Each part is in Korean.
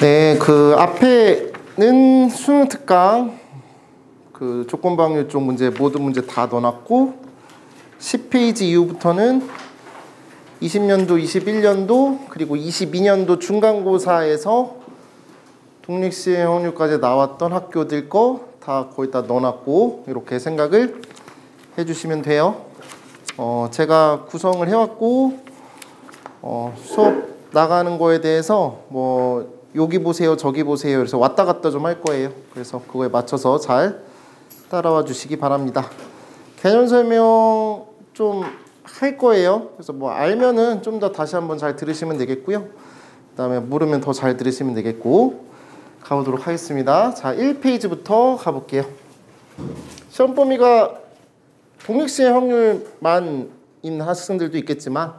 네, 그 앞에는 수능 특강 그 조건부 확률 쪽 문제 모든 문제 다 넣어놨고 10페이지 이후부터는 20년도, 21년도 그리고 22년도 중간고사에서 독립시행 확률까지 나왔던 학교들 거 다 거기다 넣어놨고 이렇게 생각을 해주시면 돼요. 제가 구성을 해왔고 수업 나가는 거에 대해서 뭐 여기 보세요 저기 보세요 그래서 왔다 갔다 좀 할 거예요. 그래서 그거에 맞춰서 잘 따라와 주시기 바랍니다. 개념 설명 좀 할 거예요. 그래서 뭐 알면은 좀 더 다시 한번 잘 들으시면 되겠고요. 그 다음에 모르면 더 잘 들으시면 되겠고 가보도록 하겠습니다. 자, 1페이지부터 가볼게요. 시험 범위가 독립시행 확률만 있는 학생들도 있겠지만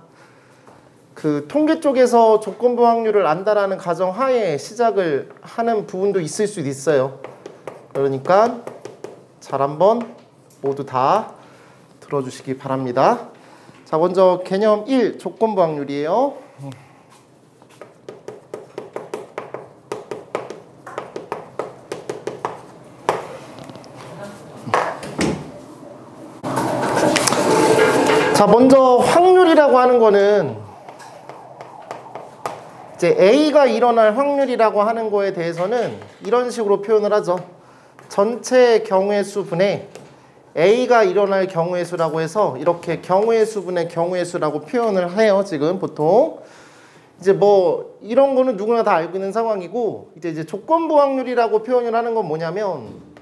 그 통계 쪽에서 조건부 확률을 안다라는 가정하에 시작을 하는 부분도 있을 수도 있어요. 그러니까 잘 한번 모두 다 들어주시기 바랍니다. 자, 먼저 개념 1 조건부 확률이에요. 자, 먼저 확률이라고 하는 거는 이제 A가 일어날 확률이라고 하는 거에 대해서는 이런 식으로 표현을 하죠. 전체 경우의 수 분의 A가 일어날 경우의 수라고 해서 이렇게 경우의 수 분의 경우의 수라고 표현을 해요. 지금 보통 이제 뭐 이런 거는 누구나 다 알고 있는 상황이고 이제 조건부 확률이라고 표현을 하는 건 뭐냐면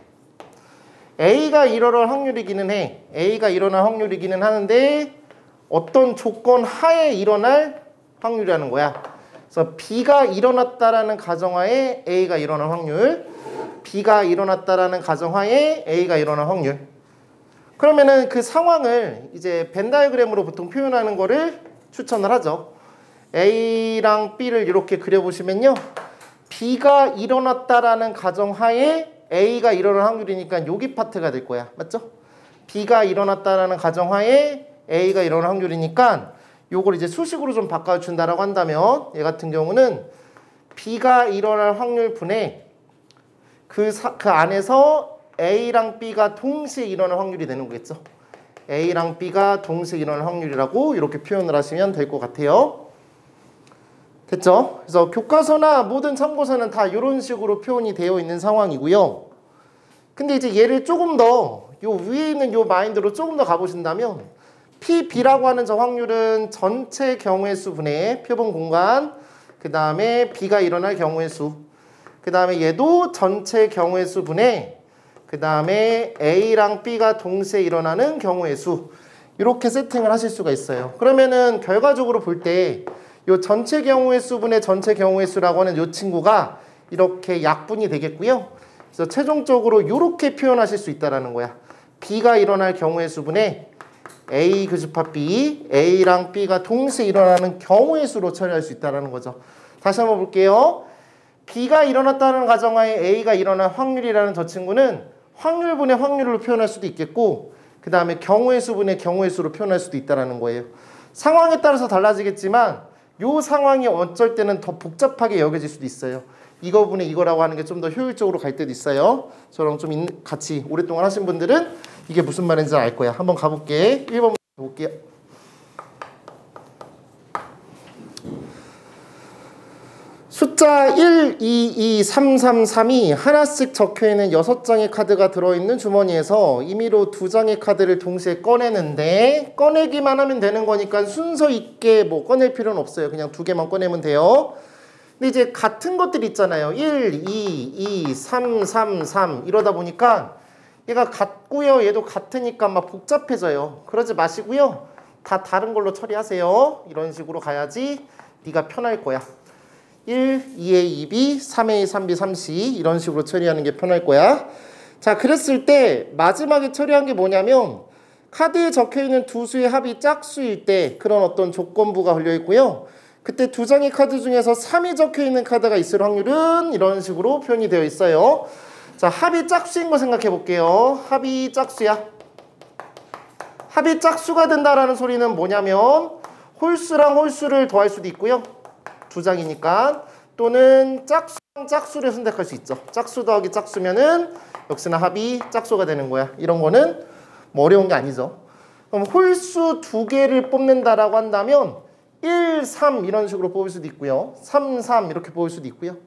A가 일어날 확률이기는 해. A가 일어날 확률이기는 하는데 어떤 조건 하에 일어날 확률이라는 거야. 그래서 B가 일어났다라는 가정하에 A가 일어날 확률, B가 일어났다라는 가정하에 A가 일어날 확률. 그러면은 그 상황을 이제 벤 다이어그램으로 보통 표현하는 거를 추천을 하죠. A랑 B를 이렇게 그려보시면요. B가 일어났다라는 가정하에 A가 일어날 확률이니까 여기 파트가 될 거야. 맞죠? B가 일어났다라는 가정하에 A가 일어날 확률이니까 요걸 이제 수식으로 좀 바꿔준다라고 한다면 얘 같은 경우는 B가 일어날 확률 분의 그 안에서 A랑 B가 동시에 일어날 확률이 되는 거겠죠. A랑 B가 동시에 일어날 확률이라고 이렇게 표현을 하시면 될 것 같아요. 됐죠? 그래서 교과서나 모든 참고서는 다 이런 식으로 표현이 되어 있는 상황이고요. 근데 이제 얘를 조금 더 요 위에 있는 요 마인드로 조금 더 가보신다면 PB라고 하는 저 확률은 전체 경우의 수 분의 표본 공간 그 다음에 B가 일어날 경우의 수 그 다음에 얘도 전체 경우의 수 분의 그 다음에 A랑 B가 동시에 일어나는 경우의 수 이렇게 세팅을 하실 수가 있어요. 그러면은 결과적으로 볼 때 요 전체 경우의 수 분의 전체 경우의 수라고 하는 요 친구가 이렇게 약분이 되겠고요. 그래서 최종적으로 이렇게 표현하실 수 있다는 거야. B가 일어날 경우의 수 분의 A 교집합 B, A랑 B가 동시에 일어나는 경우의 수로 처리할 수 있다는 거죠. 다시 한번 볼게요. B가 일어났다는 가정하에 A가 일어날 확률이라는 저 친구는 확률분의 확률로 표현할 수도 있겠고 그 다음에 경우의 수분의 경우의 수로 표현할 수도 있다는 거예요. 상황에 따라서 달라지겠지만 요 상황이 어쩔 때는 더 복잡하게 여겨질 수도 있어요. 이거 분의 이거라고 하는 게 좀 더 효율적으로 갈 때도 있어요. 저랑 좀 같이 오랫동안 하신 분들은 이게 무슨 말인지 알 거야. 한번 가볼게. 1번 볼게요. 숫자 1, 2, 2, 3, 3, 3이 하나씩 적혀있는 6장의 카드가 들어있는 주머니에서 임의로 2장의 카드를 동시에 꺼내는데 꺼내기만 하면 되는 거니까 순서 있게 뭐 꺼낼 필요는 없어요. 그냥 2개만 꺼내면 돼요. 근데 이제 같은 것들 있잖아요. 1, 2, 2, 3, 3, 3 이러다 보니까 얘가 같고요. 얘도 같으니까 막 복잡해져요. 그러지 마시고요. 다 다른 걸로 처리하세요. 이런 식으로 가야지 네가 편할 거야. 1, 2A, 2B, 3A, 3B, 3C 이런 식으로 처리하는 게 편할 거야. 자, 그랬을 때 마지막에 처리한 게 뭐냐면 카드에 적혀있는 두 수의 합이 짝수일 때 그런 어떤 조건부가 걸려있고요. 그때 2장의 카드 중에서 3이 적혀있는 카드가 있을 확률은 이런 식으로 표현이 되어 있어요. 자, 합이 짝수인 거 생각해 볼게요. 합이 짝수야. 합이 짝수가 된다라는 소리는 뭐냐면 홀수랑 홀수를 더할 수도 있고요. 2장이니까 또는 짝수랑 짝수를 선택할 수 있죠. 짝수 더하기 짝수면은 역시나 합이 짝수가 되는 거야. 이런 거는 뭐 어려운 게 아니죠. 그럼 홀수 두 개를 뽑는다라고 한다면 1, 3 이런 식으로 뽑을 수도 있고요. 3, 3 이렇게 뽑을 수도 있고요.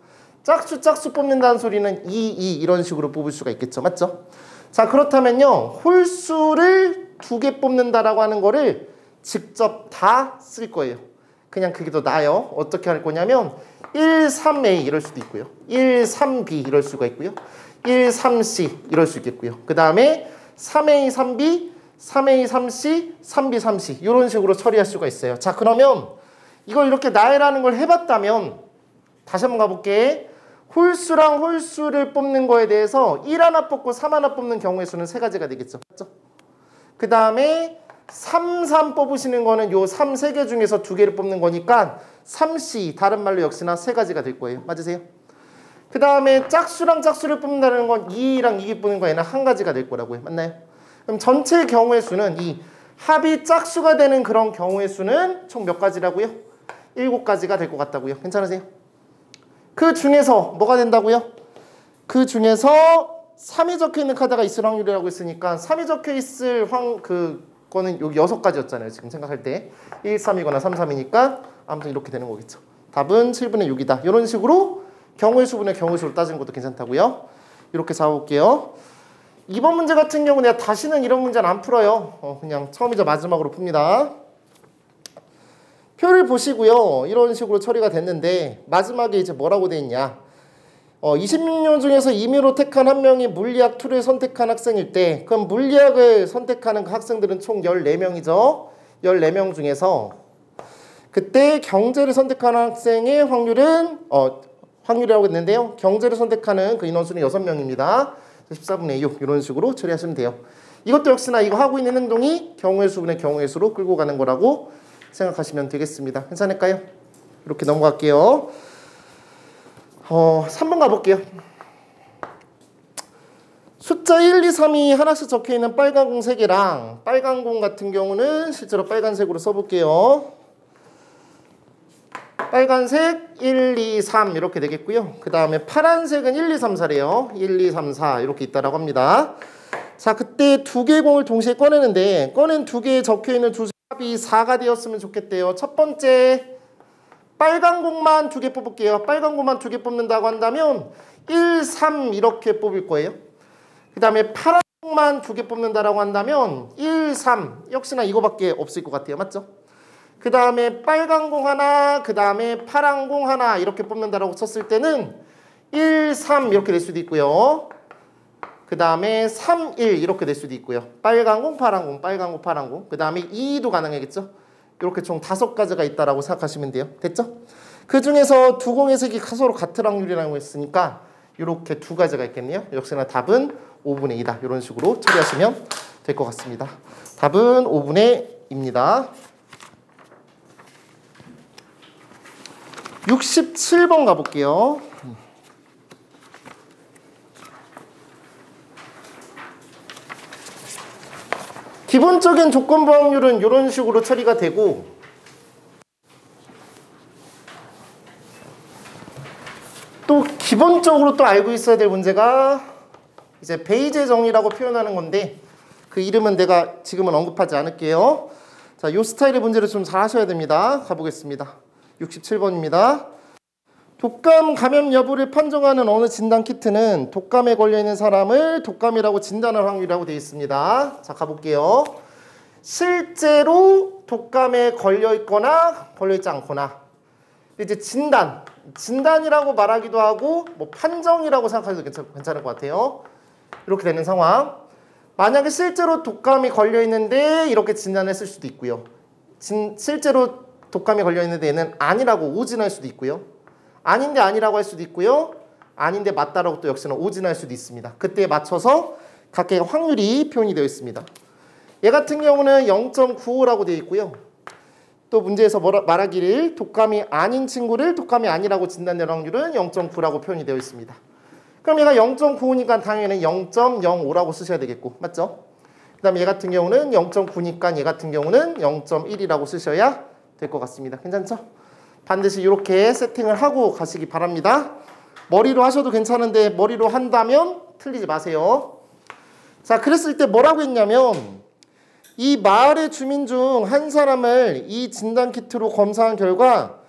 짝수 뽑는다는 소리는 2, 2 이런 식으로 뽑을 수가 있겠죠. 맞죠? 자, 그렇다면요. 홀수를 두 개 뽑는다라고 하는 거를 직접 다 쓸 거예요. 그냥 그게 더 나아요. 어떻게 할 거냐면 1, 3a 이럴 수도 있고요. 1, 3b 이럴 수가 있고요. 1, 3c 이럴 수 있겠고요. 그 다음에 3a, 3b, 3a, 3c, 3b, 3c 이런 식으로 처리할 수가 있어요. 자, 그러면 이걸 이렇게 나열하는 걸 해봤다면 다시 한번 가볼게. 홀수랑 홀수를 뽑는 거에 대해서 1 하나 뽑고 3 하나 뽑는 경우의 수는 세 가지가 되겠죠. 맞죠? 그 다음에 3, 3 뽑으시는 거는 요 3, 3개 중에서 2개를 뽑는 거니까 3C, 다른 말로 역시나 세 가지가 될 거예요. 맞으세요? 그 다음에 짝수랑 짝수를 뽑는다는 건 2랑 2개 뽑는 거에는 한 가지가 될 거라고요. 맞나요? 그럼 전체 경우의 수는 이 합이 짝수가 되는 그런 경우의 수는 총 몇 가지라고요? 7가지가 될 것 같다고요. 괜찮으세요? 그 중에서 뭐가 된다고요? 그 중에서 3이 적혀있는 카드가 있을 확률이라고 했으니까 3이 적혀있을 그거는 여기 6가지였잖아요. 지금 생각할 때 1, 3이거나 3, 3이니까 아무튼 이렇게 되는 거겠죠. 답은 7분의 6이다. 이런 식으로 경우의 수분의 경우의 수로 따지는 것도 괜찮다고요. 이렇게 잡아볼게요. 이번 문제 같은 경우 내가 다시는 이런 문제는 안 풀어요. 그냥 처음이자 마지막으로 풉니다. 표를 보시고요. 이런 식으로 처리가 됐는데 마지막에 이제 뭐라고 돼 있냐. 26명 중에서 임의로 택한 한 명이 물리학 2를 선택한 학생일 때 그럼 물리학을 선택하는 그 학생들은 총 14명이죠. 14명 중에서 그때 경제를 선택하는 학생의 확률은 확률이라고 했는데요. 경제를 선택하는 그 인원수는 6명입니다. 14분의 6 이런 식으로 처리하시면 돼요. 이것도 역시나 이거 하고 있는 행동이 경우의 수분의 경우의 수로 끌고 가는 거라고 생각하시면 되겠습니다. 괜찮을까요? 이렇게 넘어갈게요. 3번 가볼게요. 숫자 1, 2, 3이 하나씩 적혀있는 빨간 공 3개랑 빨간 공 같은 경우는 실제로 빨간색으로 써볼게요. 빨간색 1, 2, 3 이렇게 되겠고요. 그 다음에 파란색은 1, 2, 3, 4래요. 1, 2, 3, 4 이렇게 있다라고 합니다. 자, 그때 두 개의 공을 동시에 꺼내는데 꺼낸 두 개에 적혀있는 두 합이 4가 되었으면 좋겠대요. 첫 번째 빨간 공만 2개 뽑을게요. 빨간 공만 2개 뽑는다고 한다면 1, 3 이렇게 뽑을 거예요. 그 다음에 파란 공만 2개 뽑는다라고 한다면 1, 3 역시나 이거밖에 없을 것 같아요. 맞죠? 그 다음에 빨간 공 하나, 그 다음에 파란 공 하나 이렇게 뽑는다라고 쳤을 때는 1, 3 이렇게 될 수도 있고요. 그 다음에 3, 1 이렇게 될 수도 있고요. 빨간 공, 파란 공, 빨간 공, 파란 공. 그 다음에 2도 가능하겠죠. 이렇게 총 5가지가 있다라고 생각하시면 돼요. 됐죠? 그 중에서 두 공의 색이 서로 같을 확률이라고 했으니까 이렇게 2가지가 있겠네요. 역시나 답은 5분의 2다. 이런 식으로 처리하시면 될 것 같습니다. 답은 5분의 2입니다. 67번 가볼게요. 기본적인 조건부 확률은 이런 식으로 처리가 되고 또 기본적으로 또 알고 있어야 될 문제가 이제 베이제 정리라고 표현하는 건데 그 이름은 내가 지금은 언급하지 않을게요. 자, 이 스타일의 문제를 좀 잘 하셔야 됩니다. 가보겠습니다. 67번입니다. 독감 감염 여부를 판정하는 어느 진단 키트는 독감에 걸려있는 사람을 독감이라고 진단할 확률이라고 되어 있습니다. 자, 가볼게요. 실제로 독감에 걸려있거나 걸려있지 않거나 이제 진단이라고 말하기도 하고 뭐 판정이라고 생각해도 괜찮을 것 같아요. 이렇게 되는 상황. 만약에 실제로 독감이 걸려있는데 이렇게 진단했을 수도 있고요. 실제로 독감이 걸려있는데 얘는 아니라고 오진할 수도 있고요. 아닌데 아니라고 할 수도 있고요. 아닌데 맞다라고 또 역시나 오진할 수도 있습니다. 그때에 맞춰서 각각의 확률이 표현이 되어 있습니다. 얘 같은 경우는 0.95라고 되어 있고요. 또 문제에서 말하기를 독감이 아닌 친구를 독감이 아니라고 진단될 확률은 0.9라고 표현이 되어 있습니다. 그럼 얘가 0.95니까 당연히 0.05라고 쓰셔야 되겠고, 맞죠? 그 다음에 얘 같은 경우는 0.9니까 얘 같은 경우는 0.1이라고 쓰셔야 될 것 같습니다. 괜찮죠? 반드시 이렇게 세팅을 하고 가시기 바랍니다. 머리로 하셔도 괜찮은데 머리로 한다면 틀리지 마세요. 자, 그랬을 때 뭐라고 했냐면 이 마을의 주민 중 한 사람을 이 진단키트로 검사한 결과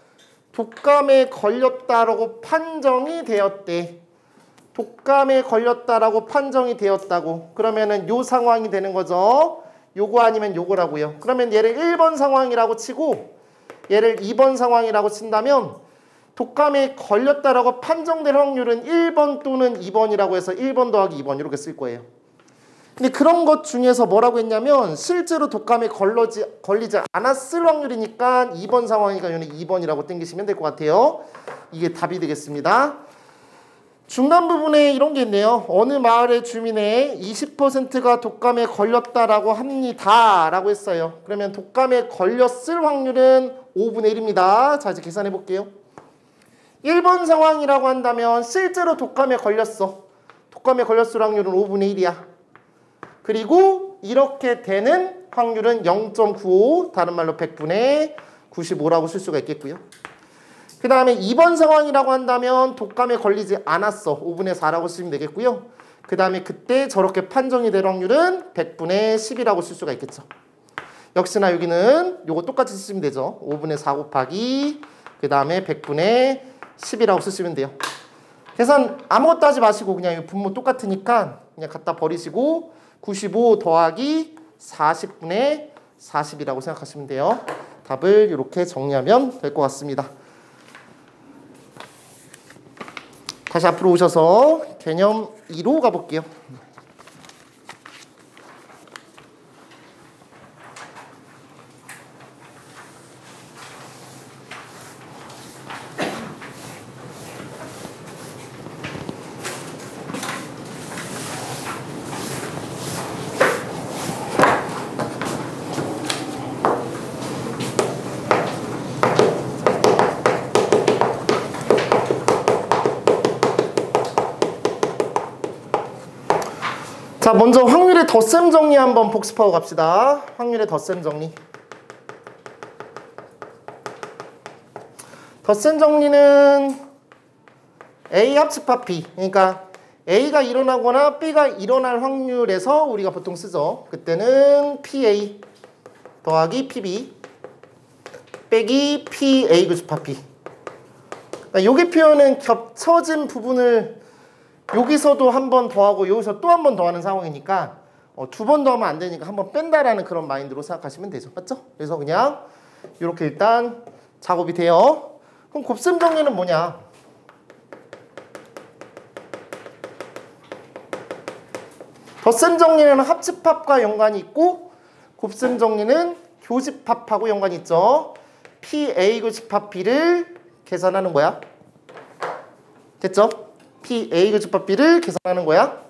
독감에 걸렸다라고 판정이 되었대. 독감에 걸렸다라고 판정이 되었다고. 그러면은 요 상황이 되는 거죠. 요거 아니면 요거라고요. 그러면 얘를 1번 상황이라고 치고 얘를 2번 상황이라고 친다면 독감에 걸렸다라고 판정될 확률은 1번 또는 2번이라고 해서 1번 더하기 2번 이렇게 쓸 거예요. 근데 그런 것 중에서 뭐라고 했냐면 실제로 독감에 걸리지 않았을 확률이니까 2번 상황이니까 얘는 2번이라고 땡기시면 될 것 같아요. 이게 답이 되겠습니다. 중간 부분에 이런 게 있네요. 어느 마을의 주민의 20%가 독감에 걸렸다라고 합니다. 라고 했어요. 그러면 독감에 걸렸을 확률은 5분의 1입니다. 자, 이제 계산해 볼게요. 1번 상황이라고 한다면 실제로 독감에 걸렸어. 독감에 걸렸을 확률은 5분의 1이야. 그리고 이렇게 되는 확률은 0.95, 다른 말로 100분의 95라고 쓸 수가 있겠고요. 그 다음에 2번 상황이라고 한다면 독감에 걸리지 않았어. 5분의 4라고 쓰시면 되겠고요. 그 다음에 그때 저렇게 판정이 될 확률은 100분의 10이라고 쓸 수가 있겠죠. 역시나 여기는 요거 똑같이 쓰시면 되죠. 5분의 4 곱하기 그 다음에 100분의 10이라고 쓰시면 돼요. 계산 아무것도 하지 마시고 그냥 이 분모 똑같으니까 그냥 갖다 버리시고 95 더하기 40분의 40이라고 생각하시면 돼요. 답을 이렇게 정리하면 될 것 같습니다. 다시 앞으로 오셔서 개념 2로 가볼게요. 자, 먼저 확률의 덧셈 정리 한번 복습하고 갑시다. 확률의 덧셈 정리. 덧셈 정리는 A 합집합 B. 그러니까 A가 일어나거나 B가 일어날 확률에서 우리가 보통 쓰죠. 그때는 PA 더하기 PB 빼기 PA 교집합 B. 그러니까 여기 표현은 겹쳐진 부분을 여기서도 한 번 더하고 여기서 또 한 번 더하는 상황이니까 두 번 더하면 안 되니까 한 번 뺀다라는 그런 마인드로 생각하시면 되죠. 맞죠? 그래서 그냥 이렇게 일단 작업이 돼요. 그럼 곱셈 정리는 뭐냐? 덧셈 정리는 합집합과 연관이 있고 곱셈 정리는 교집합하고 연관이 있죠. PA 교집합 B를 계산하는 거야. 됐죠? PA 교집합 B를 계산하는 거야.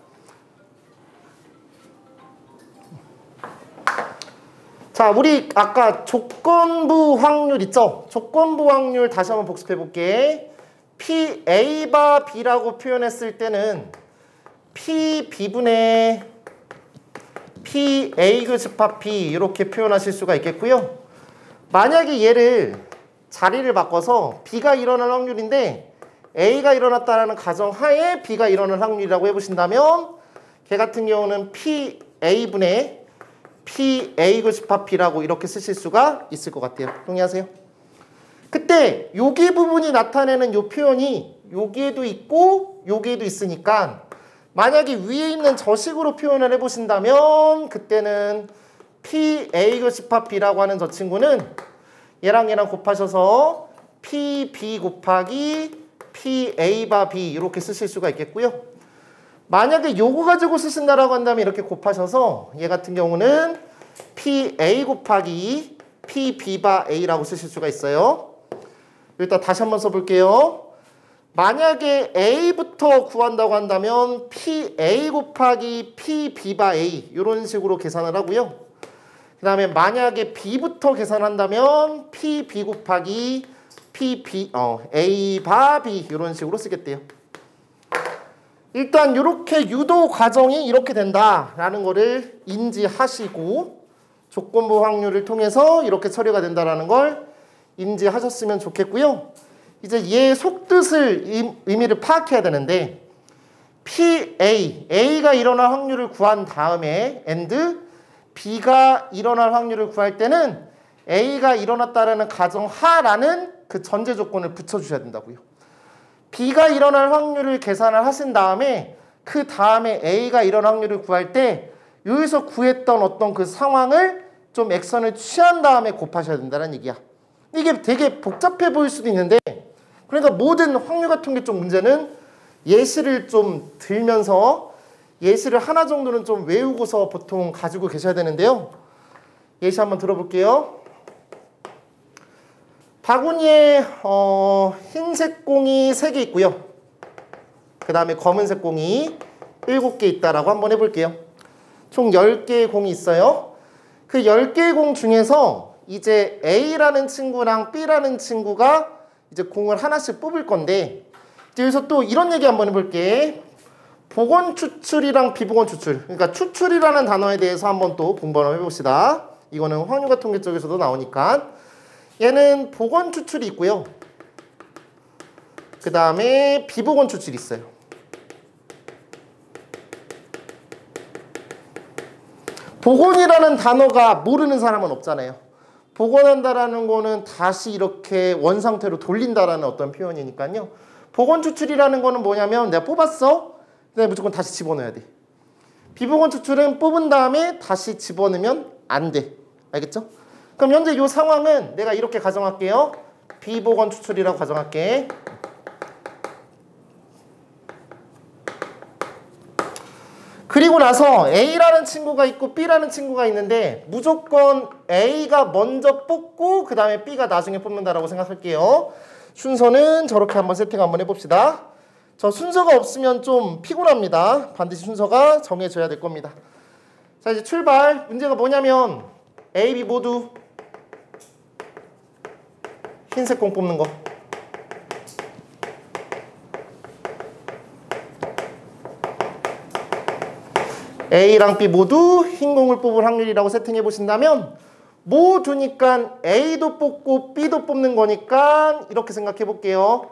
자, 우리 아까 조건부 확률 있죠? 조건부 확률 다시 한번 복습해 볼게. PA 바 B라고 표현했을 때는 PB분의 PA 교집합 B 이렇게 표현하실 수가 있겠고요. 만약에 얘를 자리를 바꿔서 B가 일어날 확률인데 A가 일어났다라는 가정하에 B가 일어날 확률이라고 해보신다면 걔 같은 경우는 PA분의 PA 교집합 B라고 이렇게 쓰실 수가 있을 것 같아요. 동의하세요? 그때 여기 부분이 나타내는 이 표현이 여기에도 있고 여기에도 있으니까 만약에 위에 있는 저식으로 표현을 해보신다면 그때는 PA 교집합 B라고 하는 저 친구는 얘랑 얘랑 곱하셔서 PB 곱하기 PA 바 B 이렇게 쓰실 수가 있겠고요. 만약에 요거 가지고 쓰신다라고 한다면 이렇게 곱하셔서 얘 같은 경우는 PA 곱하기 PB 바 A라고 쓰실 수가 있어요. 일단 다시 한번 써볼게요. 만약에 A부터 구한다고 한다면 PA 곱하기 PB 바 A 이런 식으로 계산을 하고요. 그 다음에 만약에 B부터 계산한다면 PB 곱하기 A 바 B 이런 식으로 쓰겠대요. 일단 이렇게 유도 과정이 이렇게 된다라는 거를 인지하시고 조건부 확률을 통해서 이렇게 처리가 된다라는 걸 인지하셨으면 좋겠고요. 이제 얘의 속뜻을 의미를 파악해야 되는데 PA, A가 일어날 확률을 구한 다음에 and B가 일어날 확률을 구할 때는 A가 일어났다라는 가정하라는 그 전제 조건을 붙여주셔야 된다고요. B가 일어날 확률을 계산을 하신 다음에 그 다음에 A가 일어날 확률을 구할 때 여기서 구했던 어떤 그 상황을 좀 액션을 취한 다음에 곱하셔야 된다는 얘기야. 이게 되게 복잡해 보일 수도 있는데 그러니까 모든 확률 같은 게 좀 문제는 예시를 좀 들면서 예시를 하나 정도는 좀 외우고서 보통 가지고 계셔야 되는데요. 예시 한번 들어볼게요. 바구니에 흰색 공이 3개 있고요. 그 다음에 검은색 공이 7개 있다라고 한번 해볼게요. 총 10개의 공이 있어요. 그 10개의 공 중에서 이제 A라는 친구랑 B라는 친구가 이제 공을 하나씩 뽑을 건데 여기서 또 이런 얘기 한번 해볼게. 복원 추출이랑 비복원 추출. 그러니까 추출이라는 단어에 대해서 한번 또 공부를 해봅시다. 이거는 확률과 통계 쪽에서도 나오니까. 얘는 복원 추출이 있고요. 그 다음에 비복원 추출이 있어요. 복원이라는 단어가 모르는 사람은 없잖아요. 복원한다라는 거는 다시 이렇게 원상태로 돌린다라는 어떤 표현이니까요. 복원 추출이라는 거는 뭐냐면 내가 뽑았어. 근데 무조건 다시 집어넣어야 돼. 비복원 추출은 뽑은 다음에 다시 집어넣으면 안 돼. 알겠죠? 그럼 현재 이 상황은 내가 이렇게 가정할게요. 비복원 추출이라고 가정할게. 그리고 나서 A라는 친구가 있고 B라는 친구가 있는데 무조건 A가 먼저 뽑고 그 다음에 B가 나중에 뽑는다라고 생각할게요. 순서는 저렇게 한번 세팅 한번 해봅시다. 저 순서가 없으면 좀 피곤합니다. 반드시 순서가 정해져야 될 겁니다. 자, 이제 출발. 문제가 뭐냐면 A, B 모두 흰색 공 뽑는 거. A랑 B 모두 흰 공을 뽑을 확률이라고 세팅해 보신다면 모두니까 A도 뽑고 B도 뽑는 거니까 이렇게 생각해 볼게요.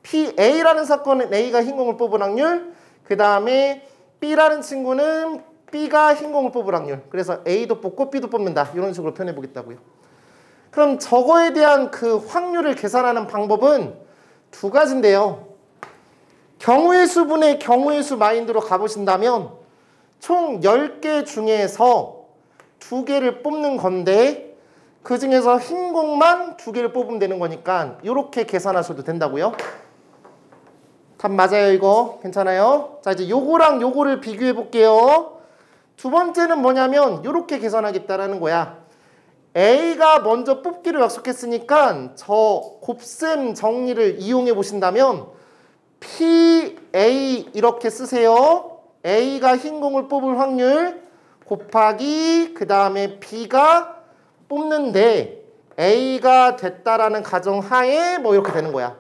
PA라는 사건은 A가 흰 공을 뽑을 확률, 그 다음에 B라는 친구는 B가 흰 공을 뽑을 확률. 그래서 A도 뽑고 B도 뽑는다. 이런 식으로 표현해 보겠다고요. 그럼 저거에 대한 그 확률을 계산하는 방법은 두 가지인데요. 경우의 수분의 경우의 수 마인드로 가보신다면 총 10개 중에서 2개를 뽑는 건데 그 중에서 흰 공만 2개를 뽑으면 되는 거니까 이렇게 계산하셔도 된다고요. 답 맞아요 이거? 괜찮아요? 자 이제 요거랑 요거를 비교해 볼게요. 두 번째는 뭐냐면 이렇게 계산하겠다라는 거야. A가 먼저 뽑기로 약속했으니까 저 곱셈 정리를 이용해 보신다면 PA 이렇게 쓰세요. A가 흰 공을 뽑을 확률 곱하기 그 다음에 B가 뽑는데 A가 됐다라는 가정하에 뭐 이렇게 되는 거야.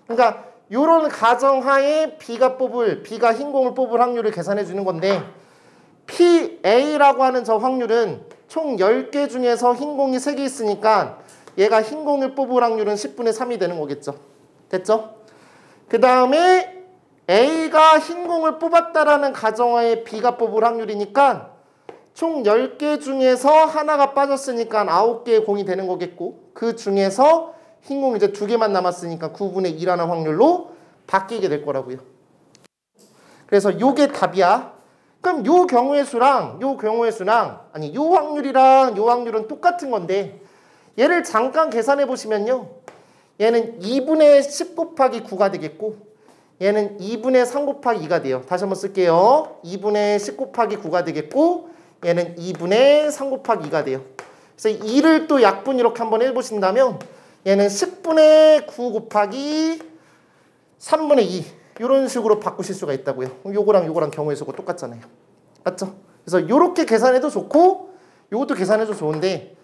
그러니까 이런 가정하에 B가 흰 공을 뽑을 확률을 계산해 주는 건데 PA라고 하는 저 확률은 총 10개 중에서 흰 공이 3개 있으니까 얘가 흰 공을 뽑을 확률은 10분의 3이 되는 거겠죠. 됐죠? 그 다음에 A가 흰 공을 뽑았다라는 가정하에 B가 뽑을 확률이니까 총 10개 중에서 하나가 빠졌으니까 9개의 공이 되는 거겠고 그 중에서 흰 공 이제 2개만 남았으니까 9분의 2라는 확률로 바뀌게 될 거라고요. 그래서 요게 답이야. 그럼 요 경우의 수랑 요 확률이랑 요 확률은 똑같은 건데 얘를 잠깐 계산해 보시면요. 얘는 2분의 10 곱하기 9가 되겠고 얘는 2분의 3 곱하기 2가 돼요. 다시 한번 쓸게요. 2분의 10 곱하기 9가 되겠고 얘는 2분의 3 곱하기 2가 돼요. 그래서 2를 또 약분 이렇게 한번 해보신다면 얘는 10분의 9 곱하기 3분의 2 이런 식으로 바꾸실 수가 있다고요. 요거랑 경우의 수가 똑같잖아요. 맞죠? 그래서 요렇게 계산해도 좋고 요것도 계산해도 좋은데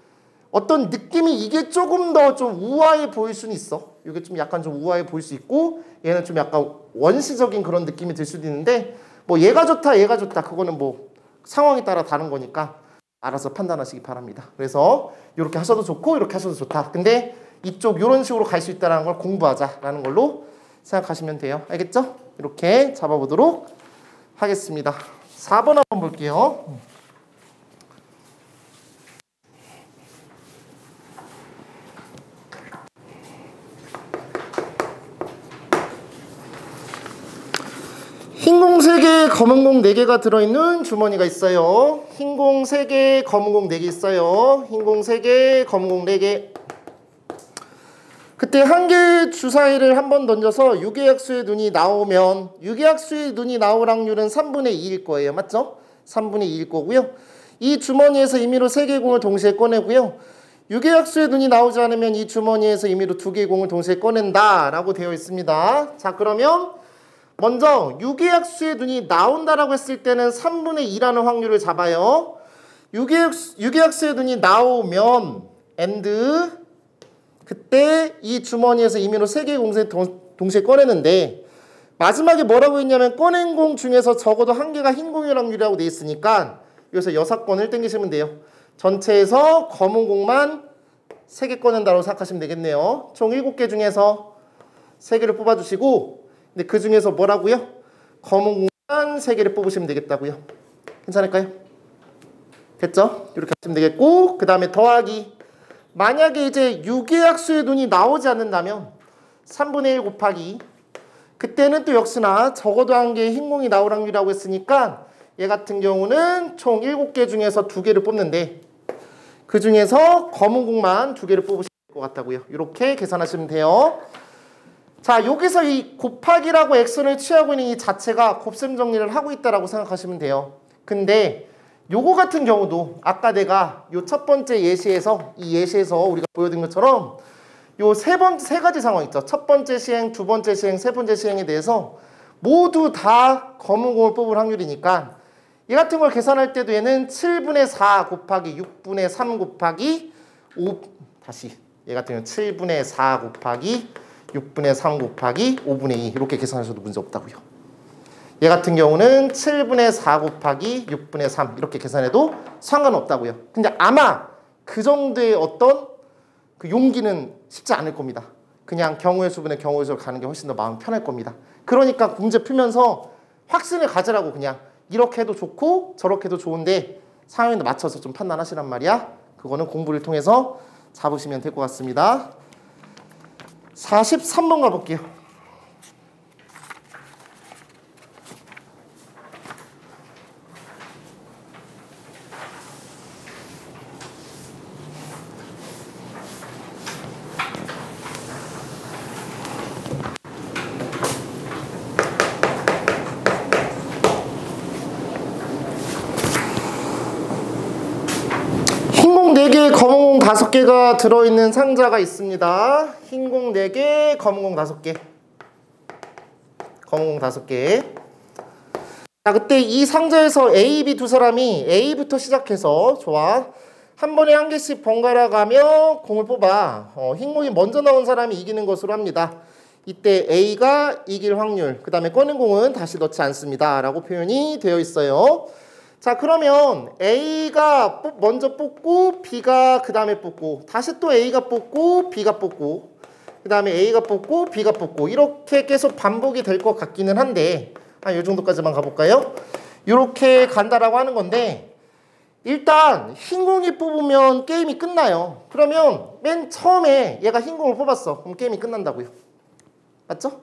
어떤 느낌이 이게 조금 더 좀 우아해 보일 수는 있어. 이게 좀 약간 좀 우아해 보일 수 있고 얘는 좀 약간 원시적인 그런 느낌이 들 수도 있는데 뭐 얘가 좋다 그거는 뭐 상황에 따라 다른 거니까 알아서 판단하시기 바랍니다. 그래서 이렇게 하셔도 좋고 이렇게 하셔도 좋다. 근데 이쪽 이런 식으로 갈 수 있다는 걸 공부하자라는 걸로 생각하시면 돼요. 알겠죠? 이렇게 잡아보도록 하겠습니다. 4번 한번 볼게요. 흰 공 3개, 검은 공 4개가 들어있는 주머니가 있어요. 흰 공 3개, 검은 공 4개 있어요. 흰 공 3개, 검은 공 4개. 그때 한 개의 주사위를 한 번 던져서 유계약수의 눈이 나오면 유계약수의 눈이 나올 확률은 3분의 2일 거예요. 맞죠? 3분의 2일 거고요. 이 주머니에서 임의로 3개의 공을 동시에 꺼내고요. 유계약수의 눈이 나오지 않으면 이 주머니에서 임의로 2개의 공을 동시에 꺼낸다 라고 되어 있습니다. 자, 그러면 먼저 유계약수의 눈이 나온다라고 했을 때는 3분의 2라는 확률을 잡아요. 유계약수의 눈이 나오면 and 그때 이 주머니에서 임의로 3개의 공을 동시에 꺼내는데 마지막에 뭐라고 했냐면 꺼낸 공 중에서 적어도 한 개가 흰 공일 확률이라고 되어 있으니까 여기서 6건을 땡기시면 돼요. 전체에서 검은 공만 3개 꺼낸다고 생각하시면 되겠네요. 총 7개 중에서 3개를 뽑아주시고 근데 그 중에서 뭐라고요? 검은 공만 3개를 뽑으시면 되겠다고요. 괜찮을까요? 됐죠? 이렇게 하시면 되겠고 그 다음에 더하기 만약에 이제 유계약수의 눈이 나오지 않는다면 3분의 1 곱하기 그때는 또 역시나 적어도 한 개의 흰 공이 나올 확률이라고 했으니까 얘 같은 경우는 총 7개 중에서 2개를 뽑는데 그 중에서 검은 공만 2개를 뽑으실 것 같다고요. 이렇게 계산하시면 돼요. 자, 여기서 이 곱하기라고 액션을 취하고 있는 이 자체가 곱셈 정리를 하고 있다라고 생각하시면 돼요. 근데 요거 같은 경우도 아까 내가 요 첫 번째 예시에서 이 예시에서 우리가 보여드린 것처럼 요 세 가지 상황 있죠. 첫 번째 시행, 두 번째 시행, 세 번째 시행에 대해서 모두 다 검은 공을 뽑을 확률이니까 얘 같은 걸 계산할 때도 얘는 7분의 4 곱하기 6분의 3 곱하기 5 다시 얘 같은 경우는 7분의 4 곱하기 6분의 3 곱하기 5분의 2 이렇게 계산하셔도 문제 없다고요. 얘 같은 경우는 7분의 4 곱하기 6분의 3 이렇게 계산해도 상관없다고요. 근데 아마 그 정도의 어떤 그 용기는 쉽지 않을 겁니다. 그냥 경우의 수분의 경우의 수를 가는 게 훨씬 더 마음 편할 겁니다. 그러니까 문제 풀면서 확신을 가지라고 그냥 이렇게 해도 좋고 저렇게 해도 좋은데 상황에 맞춰서 좀 판단하시란 말이야. 그거는 공부를 통해서 잡으시면 될 것 같습니다. 43번 가볼게요. 흰공 4개, 검은공 5개가 들어있는 상자가 있습니다. 흰공 4개, 검은공 5개. 검은공 5개. 자, 그때 이 상자에서 A, B 두 사람이 A부터 시작해서 좋아. 한 번에 한 개씩 번갈아 가며 공을 뽑아. 흰공이 먼저 나온 사람이 이기는 것으로 합니다. 이때 A가 이길 확률, 그 다음에 꺼낸 공은 다시 넣지 않습니다. 라고 표현이 되어 있어요. 자, 그러면 A가 먼저 뽑고 B가 그 다음에 뽑고 다시 또 A가 뽑고 B가 뽑고 그 다음에 A가 뽑고 B가 뽑고 이렇게 계속 반복이 될 것 같기는 한데 한 요 정도까지만 가볼까요? 이렇게 간다라고 하는 건데 일단 흰공이 뽑으면 게임이 끝나요. 그러면 맨 처음에 얘가 흰공을 뽑았어. 그럼 게임이 끝난다고요. 맞죠?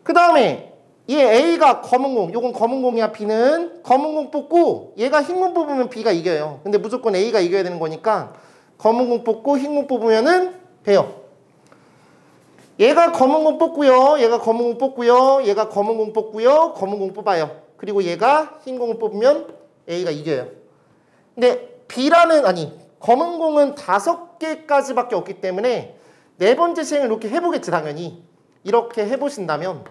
그 다음에 얘 A가 검은공, 요건 검은공이야. B는 검은공 뽑고 얘가 흰공 뽑으면 B가 이겨요. 근데 무조건 A가 이겨야 되는 거니까 검은공 뽑고 흰공 뽑으면은 배요. 얘가 검은공 뽑고요. 얘가 검은공 뽑고요. 얘가 검은공 뽑고요. 검은공 뽑아요. 그리고 얘가 흰공을 뽑으면 A가 이겨요. 근데 검은공은 5개까지밖에 없기 때문에 네 번째 시행을 이렇게 해보겠지 당연히. 이렇게 해보신다면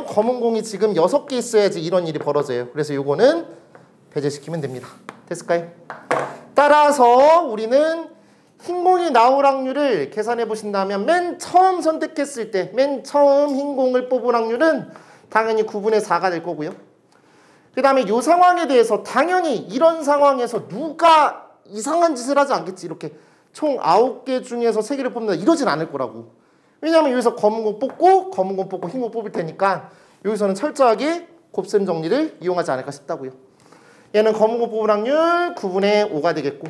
검은공이 지금 6개 있어야지 이런 일이 벌어져요. 그래서 요거는 배제시키면 됩니다. 됐을까요? 따라서 우리는 흰공이 나올 확률을 계산해 보신다면 맨 처음 선택했을 때 맨 처음 흰공을 뽑은 확률은 당연히 9분의 4가 될 거고요. 그 다음에 이 상황에 대해서 당연히 이런 상황에서 누가 이상한 짓을 하지 않겠지. 이렇게 총 9개 중에서 3개를 뽑는다. 이러진 않을 거라고. 왜냐하면 여기서 검은 공 뽑고 검은 공 뽑고 흰 공 뽑을 테니까 여기서는 철저하게 곱셈 정리를 이용하지 않을까 싶다고요. 얘는 검은 공 뽑을 확률 9분의 5가 되겠고,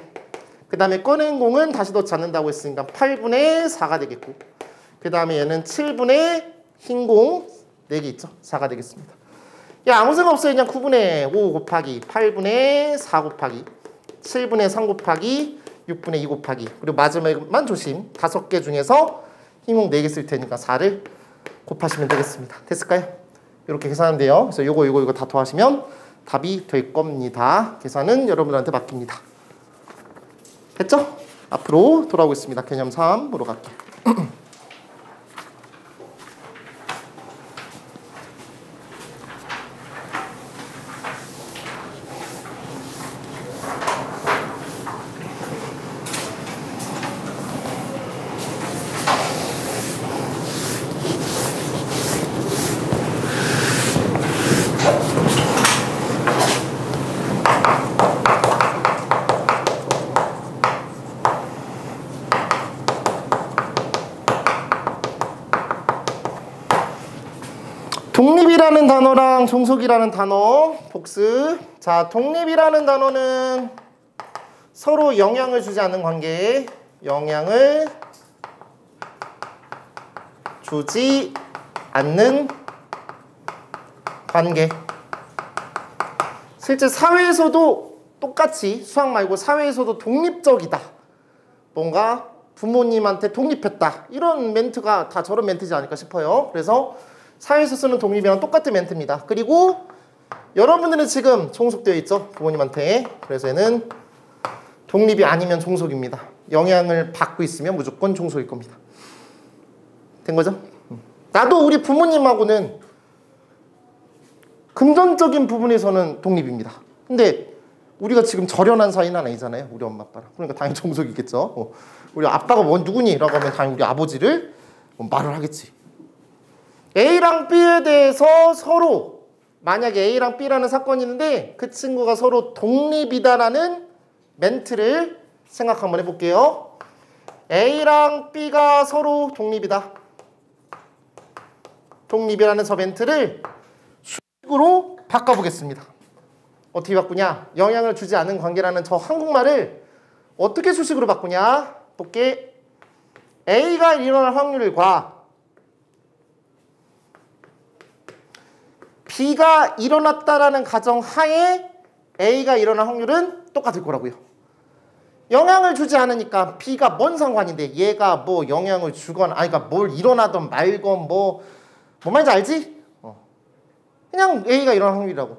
그 다음에 꺼낸 공은 다시 넣지 않는다고 했으니까 8분의 4가 되겠고, 그 다음에 얘는 7분의 흰 공 4개 있죠. 4가 되겠습니다. 야, 아무 생각 없어요. 그냥 9분의 5 곱하기 8분의 4 곱하기 7분의 3 곱하기 6분의 2 곱하기, 그리고 마지막만 조심. 5개 중에서 흰 공 4개 쓸 테니까 4를 곱하시면 되겠습니다. 됐을까요? 이렇게 계산하면 돼요. 그래서 요거 다 더하시면 답이 될 겁니다. 계산은 여러분들한테 맡깁니다. 됐죠? 앞으로 돌아오겠습니다. 개념 3으로 갈게요. 독립이라는 단어랑 종속이라는 단어 복습. 자, 독립이라는 단어는 서로 영향을 주지 않는 관계, 영향을 주지 않는 관계. 실제 사회에서도 똑같이, 수학 말고 사회에서도 독립적이다, 뭔가 부모님한테 독립했다, 이런 멘트가 다 저런 멘트지 않을까 싶어요. 그래서 사회에서 쓰는 독립이랑 똑같은 멘트입니다. 그리고 여러분들은 지금 종속되어 있죠, 부모님한테. 그래서 얘는 독립이 아니면 종속입니다. 영향을 받고 있으면 무조건 종속일 겁니다. 된 거죠? 나도 우리 부모님하고는 금전적인 부분에서는 독립입니다. 근데 우리가 지금 절연한 사이는 아니잖아요, 우리 엄마 아빠랑. 그러니까 당연히 종속이겠죠. 우리 아빠가 누구니? 라고 하면 당연히 우리 아버지를 말을 하겠지. A랑 B에 대해서 서로, 만약에 A랑 B라는 사건이 있는데 그 친구가 서로 독립이다라는 멘트를 생각 한번 해볼게요. A랑 B가 서로 독립이다. 독립이라는 저 멘트를 수식으로 바꿔보겠습니다. 어떻게 바꾸냐? 영향을 주지 않는 관계라는 저 한국말을 어떻게 수식으로 바꾸냐? 볼게. A가 일어날 확률과 B가 일어났다라는 가정하에 A가 일어날 확률은 똑같을 거라고요. 영향을 주지 않으니까 B가 뭔 상관인데, 얘가 뭐 영향을 주거나, 아니 그러니까 뭘 일어나든 말건 뭐 말인지 알지? 그냥 A가 일어날 확률이라고.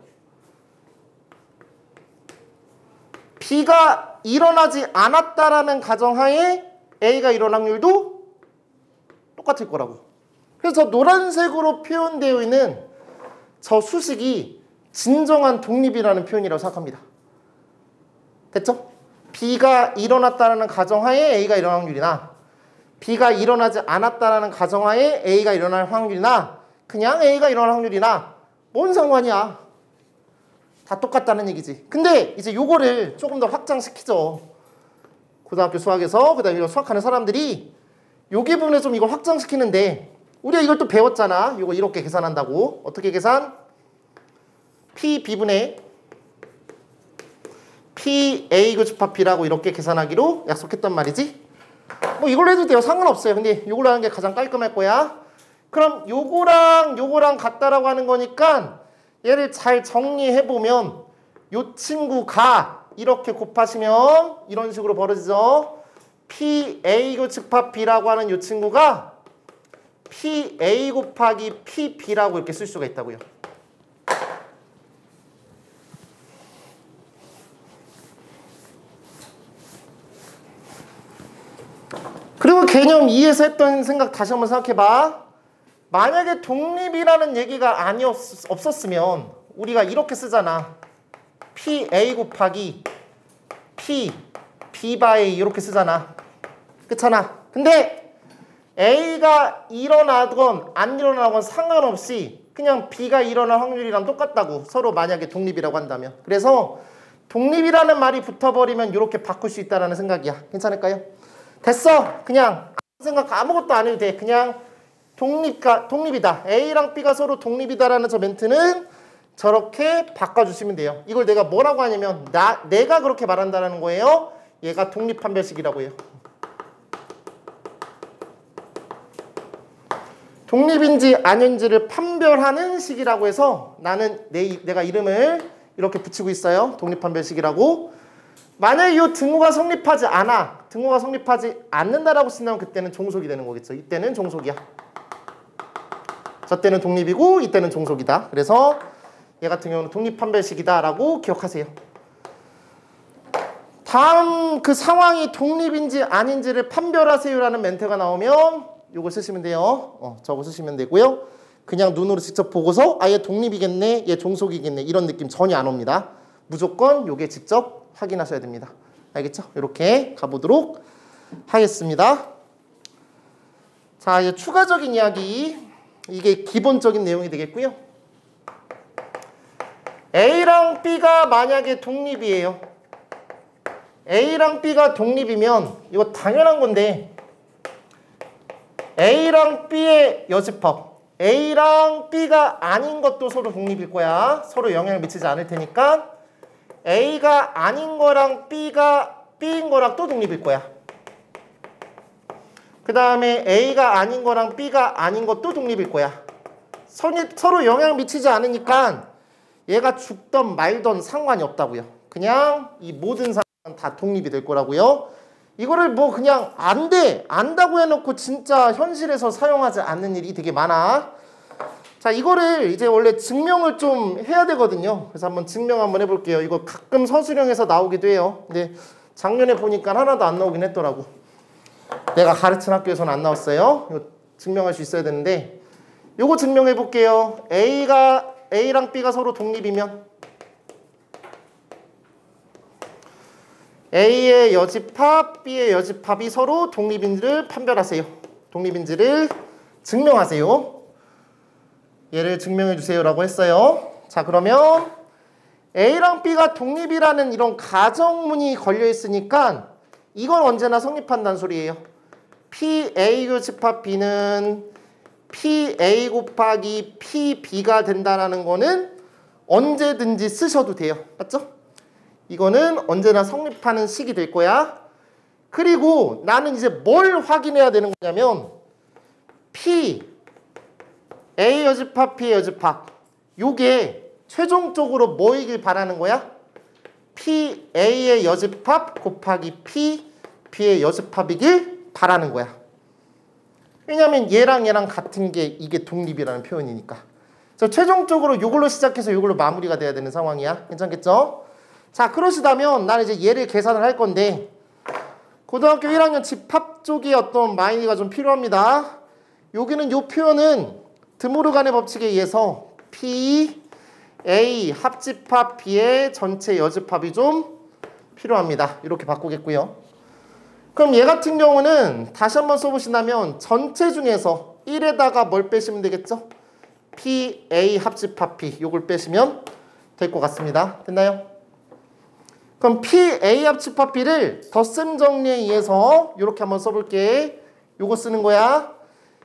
B가 일어나지 않았다라는 가정하에 A가 일어날 확률도 똑같을 거라고. 그래서 노란색으로 표현되어 있는 저 수식이 진정한 독립이라는 표현이라고 생각합니다. 됐죠? B가 일어났다는 가정하에 A가 일어날 확률이나, B가 일어나지 않았다는 가정하에 A가 일어날 확률이나, 그냥 A가 일어날 확률이나 뭔 상관이야. 다 똑같다는 얘기지. 근데 이제 요거를 조금 더 확장시키죠. 고등학교 수학에서, 그 다음에 이거 수학하는 사람들이 여기 부분에 좀 이걸 확장시키는데, 우리가 이걸 또 배웠잖아. 이거 이렇게 계산한다고. 어떻게 계산? P B분의 P A 교집합 B라고 이렇게 계산하기로 약속했단 말이지. 뭐 이걸로 해도 돼요. 상관없어요. 근데 이걸로 하는 게 가장 깔끔할 거야. 그럼 요거랑 같다라고 하는 거니까 얘를 잘 정리해보면 요 친구가 이렇게 곱하시면 이런 식으로 벌어지죠. P A 교집합 B라고 하는 요 친구가 PA 곱하기 PB라고 이렇게 쓸 수가 있다고요. 그리고 개념 2에서 했던 생각 다시 한번 생각해봐. 만약에 독립이라는 얘기가 없었으면 우리가 이렇게 쓰잖아. PA 곱하기 PB/A 이렇게 쓰잖아. 그렇잖아. 근데 A가 일어나건 안 일어나건 상관없이 그냥 B가 일어날 확률이랑 똑같다고. 서로 만약에 독립이라고 한다면. 그래서 독립이라는 말이 붙어버리면 이렇게 바꿀 수 있다는 생각이야. 괜찮을까요? 됐어. 그냥 생각 아무것도 안 해도 돼. 그냥 독립이다. A랑 B가 서로 독립이다라는 저 멘트는 저렇게 바꿔주시면 돼요. 이걸 내가 뭐라고 하냐면 내가 그렇게 말한다는 거예요. 얘가 독립판별식이라고 해요. 독립인지 아닌지를 판별하는 식이라고 해서 나는 내가 이름을 이렇게 붙이고 있어요. 독립판별식이라고. 만약에 이 등호가 성립하지 않아. 등호가 성립하지 않는다라고 쓴다면 그때는 종속이 되는 거겠죠. 이때는 종속이야. 저 때는 독립이고 이때는 종속이다. 그래서 얘 같은 경우는 독립판별식이다라고 기억하세요. 다음 그 상황이 독립인지 아닌지를 판별하세요라는 멘트가 나오면 요거 쓰시면 돼요. 저거 쓰시면 되고요. 그냥 눈으로 직접 보고서 얘 독립이겠네, 얘 종속이겠네 이런 느낌 전혀 안 옵니다. 무조건 요게 직접 확인하셔야 됩니다. 알겠죠? 이렇게 가보도록 하겠습니다. 자, 이제 추가적인 이야기, 이게 기본적인 내용이 되겠고요. A랑 B가 만약에 독립이에요. A랑 B가 독립이면 이거 당연한 건데 A랑 B의 여집합, A랑 B가 아닌 것도 서로 독립일 거야. 서로 영향을 미치지 않을 테니까 A가 아닌 거랑 B가 B인 거랑 또 독립일 거야. 그 다음에 A가 아닌 거랑 B가 아닌 것도 독립일 거야. 서로 영향을 미치지 않으니까 얘가 죽던 말던 상관이 없다고요. 그냥 이 모든 상황은 다 독립이 될 거라고요. 이거를 뭐 그냥 안다고 해놓고 진짜 현실에서 사용하지 않는 일이 되게 많아. 자, 이거를 이제 원래 증명을 좀 해야 되거든요. 그래서 한번 증명 한번 해볼게요. 이거 가끔 서술형에서 나오기도 해요. 근데 작년에 보니까 하나도 안 나오긴 했더라고. 내가 가르친 학교에서는 안 나왔어요. 이거 증명할 수 있어야 되는데 요거 증명해 볼게요. A랑 B가 서로 독립이면 A의 여집합, B의 여집합이 서로 독립인지를 판별하세요. 독립인지를 증명하세요. 얘를 증명해 주세요 라고 했어요. 자, 그러면 A랑 B가 독립이라는 이런 가정문이 걸려 있으니까 이건 언제나 성립한다는 소리예요. PA 교집합 B는 PA 곱하기 PB가 된다는 거는 언제든지 쓰셔도 돼요. 맞죠? 이거는 언제나 성립하는 식이 될 거야. 그리고 나는 이제 뭘 확인해야 되는 거냐면 P, A 여집합, B의 여집합 요게 최종적으로 뭐이길 바라는 거야? P, A의 여집합 곱하기 P, B의 여집합이길 바라는 거야. 왜냐면 얘랑 같은 게 이게 독립이라는 표현이니까. 그래서 최종적으로 이걸로 시작해서 이걸로 마무리가 돼야 되는 상황이야. 괜찮겠죠? 자, 그러시다면 나는 이제 얘를 계산을 할 건데 고등학교 1학년 집합 쪽에 어떤 마인드가 좀 필요합니다. 여기는 이 표현은 드모르간의 법칙에 의해서 P, A 합집합 B의 전체 여집합이 좀 필요합니다. 이렇게 바꾸겠고요. 그럼 얘 같은 경우는 다시 한번 써보신다면 전체 중에서 1에다가 뭘 빼시면 되겠죠? P, A 합집합 P 요걸 빼시면 될 것 같습니다. 됐나요? 그럼 P, A 합집합 B를 덧셈 정리에 의해서 이렇게 한번 써볼게. 요거 쓰는 거야.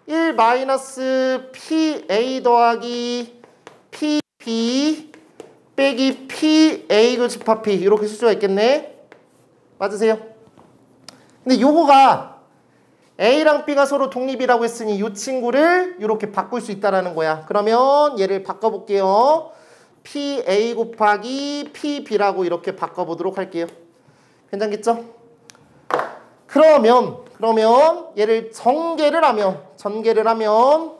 1 마이너스 P, A 더하기 P, B 빼기 P, A 교집합 P 이렇게 쓸 수가 있겠네. 맞으세요? 근데 요거가 A랑 B가 서로 독립이라고 했으니 이 친구를 이렇게 바꿀 수 있다는 거야. 그러면 얘를 바꿔볼게요. PA 곱하기 PB라고 이렇게 바꿔보도록 할게요. 괜찮겠죠? 그러면 얘를 전개를 하면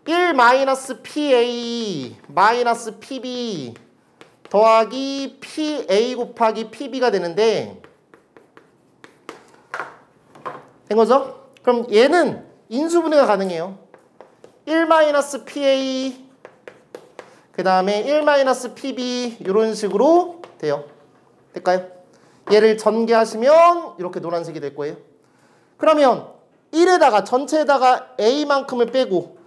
1 마이너스 PA 마이너스 PB 더하기 PA 곱하기 PB가 되는데 된 거죠? 그럼 얘는 인수분해가 가능해요. 1 마이너스 PA 그 다음에 1 마이너스 PB 이런 식으로 돼요. 될까요? 얘를 전개하시면 이렇게 노란색이 될 거예요. 그러면 1에다가 전체에다가 A만큼을 빼고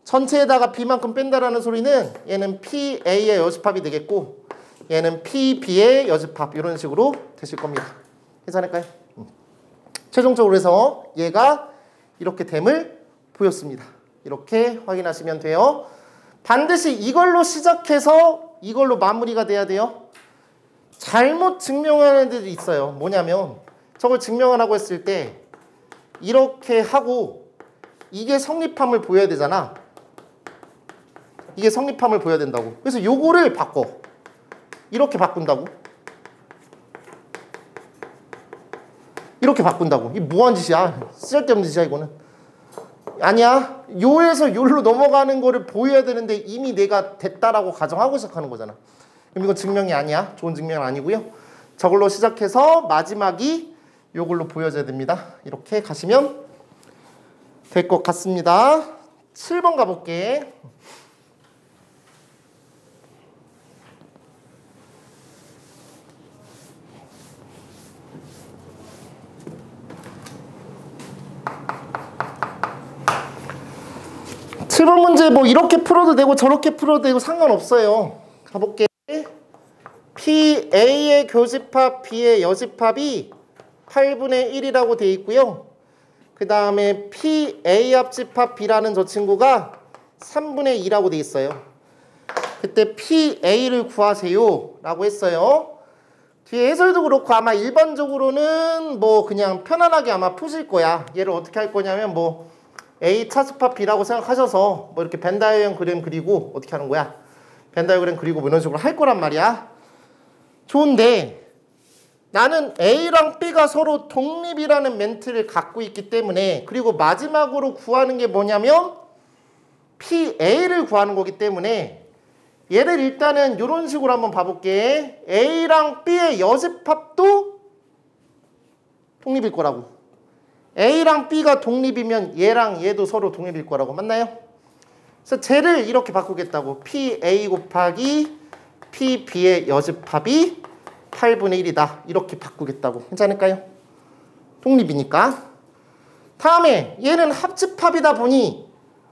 전체에다가 B만큼 뺀다라는 소리는 얘는 PA의 여집합이 되겠고 얘는 P, B의 여집합 이런 식으로 되실 겁니다. 괜찮을까요? 최종적으로 해서 얘가 이렇게 됨을 보였습니다. 이렇게 확인하시면 돼요. 반드시 이걸로 시작해서 이걸로 마무리가 돼야 돼요. 잘못 증명하는 애들이 있어요. 뭐냐면 저걸 증명하라고 했을 때 이렇게 하고 이게 성립함을 보여야 되잖아. 이게 성립함을 보여야 된다고. 그래서 요거를 바꿔. 이렇게 바꾼다고. 이렇게 바꾼다고. 이게 뭐한 짓이야. 쓸데없는 짓이야 이거는. 아니야. 요에서 요로 넘어가는 거를 보여야 되는데 이미 내가 됐다라고 가정하고 시작하는 거잖아. 그럼 이건 증명이 아니야. 좋은 증명은 아니고요. 저걸로 시작해서 마지막이 요걸로 보여져야 됩니다. 이렇게 가시면 될 것 같습니다. 7번 가볼게. (7번) 문제 뭐 이렇게 풀어도 되고 저렇게 풀어도 되고 상관없어요. 가볼게. PA의 교집합 B의 여집합이 8분의 1이라고 되어 있고요. 그 다음에 PA 합집합 B라는 저 친구가 3분의 2라고 되어 있어요. 그때 PA를 구하세요 라고 했어요. 뒤에 해설도 그렇고 아마 일반적으로는 뭐 그냥 편안하게 아마 푸실 거야. 얘를 어떻게 할 거냐면 뭐 A 차집합 B라고 생각하셔서 뭐 이렇게 벤 다이어그램 그리고 어떻게 하는 거야? 벤 다이어그램 그리고 뭐 이런 식으로 할 거란 말이야. 좋은데 나는 A랑 B가 서로 독립이라는 멘트를 갖고 있기 때문에 그리고 마지막으로 구하는 게 뭐냐면 PA를 구하는 거기 때문에 얘를 일단은 이런 식으로 한번 봐볼게. A랑 B의 여집합도 독립일 거라고. A랑 B가 독립이면 얘랑 얘도 서로 독립일 거라고. 맞나요? 그래서 쟤를 이렇게 바꾸겠다고. PA 곱하기 PB의 여집합이 8분의 1이다. 이렇게 바꾸겠다고. 괜찮을까요? 독립이니까. 다음에 얘는 합집합이다 보니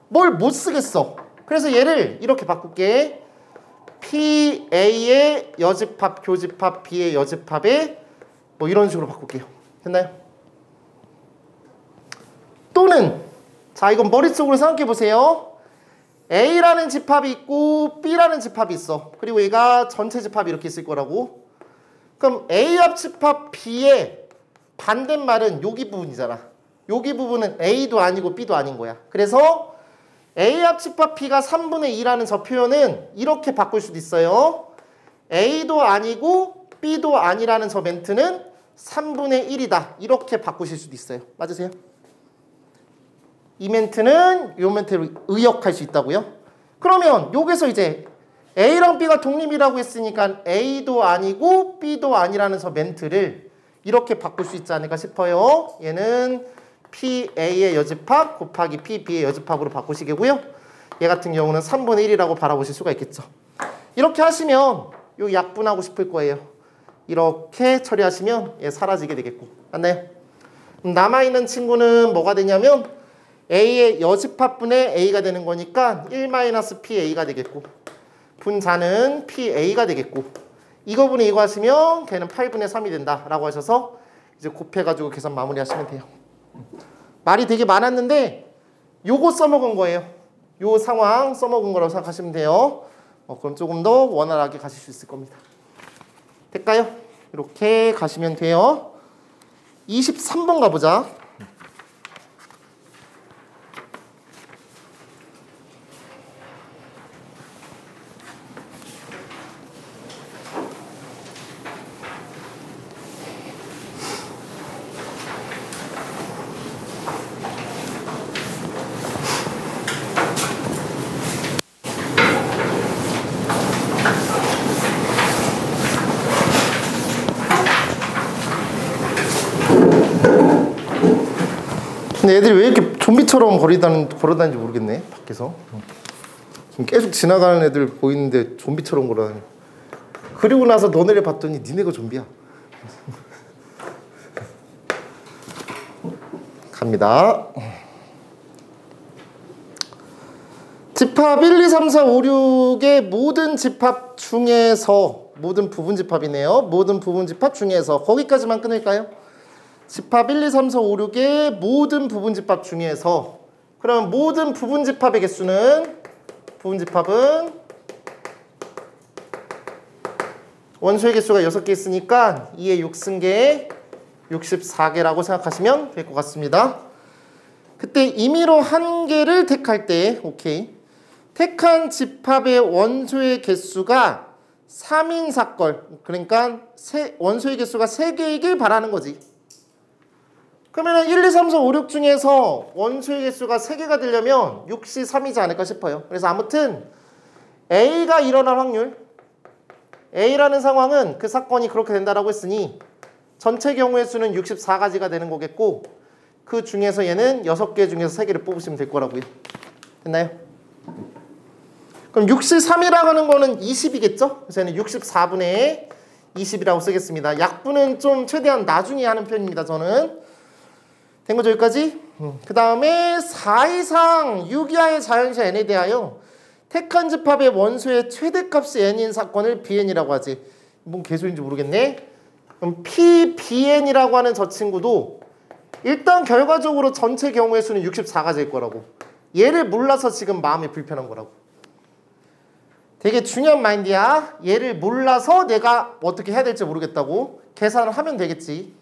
뭘 못 쓰겠어. 그래서 얘를 이렇게 바꿀게. PA의 여집합, 교집합, B의 여집합에 뭐 이런 식으로 바꿀게요. 됐나요? 또는 자 이건 머릿속으로 생각해 보세요. A라는 집합이 있고 B라는 집합이 있어. 그리고 얘가 전체 집합이 이렇게 있을 거라고. 그럼 A 합집합 B의 반대말은 여기 부분이잖아. 여기 부분은 A도 아니고 B도 아닌 거야. 그래서 A 합집합 B가 3분의 2라는 저 표현은 이렇게 바꿀 수도 있어요. A도 아니고 B도 아니라는 저 멘트는 3분의 1이다. 이렇게 바꾸실 수도 있어요. 맞으세요? 이 멘트는 이 멘트로 의역할 수 있다고요? 그러면 여기서 이제 A랑 B가 독립이라고 했으니까 A도 아니고 B도 아니라는 저 멘트를 이렇게 바꿀 수 있지 않을까 싶어요. 얘는 PA의 여집합 곱하기 PB의 여집합으로 바꾸시겠고요. 얘 같은 경우는 3분의 1이라고 바라보실 수가 있겠죠. 이렇게 하시면 요 약분하고 싶을 거예요. 이렇게 처리하시면 얘 사라지게 되겠고. 맞나요? 남아있는 친구는 뭐가 되냐면 A의 여집합분의 A가 되는 거니까 1-PA가 되겠고 분자는 PA가 되겠고 이거분의 이거 하시면 걔는 8분의 3이 된다 라고 하셔서 이제 곱해가지고 계산 마무리 하시면 돼요. 말이 되게 많았는데 요거 써먹은 거예요. 요 상황 써먹은 거라고 생각하시면 돼요. 그럼 조금 더 원활하게 가실 수 있을 겁니다. 될까요? 이렇게 가시면 돼요. 23번 가보자. 근데 애들이 왜 이렇게 좀비처럼 걸어다니는지 모르겠네. 밖에서 지금 계속 지나가는 애들 보이는데 좀비처럼 걸어다니. 그리고 나서 너네를 봤더니 니네가 좀비야. 갑니다. 집합 1, 2, 3, 4, 5, 6의 모든 집합 중에서 모든 부분집합이네요. 모든 부분집합 중에서 거기까지만 끊을까요? 집합 1, 2, 3, 4, 5, 6의 모든 부분집합 중에서 그럼 모든 부분집합의 개수는 부분집합은 원소의 개수가 6개 있으니까 2에 6 쓴 게 64개라고 생각하시면 될 것 같습니다. 그때 임의로 한 개를 택할 때 오케이. 택한 집합의 원소의 개수가 3인 사건 그러니까 원소의 개수가 3개이길 바라는 거지. 그러면 1, 2, 3, 4, 5, 6 중에서 원소의 개수가 3개가 되려면 6이 3이지 않을까 싶어요. 그래서 아무튼 A가 일어날 확률 A라는 상황은 그 사건이 그렇게 된다라고 했으니 전체 경우의 수는 64가지가 되는 거겠고 그 중에서 얘는 6개 중에서 3개를 뽑으시면 될 거라고요. 됐나요? 그럼 63이라고 하는 거는 20이겠죠? 그래서 얘는 64분의 20이라고 쓰겠습니다. 약분은 좀 최대한 나중에 하는 편입니다. 저는. 된 거죠? 여기까지? 그 다음에 4 이상 6 이하의 자연수 n에 대하여 택한 집합의 원소의 최대값이 n인 사건을 bn이라고 하지. 뭔 개소리인지 모르겠네. 그럼 pbn이라고 하는 저 친구도 일단 결과적으로 전체 경우의 수는 64가지일 거라고. 얘를 몰라서 지금 마음이 불편한 거라고. 되게 중요한 마인드야. 얘를 몰라서 내가 어떻게 해야 될지 모르겠다고. 계산을 하면 되겠지.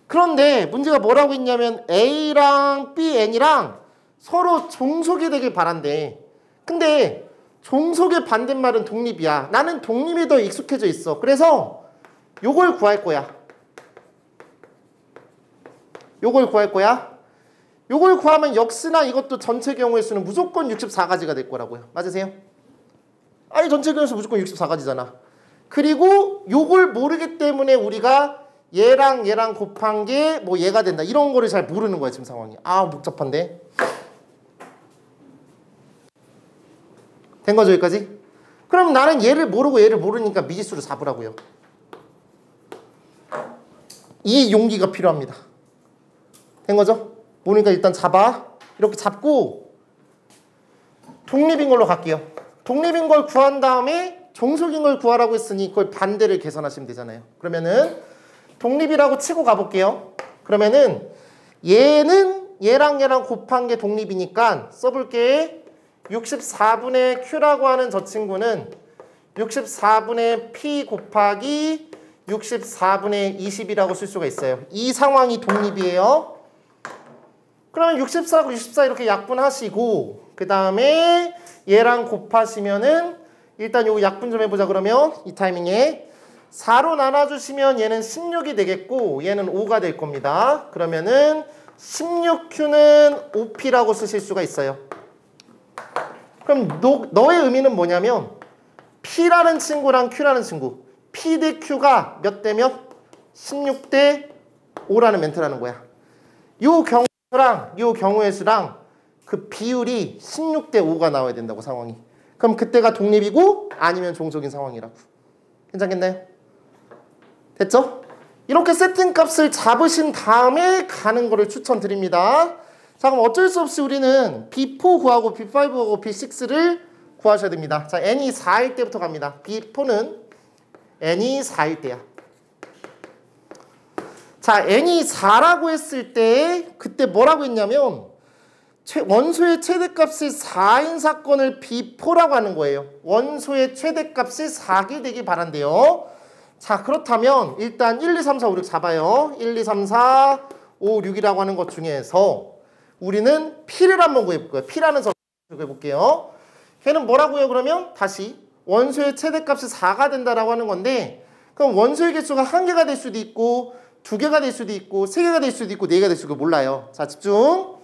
그런데 문제가 뭐라고 했냐면 A랑 BN이랑 서로 종속이 되길 바란대. 근데 종속의 반대말은 독립이야. 나는 독립이 더 익숙해져 있어. 그래서 요걸 구할 거야. 요걸 구할 거야. 요걸 구하면 역시나 이것도 전체 경우의 수는 무조건 64가지가 될 거라고요. 맞으세요? 아니 전체 경우의 수 무조건 64가지잖아. 그리고 요걸 모르기 때문에 우리가 얘랑 곱한 게 뭐 얘가 된다. 이런 거를 잘 모르는 거야 지금 상황이. 아 복잡한데. 된 거죠 여기까지? 그럼 나는 얘를 모르고 얘를 모르니까 미지수를 잡으라고요. 이 용기가 필요합니다. 된 거죠? 모르니까 일단 잡아. 이렇게 잡고 독립인 걸로 갈게요. 독립인 걸 구한 다음에 종속인 걸 구하라고 했으니 그걸 반대를 계산하시면 되잖아요. 그러면은 독립이라고 치고 가볼게요. 그러면은 얘는 얘랑 곱한 게 독립이니까 써볼게. 64분의 Q라고 하는 저 친구는 64분의 P 곱하기 64분의 20이라고 쓸 수가 있어요. 이 상황이 독립이에요. 그러면 64고 64 이렇게 약분하시고 그 다음에 얘랑 곱하시면은 일단 요거 약분 좀 해보자. 그러면 이 타이밍에 4로 나눠주시면 얘는 16이 되겠고 얘는 5가 될 겁니다. 그러면은 16Q는 5P라고 쓰실 수가 있어요. 그럼 너의 의미는 뭐냐면 P라는 친구랑 Q라는 친구 P 대 Q가 몇 대 몇? 16 대 5라는 멘트라는 거야. 요 경우의 수랑 그 비율이 16 대 5가 나와야 된다고 상황이. 그럼 그때가 독립이고 아니면 종속인 상황이라고. 괜찮겠나요? 됐죠? 이렇게 세팅값을 잡으신 다음에 가는 거를 추천드립니다. 자 그럼 어쩔 수 없이 우리는 B4 구하고 B5 구하고 B6를 구하셔야 됩니다. 자 n이 4일 때부터 갑니다. B4는 n이 4일 때야. 자 n이 4라고 했을 때 그때 뭐라고 했냐면 원소의 최대값이 4인 사건을 B4라고 하는 거예요. 원소의 최대값이 4개 되길 바란대요. 자 그렇다면 일단 1, 2, 3, 4, 5, 6 잡아요. 1, 2, 3, 4, 5, 6이라고 하는 것 중에서 우리는 P를 한번 구해볼게요. P라는 점 구해볼게요. 걔는 뭐라고요? 그러면 다시 원소의 최대값이 4가 된다라고 하는 건데 그럼 원소의 개수가 1개가 될 수도 있고 2개가 될 수도 있고 3개가 될 수도 있고 4개가 될 수도 있고 몰라요. 자 집중.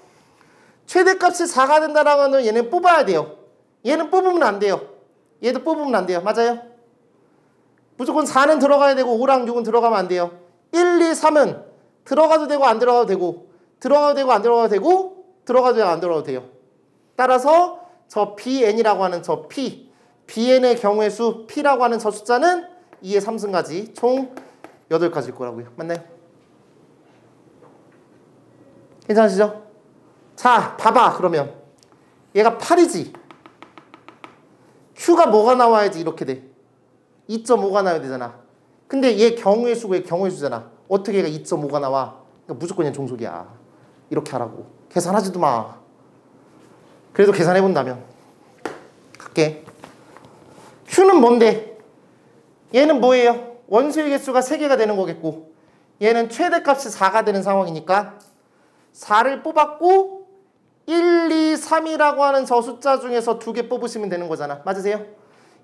최대값이 4가 된다라고 하면 얘는 뽑아야 돼요. 얘는 뽑으면 안 돼요. 얘도 뽑으면 안 돼요. 맞아요? 무조건 4는 들어가야 되고 5랑 6은 들어가면 안 돼요. 1, 2, 3은 들어가도 되고 안 들어가도 되고 들어가도 되고 안 들어가도 되고 들어가도 되고 안 들어가도 돼요. 따라서 저 BN이라고 하는 저 P, BN의 경우의 수 P라고 하는 저 숫자는 2의 3승까지 총 8가지일 거라고요. 맞나요? 괜찮으시죠? 자 봐봐 그러면 얘가 8이지. Q가 뭐가 나와야지 이렇게 돼. 2.5가 나와야 되잖아. 근데 얘 경우의 수고 얘 경우의 수잖아. 어떻게 얘가 2.5가 나와? 그러니까 무조건 얘는 종속이야. 이렇게 하라고. 계산하지도 마. 그래도 계산해본다면. 갈게. Q는 뭔데? 얘는 뭐예요? 원소의 개수가 3개가 되는 거겠고 얘는 최대값이 4가 되는 상황이니까 4를 뽑았고 1, 2, 3이라고 하는 저 숫자 중에서 2개 뽑으시면 되는 거잖아. 맞으세요?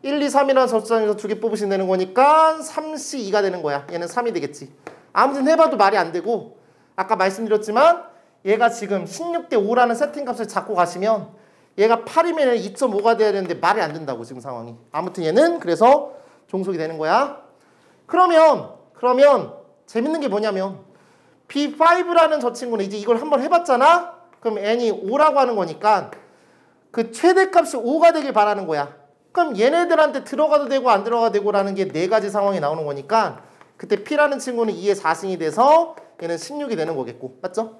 1, 2, 3이라는 저 숫자 중에서 2개 뽑으시면 되는 거니까 3C2가 되는 거야. 얘는 3이 되겠지. 아무튼 해봐도 말이 안 되고 아까 말씀드렸지만 얘가 지금 16대 5라는 세팅값을 잡고 가시면 얘가 8이면 2.5가 돼야 되는데 말이 안 된다고 지금 상황이. 아무튼 얘는 그래서 종속이 되는 거야. 그러면 재밌는 게 뭐냐면 B5라는 저 친구는 이제 이걸 한번 해봤잖아. 그럼 n이 5라고 하는 거니까 그 최대값이 5가 되길 바라는 거야. 그럼 얘네들한테 들어가도 되고 안 들어가도 되고 라는 게 4가지 상황이 나오는 거니까 그때 P라는 친구는 2의 4승이 돼서 얘는 16이 되는 거겠고. 맞죠?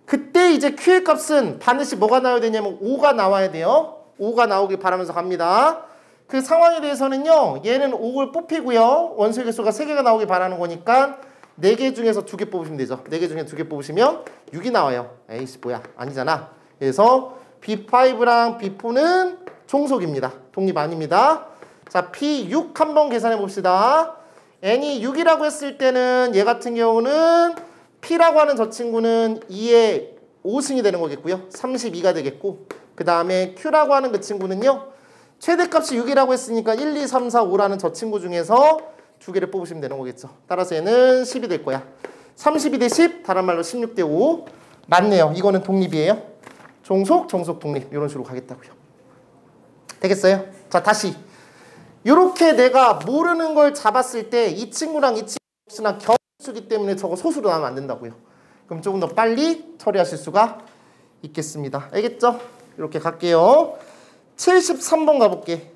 그때 이제 Q의 값은 반드시 뭐가 나와야 되냐면 5가 나와야 돼요. 5가 나오길 바라면서 갑니다. 그 상황에 대해서는요. 얘는 5를 뽑히고요. 원소의 개수가 3개가 나오길 바라는 거니까 4개 중에서 2개 뽑으시면 되죠. 4개 중에 2개 뽑으시면 6이 나와요. 에이씨 뭐야 아니잖아. 그래서 B5랑 B4는 종속입니다. 독립 아닙니다. 자 P6 한번 계산해 봅시다. n이 6이라고 했을 때는 얘 같은 경우는 P라고 하는 저 친구는 2의 5승이 되는 거겠고요. 32가 되겠고 그 다음에 Q라고 하는 그 친구는요. 최대값이 6이라고 했으니까 1, 2, 3, 4, 5라는 저 친구 중에서 2개를 뽑으시면 되는 거겠죠. 따라서 얘는 10이 될 거야. 32 대 10, 다른 말로 16 대 5. 맞네요. 이거는 독립이에요. 종속, 종속, 독립. 이런 식으로 가겠다고요. 되겠어요? 자, 다시. 이렇게 내가 모르는 걸 잡았을 때 이 친구랑 이 친구랑 경수기 때문에 저거 소수로 나오면 안 된다고요. 그럼 조금 더 빨리 처리하실 수가 있겠습니다. 알겠죠? 이렇게 갈게요. 73번 가볼게.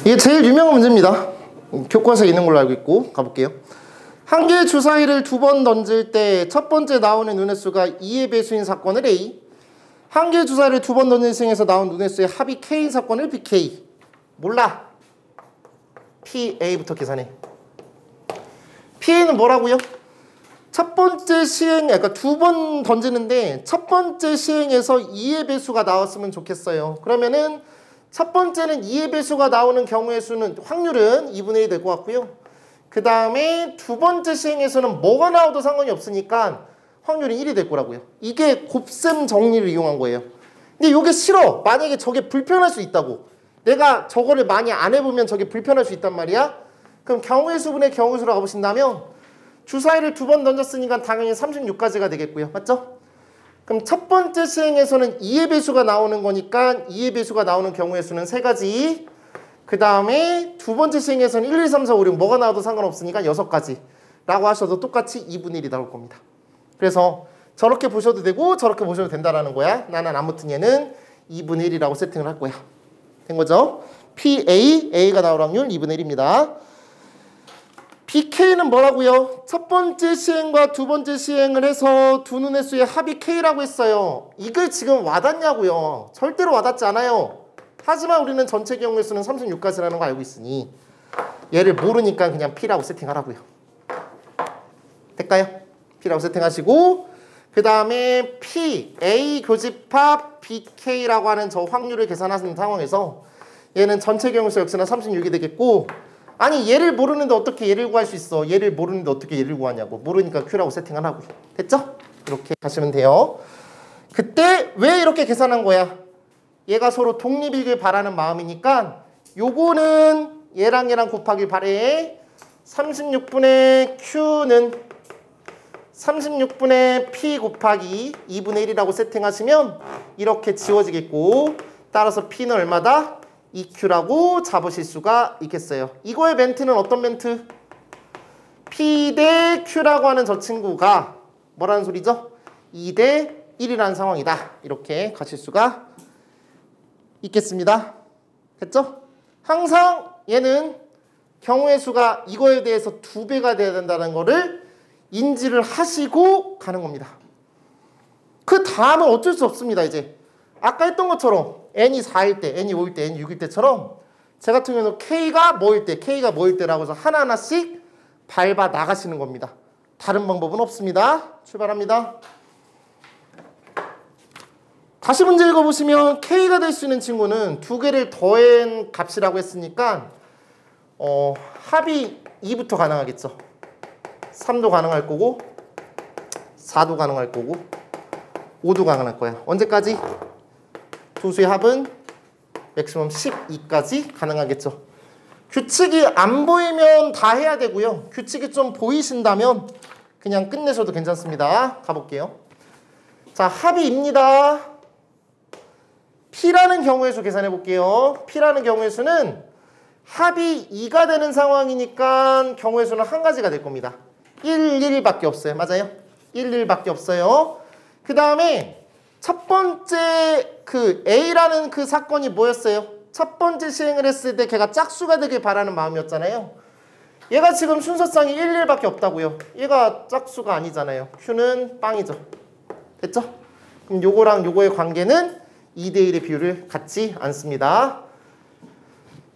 이게 제일 유명한 문제입니다. 교과서에 있는 걸로 알고 있고 가볼게요. 한 개의 주사위를 2번 던질 때 첫 번째 나오는 눈의 수가 2의 배수인 사건을 A, 한 개의 주사위를 2번 던질 시행에서 나온 눈의 수의 합이 K인 사건을 BK. 몰라. PA부터 계산해. PA는 뭐라고요? 첫 번째 시행, 그러니까 2번 던지는데 첫 번째 시행에서 2의 배수가 나왔으면 좋겠어요. 그러면은 첫 번째는 2의 배수가 나오는 경우의 수는 확률은 2분의 1이 될 것 같고요. 그 다음에 두 번째 시행에서는 뭐가 나와도 상관이 없으니까 확률이 1이 될 거라고요. 이게 곱셈 정리를 이용한 거예요. 근데 이게 싫어. 만약에 저게 불편할 수 있다고. 내가 저거를 많이 안 해보면 저게 불편할 수 있단 말이야. 그럼 경우의 수분의 경우의 수로 가보신다면 주사위를 2번 던졌으니까 당연히 36가지가 되겠고요. 맞죠? 그럼 첫 번째 시행에서는 2의 배수가 나오는 거니까 2의 배수가 나오는 경우의 수는 3가지. 그 다음에 두 번째 시행에서는 1, 2, 3, 4, 5, 6 뭐가 나와도 상관없으니까 6가지 라고 하셔도 똑같이 2분의 1이 나올 겁니다. 그래서 저렇게 보셔도 되고 저렇게 보셔도 된다라는 거야. 나는 아무튼 얘는 2분의 1이라고 세팅을 할 거야. 된 거죠? PA, A가 나올 확률 2분의 1입니다. BK는 뭐라고요? 첫 번째 시행과 두 번째 시행을 해서 두 눈의 수의 합이 K라고 했어요. 이걸 지금 와닿냐고요? 절대로 와닿지 않아요. 하지만 우리는 전체 경우의 수는 36가지라는 거 알고 있으니 얘를 모르니까 그냥 P라고 세팅하라고요. 될까요? P라고 세팅하시고 그 다음에 P, A 교집합 BK라고 하는 저 확률을 계산하는 상황에서 얘는 전체 경우의 수 역시나 36이 되겠고 아니 얘를 모르는데 어떻게 얘를 구할 수 있어? 얘를 모르는데 어떻게 얘를 구하냐고. 모르니까 Q라고 세팅하라고요. 됐죠? 이렇게 가시면 돼요. 그때 왜 이렇게 계산한 거야? 얘가 서로 독립이길 바라는 마음이니까 요거는 얘랑 얘랑 곱하길 바래. 36분의 Q는 36분의 P 곱하기 2분의 1이라고 세팅하시면 이렇게 지워지겠고 따라서 P는 얼마다? 2Q라고 잡으실 수가 있겠어요. 이거의 멘트는 어떤 멘트? P 대 Q라고 하는 저 친구가 뭐라는 소리죠? 2 대 1이라는 상황이다. 이렇게 가실 수가 있겠습니다. 됐죠? 항상 얘는 경우의 수가 이거에 대해서 2배가 돼야 된다는 거를 인지를 하시고 가는 겁니다. 그 다음은 어쩔 수 없습니다. 이제 아까 했던 것처럼 n이 4일 때, n이 5일 때, n이 6일 때처럼 제 같은 경우는 k가 뭐일 때, k가 뭐일 때라고 해서 하나하나씩 밟아 나가시는 겁니다. 다른 방법은 없습니다. 출발합니다. 다시 문제 읽어보시면 k가 될 수 있는 친구는 2개를 더한 값이라고 했으니까 합이 2부터 가능하겠죠. 3도 가능할 거고 4도 가능할 거고 5도 가능할 거야. 언제까지? 두 수의 합은 맥시멈 12까지 가능하겠죠. 규칙이 안 보이면 다 해야 되고요. 규칙이 좀 보이신다면 그냥 끝내셔도 괜찮습니다. 가볼게요. 자, 합의입니다. P라는 경우의 수 계산해 볼게요. P라는 경우의 수는 합이 2가 되는 상황이니까 경우의 수는 한 가지가 될 겁니다. 1, 1밖에 없어요. 맞아요? 1, 1밖에 없어요. 그 다음에 첫 번째 그 A라는 그 사건이 뭐였어요? 첫 번째 시행을 했을 때 걔가 짝수가 되길 바라는 마음이었잖아요. 얘가 지금 순서상이 1, 1밖에 없다고요. 얘가 짝수가 아니잖아요. Q는 빵이죠. 됐죠? 그럼 요거랑 요거의 관계는 2대1의 비율을 갖지 않습니다.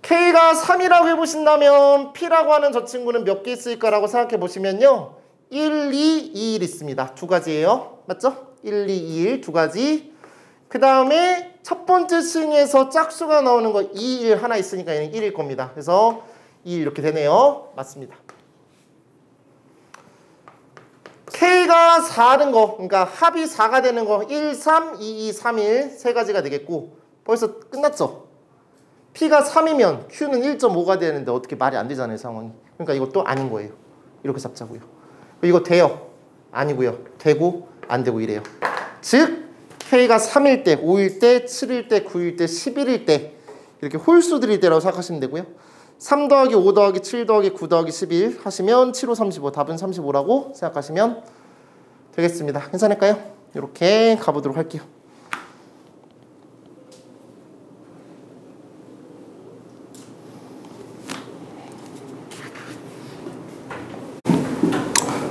K가 3이라고 해보신다면 P라고 하는 저 친구는 몇 개 있을까라고 생각해 보시면요. 1, 2, 2, 1 있습니다. 두 가지예요. 맞죠? 1, 2, 2, 1 두 가지. 그 다음에 첫 번째 층에서 짝수가 나오는 거 2, 1 하나 있으니까 얘는 1일 겁니다. 그래서 2 이렇게 되네요. 맞습니다. K가 4는 거, 그러니까 합이 4가 되는 거 1, 3, 2, 2, 3, 1 세 가지가 되겠고 벌써 끝났죠? P가 3이면 Q는 1.5가 되는데 어떻게 말이 안 되잖아요, 상황이. 그러니까 이것도 아닌 거예요. 이렇게 잡자고요. 이거 돼요? 아니고요. 되고 안 되고 이래요. 즉 K가 3일 때, 5일 때, 7일 때, 9일 때, 11일 때 이렇게 홀수들일 때라고 생각하시면 되고요. 3 더하기 5 더하기 7 더하기 9 더하기 11 하시면 7, 5, 35 답은 35라고 생각하시면 되겠습니다. 괜찮을까요? 이렇게 가보도록 할게요.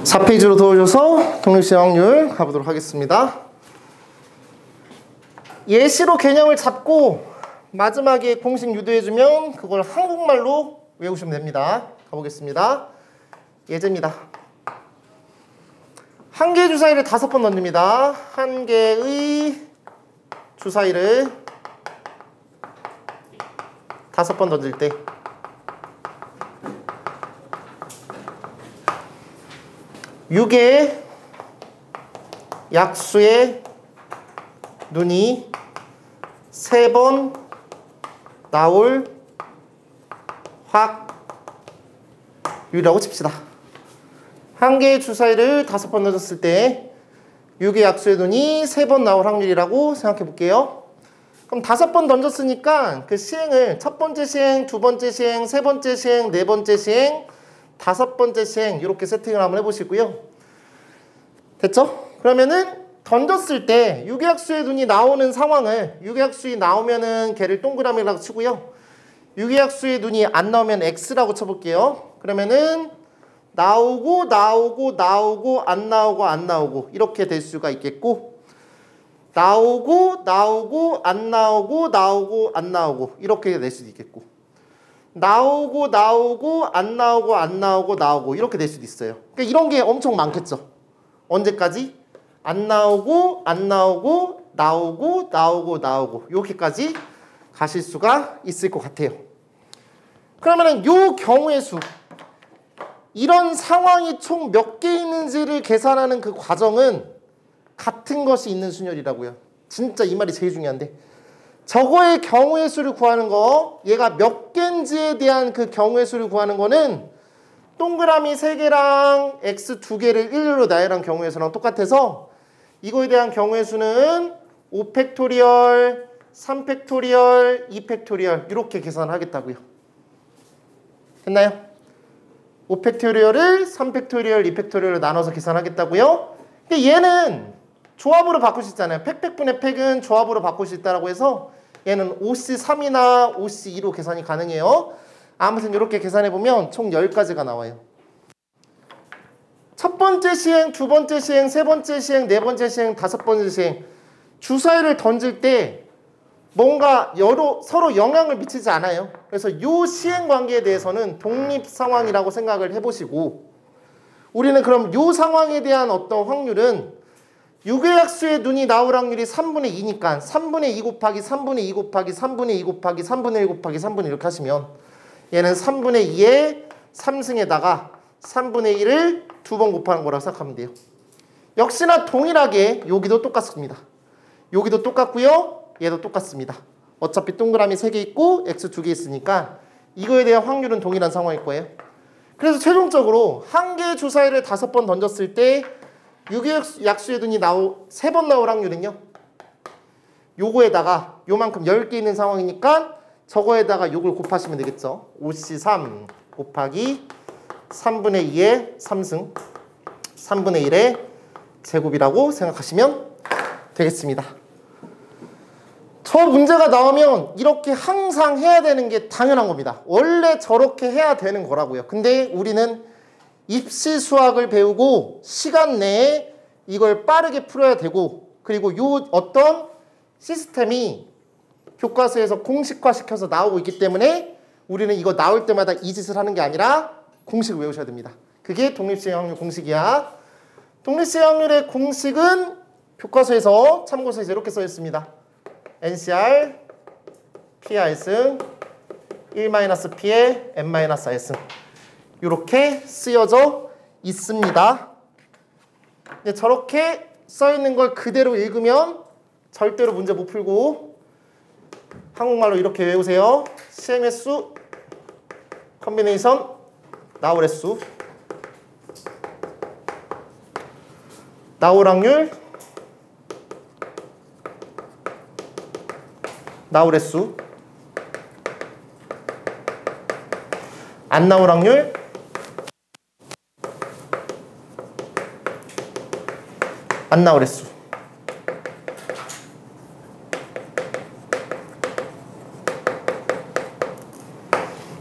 4페이지로 도와줘서 독립시 확률 가보도록 하겠습니다. 예시로 개념을 잡고 마지막에 공식 유도해주면 그걸 한국말로 외우시면 됩니다. 가보겠습니다. 예제입니다. 한 개의 주사위를 5번 던집니다. 한 개의 주사위를 5번 던질 때 6의 약수의 눈이 3번 나올 확률이라고 칩시다. 한 개의 주사위를 5번 던졌을 때 6의 약수의 눈이 3번 나올 확률이라고 생각해 볼게요. 그럼 5번 던졌으니까 그 시행을 첫 번째 시행, 두 번째 시행, 세 번째 시행, 네 번째 시행, 5번째 시행 이렇게 세팅을 한번 해보시고요. 됐죠? 그러면은 던졌을 때 6의 약수의 눈이 나오는 상황을 6의 약수이 나오면은 걔를 동그라미라고 치고요. 6의 약수의 눈이 안 나오면 X라고 쳐볼게요. 그러면은 나오고 나오고 나오고 안 나오고 안 나오고 이렇게 될 수가 있겠고 나오고 나오고 안 나오고 나오고 안 나오고 이렇게 될 수도 있겠고 나오고 나오고 안 나오고 안 나오고 나오고 이렇게 될 수도 있어요. 그러니까 이런 게 엄청 많겠죠. 언제까지? 안 나오고 안 나오고 나오고 나오고 나오고 이렇게까지 가실 수가 있을 것 같아요. 그러면은 요 경우의 수 이런 상황이 총 몇 개 있는지를 계산하는 그 과정은 같은 것이 있는 순열이라고요. 진짜 이 말이 제일 중요한데 저거의 경우의 수를 구하는 거 얘가 몇 개인지에 대한 그 경우의 수를 구하는 거는 동그라미 3개랑 x 2개를 일렬로 나열한 경우의 수랑 똑같아서 이거에 대한 경우의 수는 5팩토리얼, 3팩토리얼, 2팩토리얼 이렇게 계산하겠다고요. 됐나요? 5팩토리얼을 3팩토리얼, 2팩토리얼로 나눠서 계산하겠다고요. 근데 얘는 조합으로 바꿀 수 있잖아요. 팩분의 팩은 조합으로 바꿀 수 있다고 해서 얘는 OC3이나 OC2로 계산이 가능해요. 아무튼 이렇게 계산해보면 총 10가지가 나와요. 첫 번째 시행, 두 번째 시행, 세 번째 시행, 네 번째 시행, 다섯 번째 시행. 주사위를 던질 때 뭔가 서로 영향을 미치지 않아요. 그래서 이 시행 관계에 대해서는 독립 상황이라고 생각을 해보시고, 우리는 그럼 이 상황에 대한 어떤 확률은 유괴약수의 눈이 나올 확률이 3분의 2니까 3분의 2 곱하기 3분의 2 곱하기 3분의 2 곱하기 3분의 1 곱하기 3분의 1 이렇게 하시면 얘는 3분의 2의 3승에다가 3분의 1을 두 번 곱하는 거라고 생각하면 돼요. 역시나 동일하게 여기도 똑같습니다. 여기도 똑같고요. 얘도 똑같습니다. 어차피 동그라미 3개 있고 x 2개 있으니까 이거에 대한 확률은 동일한 상황일 거예요. 그래서 최종적으로 한 개의 주사위를 5번 던졌을 때 유괴약수의 눈이 3번 나올 확률은요, 요거에다가 요만큼 10개 있는 상황이니까 저거에다가 요걸 곱하시면 되겠죠. OC3 곱하기 3분의 2의 3승 3분의 1의 제곱이라고 생각하시면 되겠습니다. 저 문제가 나오면 이렇게 항상 해야 되는 게 당연한 겁니다. 원래 저렇게 해야 되는 거라고요. 근데 우리는 입시 수학을 배우고 시간 내에 이걸 빠르게 풀어야 되고, 그리고 요 어떤 시스템이 교과서에서 공식화시켜서 나오고 있기 때문에 우리는 이거 나올 때마다 이 짓을 하는 게 아니라 공식을 외우셔야 됩니다. 그게 독립시행 확률 공식이야. 독립시행 확률의 공식은 교과서에서 참고서에서 이렇게 써 있습니다. NCR PR승 1-P의 N-R승 이렇게 쓰여져 있습니다. 근데 저렇게 써 있는 걸 그대로 읽으면 절대로 문제 못 풀고, 한국말로 이렇게 외우세요. 시행횟수 컨비네이션 나올 횟수 나올 확률 나올 횟수 안 나올 확률 안 나올 횟수.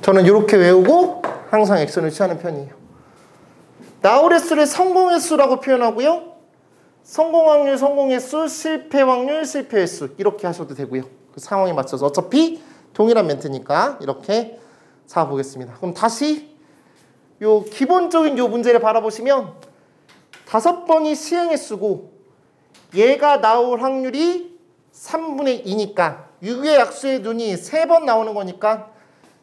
저는 이렇게 외우고 항상 액션을 취하는 편이에요. 나올 횟수를 성공 횟수라고 표현하고요. 성공 확률, 성공 횟수, 실패 확률, 실패 횟수 이렇게 하셔도 되고요. 그 상황에 맞춰서 어차피 동일한 멘트니까 이렇게 잡아보겠습니다. 그럼 다시 요 기본적인 요 문제를 바라보시면 5번이 시행 횟수고 얘가 나올 확률이 3분의 2니까 유괴약수의 눈이 3번 나오는 거니까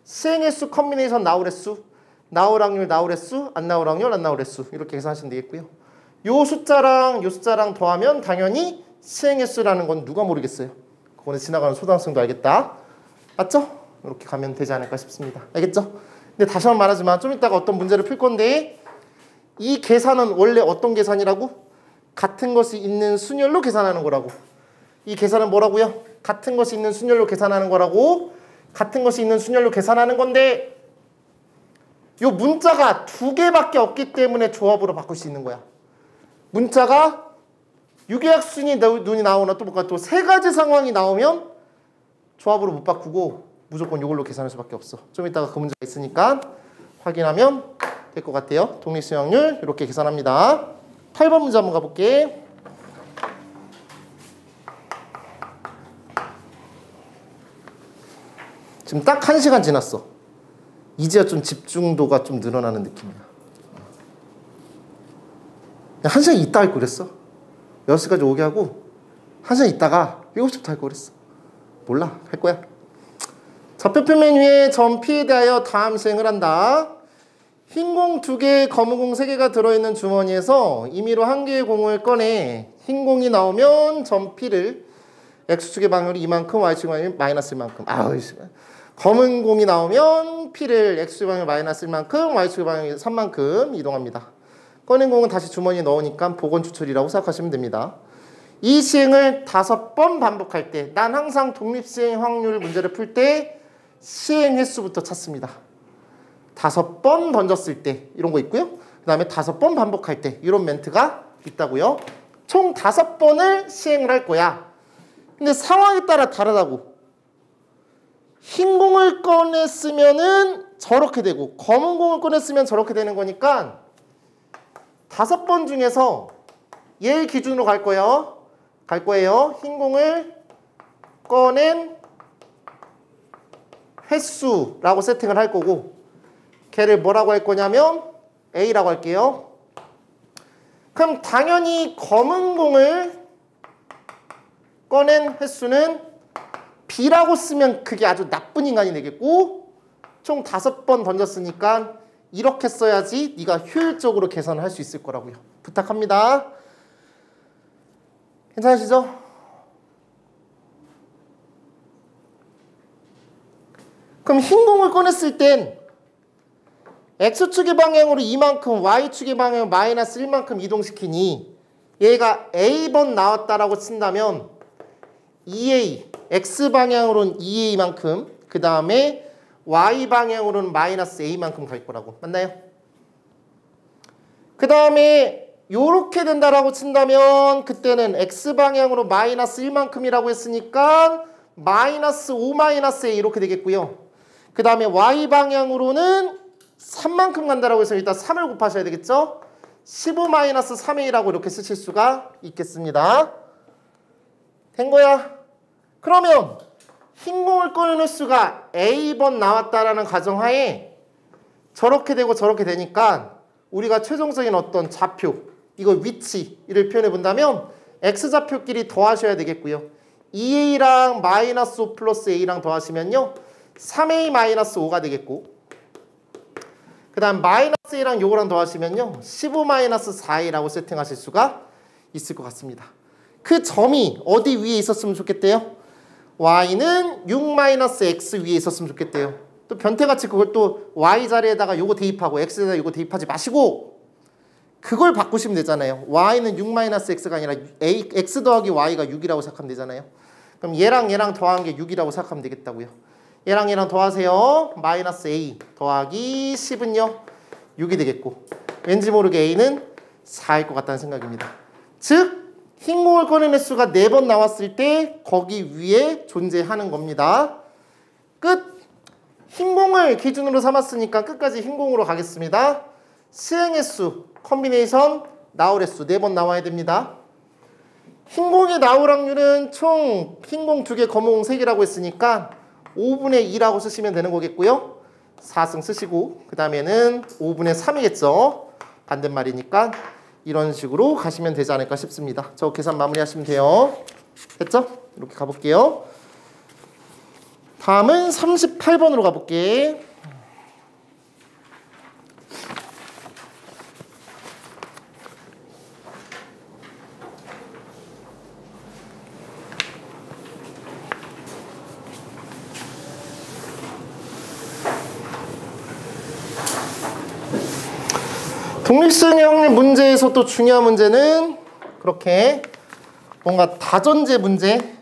시행 횟수 컨비네이션 나올 횟수 나올 확률 나올 횟수 안 나올 확률 안 나올 횟수 이렇게 계산하시면 되겠고요. 요 숫자랑 요 숫자랑 더하면 당연히 시행 횟수라는 건 누가 모르겠어요. 그거는 지나가는 초등학생도 알겠다. 맞죠? 이렇게 가면 되지 않을까 싶습니다. 알겠죠? 근데 다시 한번 말하지만 좀 이따가 어떤 문제를 풀 건데 이 계산은 원래 어떤 계산이라고? 같은 것이 있는 순열로 계산하는 거라고. 이 계산은 뭐라고요? 같은 것이 있는 순열로 계산하는 거라고. 같은 것이 있는 순열로 계산하는 건데 요 문자가 2개밖에 없기 때문에 조합으로 바꿀 수 있는 거야. 문자가 유괴약순이 눈이 나오나 또 뭔가 또 3가지 상황이 나오면 조합으로 못 바꾸고 무조건 이걸로 계산할 수밖에 없어. 좀 이따가 그 문제가 있으니까 확인하면 될 것 같아요. 독립수확률 이렇게 계산합니다. 8번 문제 한번 가볼게. 지금 딱 1시간 지났어. 이제야 좀 집중도가 좀 늘어나는 느낌이야. 1시간 있다 할 걸 그랬어. 6시까지 오게 하고 1시간 있다가 7시부터 할 걸 그랬어. 몰라. 할 거야. 좌표표면 위에 점 P에 대하여 다음 시행을 한다. 흰 공 2개, 검은 공 3개가 들어있는 주머니에서 임의로 1개의 공을 꺼내 흰 공이 나오면 점 P를 X축의 방향이 이만큼, Y축의 방향이 마이너스 1만큼. 검은 공이 나오면 P를 X축의 방향이 마이너스 1만큼, Y축의 방향이 3만큼 이동합니다. 꺼낸 공은 다시 주머니에 넣으니까 복원 추출이라고 생각하시면 됩니다. 이 시행을 5번 반복할 때, 난 항상 독립시행 확률 문제를 풀 때 시행 횟수부터 찾습니다. 5번 던졌을 때 이런 거 있고요. 그 다음에 5번 반복할 때 이런 멘트가 있다고요. 총 5번을 시행을 할 거야. 근데 상황에 따라 다르다고. 흰 공을 꺼냈으면은 저렇게 되고 검은 공을 꺼냈으면 저렇게 되는 거니까 5번 중에서 얘 기준으로 갈 거예요. 흰 공을 꺼낸 횟수라고 세팅을 할 거고 걔를 뭐라고 할 거냐면 A라고 할게요. 그럼 당연히 검은 공을 꺼낸 횟수는 B라고 쓰면 그게 아주 나쁜 인간이 되겠고 총 5번 던졌으니까 이렇게 써야지 네가 효율적으로 계산을 할 수 있을 거라고요. 부탁합니다. 괜찮으시죠? 그럼 흰 공을 꺼냈을 땐 X축의 방향으로 이만큼 Y축의 방향으로 마이너스 1만큼 이동시키니 얘가 A번 나왔다라고 친다면 2A, X방향으로는 2A만큼 그 다음에 Y방향으로는 마이너스 A만큼 갈 거라고. 맞나요? 그 다음에 요렇게 된다라고 친다면 그때는 X방향으로 마이너스 1만큼이라고 했으니까 마이너스 5 마이너스 A 이렇게 되겠고요. 그 다음에 Y방향으로는 3만큼 간다라고 해서 일단 3을 곱하셔야 되겠죠? 15 마이너스 3A라고 이렇게 쓰실 수가 있겠습니다. 된 거야? 그러면 흰 공을 꺼내는 수가 A번 나왔다라는 가정하에 저렇게 되고 저렇게 되니까 우리가 최종적인 어떤 좌표, 이거 위치를 표현해 본다면 X좌표끼리 더하셔야 되겠고요. 2A랑 마이너스 5 플러스 A랑 더하시면요 3A 마이너스 5가 되겠고 그 다음 마이너스 A랑 요거랑 더하시면요 15 마이너스 4A라고 세팅하실 수가 있을 것 같습니다. 그 점이 어디 위에 있었으면 좋겠대요? Y는 6 마이너스 X 위에 있었으면 좋겠대요. 또 변태같이 그걸 또 Y 자리에다가 요거 대입하고 X에다가 요거 대입하지 마시고 그걸 바꾸시면 되잖아요. Y는 6 마이너스 X가 아니라 X 더하기 Y가 6이라고 생각하면 되잖아요. 그럼 얘랑 얘랑 더한 게 6이라고 생각하면 되겠다고요. 얘랑 얘랑 더하세요. 마이너스 A 더하기 10은요 6이 되겠고 왠지 모르게 A는 4일 것 같다는 생각입니다. 즉 흰 공을 꺼낸 횟수가 4번 나왔을 때 거기 위에 존재하는 겁니다. 끝! 흰 공을 기준으로 삼았으니까 끝까지 흰 공으로 가겠습니다. 시행 횟수, 컨비네이션, 나올 횟수 4번 나와야 됩니다. 흰 공이 나올 확률은 총 흰 공 2개, 검은 공 3개라고 했으니까 5분의 2라고 쓰시면 되는 거겠고요. 4승 쓰시고 그 다음에는 5분의 3이겠죠. 반대말이니까 이런 식으로 가시면 되지 않을까 싶습니다. 저 계산 마무리하시면 돼요. 됐죠? 이렇게 가볼게요. 다음은 38번으로 가볼게. 독립수행 확률 문제에서 또 중요한 문제는 그렇게 뭔가 다전제 문제,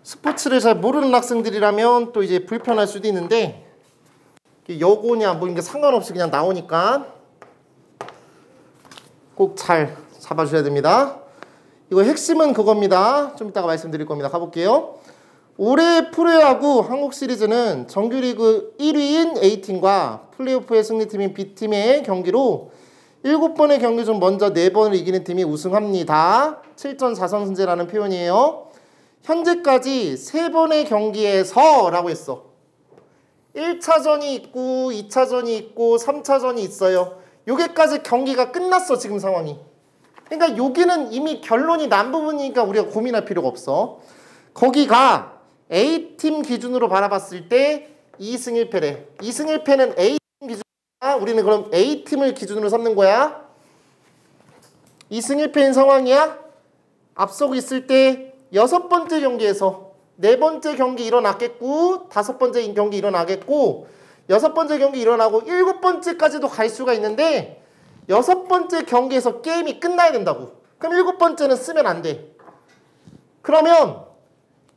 스포츠를 잘 모르는 학생들이라면 또 이제 불편할 수도 있는데 여고냐 뭐 이게 상관없이 그냥 나오니까 꼭 잘 잡아주셔야 됩니다. 이거 핵심은 그겁니다. 좀 이따가 말씀드릴 겁니다. 가볼게요. 올해 프로야구 한국 시리즈는 정규리그 1위인 A팀과 플레이오프의 승리팀인 B팀의 경기로 7번의 경기 중 먼저 4번을 이기는 팀이 우승합니다. 7전 4선승제라는 표현이에요. 현재까지 3번의 경기에서 라고 했어. 1차전이 있고 2차전이 있고 3차전이 있어요. 여기까지 경기가 끝났어 지금 상황이. 그러니까 여기는 이미 결론이 난 부분이니까 우리가 고민할 필요가 없어. 거기가 A팀 기준으로 바라봤을 때 2승 1패래. 2승 1패는 A팀 기준이야. 우리는 그럼 A팀을 기준으로 삼는 거야. 2승 1패인 상황이야. 앞서고 있을 때 6번째 경기에서 4번째 경기 일어났겠고 5번째 경기 일어나겠고 6번째 경기 일어나고 7번째까지도 갈 수가 있는데 6번째 경기에서 게임이 끝나야 된다고. 그럼 7번째는 쓰면 안 돼. 그러면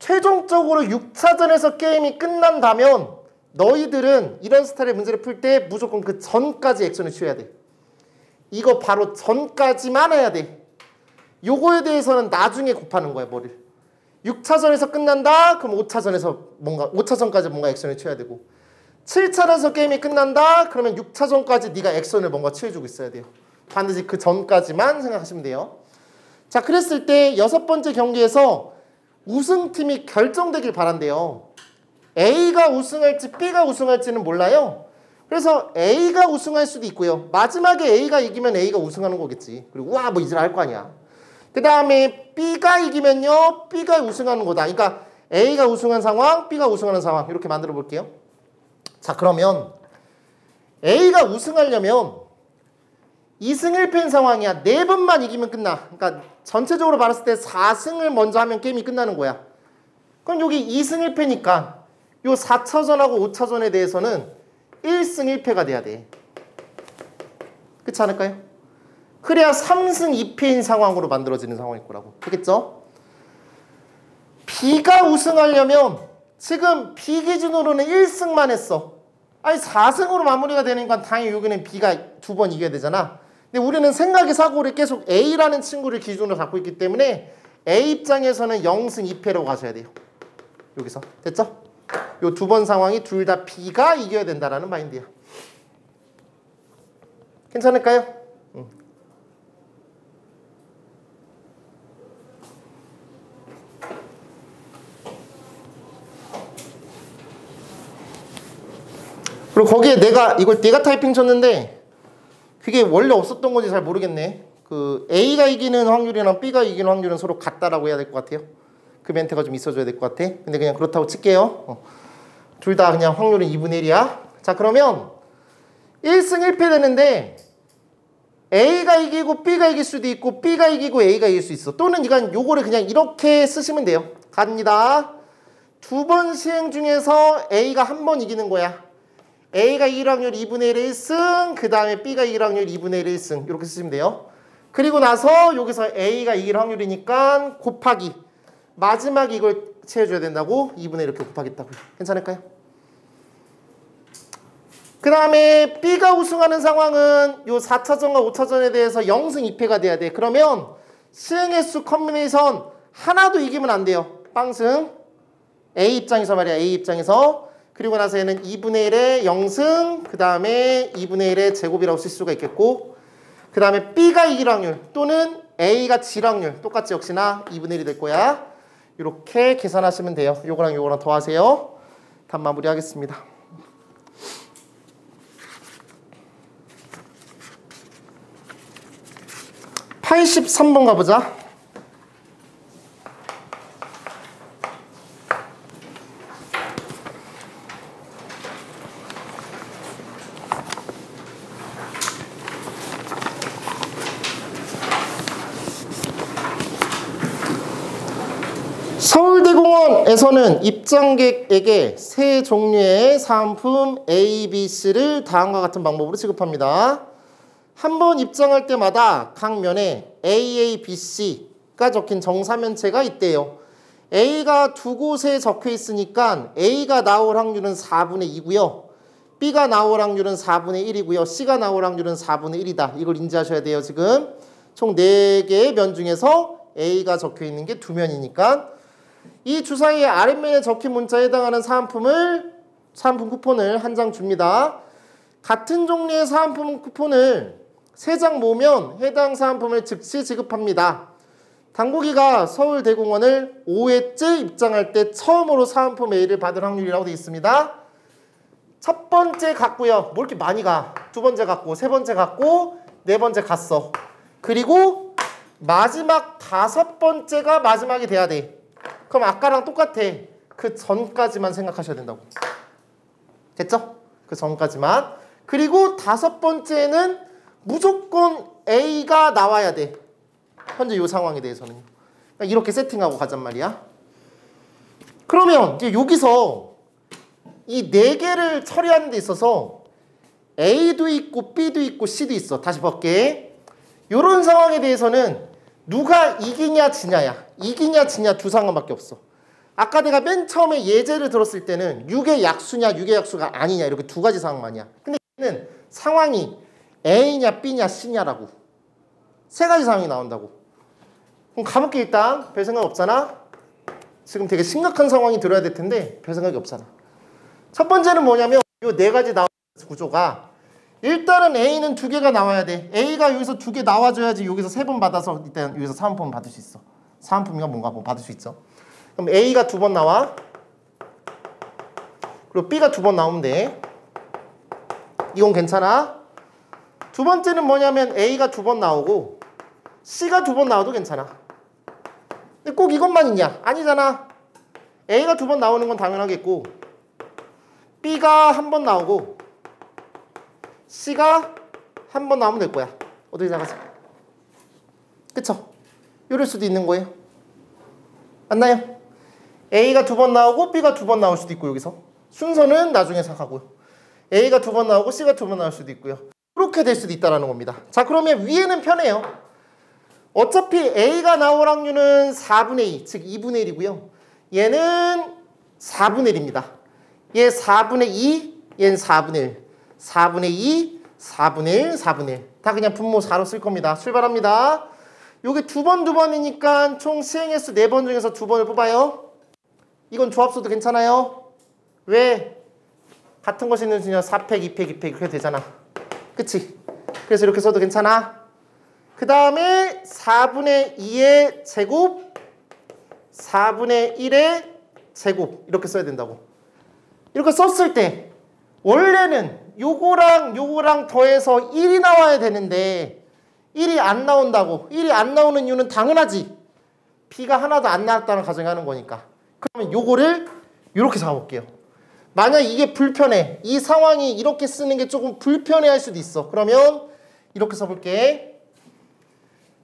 최종적으로 6차전에서 게임이 끝난다면 너희들은 이런 스타일의 문제를 풀 때 무조건 그 전까지 액션을 취해야 돼. 이거 바로 전까지만 해야 돼. 요거에 대해서는 나중에 곱하는 거야, 뭐를. 6차전에서 끝난다? 그럼 5차전에서 뭔가 5차전까지 뭔가 액션을 취해야 되고 7차전에서 게임이 끝난다? 그러면 6차전까지 네가 액션을 뭔가 취해주고 있어야 돼요. 반드시 그 전까지만 생각하시면 돼요. 자, 그랬을 때 6번째 경기에서 우승팀이 결정되길 바란대요. A가 우승할지 B가 우승할지는 몰라요. 그래서 A가 우승할 수도 있고요. 마지막에 A가 이기면 A가 우승하는 거겠지. 그리고 와, 뭐 이제 알 거 아니야. 그 다음에 B가 이기면요, B가 우승하는 거다. 그러니까 A가 우승한 상황, B가 우승하는 상황 이렇게 만들어 볼게요. 자, 그러면 A가 우승하려면 2승 1패인 상황이야. 4번만 이기면 끝나. 그러니까 전체적으로 봤을 때 4승을 먼저 하면 게임이 끝나는 거야. 그럼 여기 2승 1패니까 요 4차전하고 5차전에 대해서는 1승 1패가 돼야 돼. 그렇지 않을까요? 그래야 3승 2패인 상황으로 만들어지는 상황일 거라고. 되겠죠? B가 우승하려면 지금 B 기준으로는 1승만 했어. 아니 4승으로 마무리가 되니까 당연히 여기는 B가 2번 이겨야 되잖아. 근데 우리는 생각의 사고를 계속 A라는 친구를 기준으로 갖고 있기 때문에 A 입장에서는 0승 2패로 가셔야 돼요. 여기서. 됐죠? 요 2번 상황이 둘 다 B가 이겨야 된다라는 마인드야. 괜찮을까요? 그리고 거기에 내가 타이핑 쳤는데 그게 원래 없었던 건지 잘 모르겠네. 그 A가 이기는 확률이랑 B가 이기는 확률은 서로 같다라고 해야 될 것 같아요. 그 멘트가 좀 있어줘야 될 것 같아. 근데 그냥 그렇다고 칠게요. 둘 다 그냥 확률은 2분의 1이야. 자, 그러면 1승 1패 되는데 A가 이기고 B가 이길 수도 있고 B가 이기고 A가 이길 수 있어. 또는 이건 요거를 그냥 이렇게 쓰시면 돼요. 갑니다. 2번 시행 중에서 A가 한 번 이기는 거야. A가 이길 확률 2분의 1 1승, 그 다음에 B가 이길 확률 2분의 1 1승 이렇게 쓰시면 돼요. 그리고 나서 여기서 A가 이길 확률이니까 곱하기 마지막에 이걸 채워줘야 된다고 2분의 1 이렇게 곱하겠다고요. 괜찮을까요? 그 다음에 B가 우승하는 상황은 요 4차전과 5차전에 대해서 0승 2패가 돼야 돼. 그러면 시행의 수 컨비네이션 하나도 이기면 안 돼요. 빵승. A 입장에서 말이야. A 입장에서. 그리고 나서 얘는 2분의 1의 0승, 그 다음에 2분의 1의 제곱이라고 쓸 수가 있겠고, 그 다음에 B가 이길 확률 또는 A가 질 확률 똑같이 역시나 2분의 1이 될 거야. 이렇게 계산하시면 돼요. 요거랑 요거랑 더하세요. 답 마무리하겠습니다. (83번) 가보자. 서울대공원에서는 입장객에게 세 종류의 사은품 A, B, C를 다음과 같은 방법으로 지급합니다. 한 번 입장할 때마다 각 면에 AA, B, C가 적힌 정사면체가 있대요. A가 두 곳에 적혀 있으니까 A가 나올 확률은 4분의 2고요. B가 나올 확률은 4분의 1이고요. C가 나올 확률은 4분의 1이다. 이걸 인지하셔야 돼요. 지금 총 4개의 면 중에서 A가 적혀 있는 게 2면이니까 이 주사위의 아랫면에 적힌 문자에 해당하는 사은품 쿠폰을 한 장 줍니다. 같은 종류의 사은품 쿠폰을 3장 모으면 해당 사은품을 즉시 지급합니다. 당국이가 서울대공원을 5회째 입장할 때 처음으로 사은품 A를 받을 확률이라고 되어 있습니다. 첫 번째 갔고요. 뭐 이렇게 많이 가? 두 번째 갔고, 세 번째 갔고, 네 번째 갔어. 그리고 마지막 5번째가 마지막이 돼야 돼. 그럼 아까랑 똑같아. 그 전까지만 생각하셔야 된다고. 됐죠? 그 전까지만. 그리고 5번째는 무조건 A가 나와야 돼. 현재 이 상황에 대해서는. 그러니까 이렇게 세팅하고 가잔 말이야. 그러면 이제 여기서 이 4개를 처리하는 데 있어서 A도 있고 B도 있고 C도 있어. 다시 볼게. 이런 상황에 대해서는 누가 이기냐 지냐야. 이기냐 지냐 두 상황밖에 없어. 아까 내가 맨 처음에 예제를 들었을 때는 6의 약수냐 6의 약수가 아니냐 이렇게 두 가지 상황만이야. 근데 얘는 상황이 A냐 B냐 C냐라고 3가지 상황이 나온다고. 그럼 가볍게 일단 별 생각 없잖아. 지금 되게 심각한 상황이 들어야 될 텐데 별 생각이 없잖아. 첫 번째는 뭐냐면 이 네 가지 나온 구조가 일단은 A는 두 개가 나와야 돼. A가 여기서 두 개 나와줘야지 여기서 세 번 받아서 일단 여기서 사은품 받을 수 있어. 사은품이가 뭔가 뭐 받을 수 있죠. 그럼 A가 두 번 나와. 그리고 B가 두 번 나오면 돼. 이건 괜찮아. 두 번째는 뭐냐면 A가 두 번 나오고 C가 두 번 나와도 괜찮아. 근데 꼭 이것만 있냐? 아니잖아. A가 두 번 나오는 건 당연하겠고 B가 한 번 나오고 C가 한 번 나오면 될 거야. 어떻게 생각하세요? 그쵸? 이럴 수도 있는 거예요. 맞나요? A가 두 번 나오고 B가 두 번 나올 수도 있고 여기서 순서는 나중에 생각하고요. A가 두 번 나오고 C가 두 번 나올 수도 있고요. 이렇게 될 수도 있다는 겁니다. 자, 그러면 위에는 편해요. 어차피 A가 나올 확률은 4분의 2, 즉 2분의 1이고요. 얘는 4분의 1입니다. 얘 4분의 2, 얘는 4분의 1. 4분의 2, 4분의 1, 4분의 1. 다 그냥 분모 4로 쓸 겁니다. 출발합니다. 요게 두 번 두 번이니까 총 시행횟수 4번 중에서 2번을 뽑아요. 이건 조합수도 괜찮아요. 왜? 같은 것이 있는 수냐 4팩, 2팩, 2팩 이렇게 되잖아. 그치? 그래서 이렇게 써도 괜찮아. 그 다음에 4분의 2의 제곱, 4분의 1의 제곱 이렇게 써야 된다고. 이렇게 썼을 때 원래는 요거랑 더해서 1이 나와야 되는데 1이 안 나온다고. 1이 안 나오는 이유는 당연하지. B가 하나도 안 나왔다는 가정이 하는 거니까. 그러면 요거를 이렇게 잡아볼게요. 만약 이게 불편해. 이 상황이 이렇게 쓰는 게 조금 불편해 할 수도 있어. 그러면 이렇게 써볼게.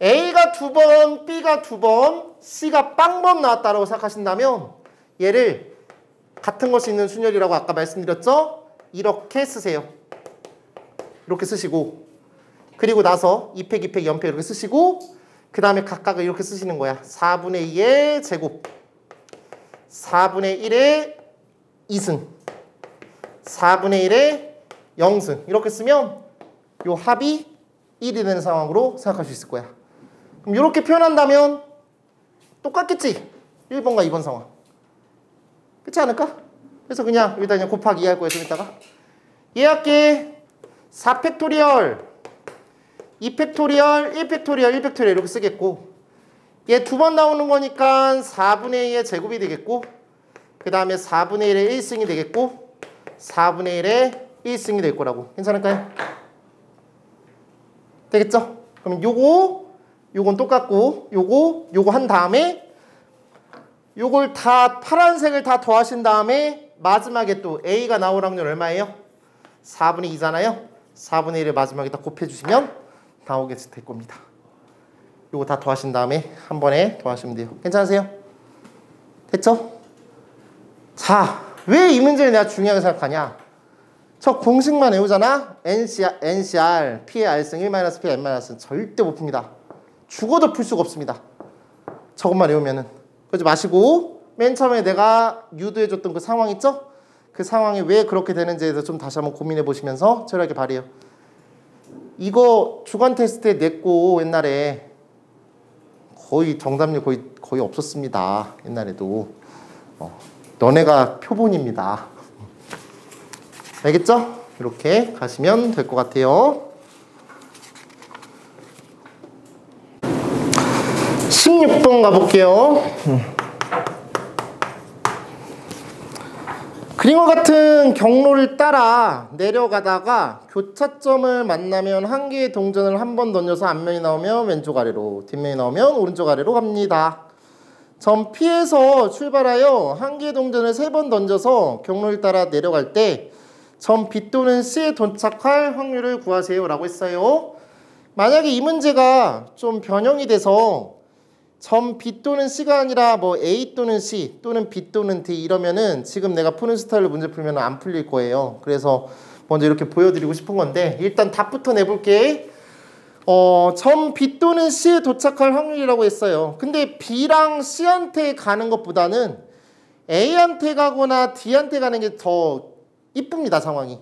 A가 두 번, B가 두 번, C가 빵번 나왔다고 생각하신다면 얘를 같은 것이 있는 순열이라고 아까 말씀드렸죠? 이렇게 쓰세요. 이렇게 쓰시고 그리고 나서 2팩, 2팩, 연팩 이렇게 쓰시고 그 다음에 각각을 이렇게 쓰시는 거야. 4분의 2의 제곱 4분의 1의 2승 4분의 1의 0승 이렇게 쓰면 요 합이 1이 되는 상황으로 생각할 수 있을 거야. 그럼 이렇게 표현한다면 똑같겠지? 1번과 2번 상황. 그렇지 않을까? 그래서 그냥 여기다 그냥 곱하기 2 할 거예요. 좀 이따가. 얘할게 4팩토리얼 2팩토리얼 1팩토리얼 1팩토리얼 이렇게 쓰겠고 얘 두 번 나오는 거니까 4분의 2의 제곱이 되겠고 그 다음에 4분의 1의 1승이 되겠고 4분의 1의 1승이 될 거라고. 괜찮을까요? 되겠죠? 그럼 요건 똑같고 요거 한 다음에 요걸 다 파란색을 다 더하신 다음에 마지막에 또 A가 나올 확률 얼마예요? 4분의 2잖아요. 4분의 1을 마지막에다 곱해주시면 나오게 될 겁니다. 요거 다 더하신 다음에 한 번에 더하시면 돼요. 괜찮으세요? 됐죠? 자, 왜 이 문제를 내가 중요하게 생각하냐? 저 공식만 외우잖아? NCR, P의 R승 1-P의 N-는 절대 못 풉니다. 죽어도 풀 수가 없습니다. 저것만 외우면은. 그러지 마시고 맨 처음에 내가 유도해줬던 그 상황 있죠? 그 상황이 왜 그렇게 되는지에 대해서 좀 다시 한번 고민해 보시면서 처리하길 바래요. 이거 주간 테스트에 냈고 옛날에 거의 정답률 거의 없었습니다. 옛날에도. 너네가 표본입니다. 알겠죠? 이렇게 가시면 될 것 같아요. 16번 가볼게요. 그림과 같은 경로를 따라 내려가다가 교차점을 만나면 한 개의 동전을 한 번 던져서 앞면이 나오면 왼쪽 아래로, 뒷면이 나오면 오른쪽 아래로 갑니다. 점 P에서 출발하여 한 개의 동전을 3번 던져서 경로를 따라 내려갈 때 점 B 또는 C에 도착할 확률을 구하세요 라고 했어요. 만약에 이 문제가 좀 변형이 돼서 점 B 또는 C가 아니라 뭐 A 또는 C 또는 B 또는 D 이러면은 지금 내가 푸는 스타일로 문제 풀면 안 풀릴 거예요. 그래서 먼저 이렇게 보여드리고 싶은 건데 일단 답부터 내볼게. 점 B 또는 C에 도착할 확률이라고 했어요. 근데 B랑 C한테 가는 것보다는 A한테 가거나 D한테 가는 게 더 이쁩니다, 상황이.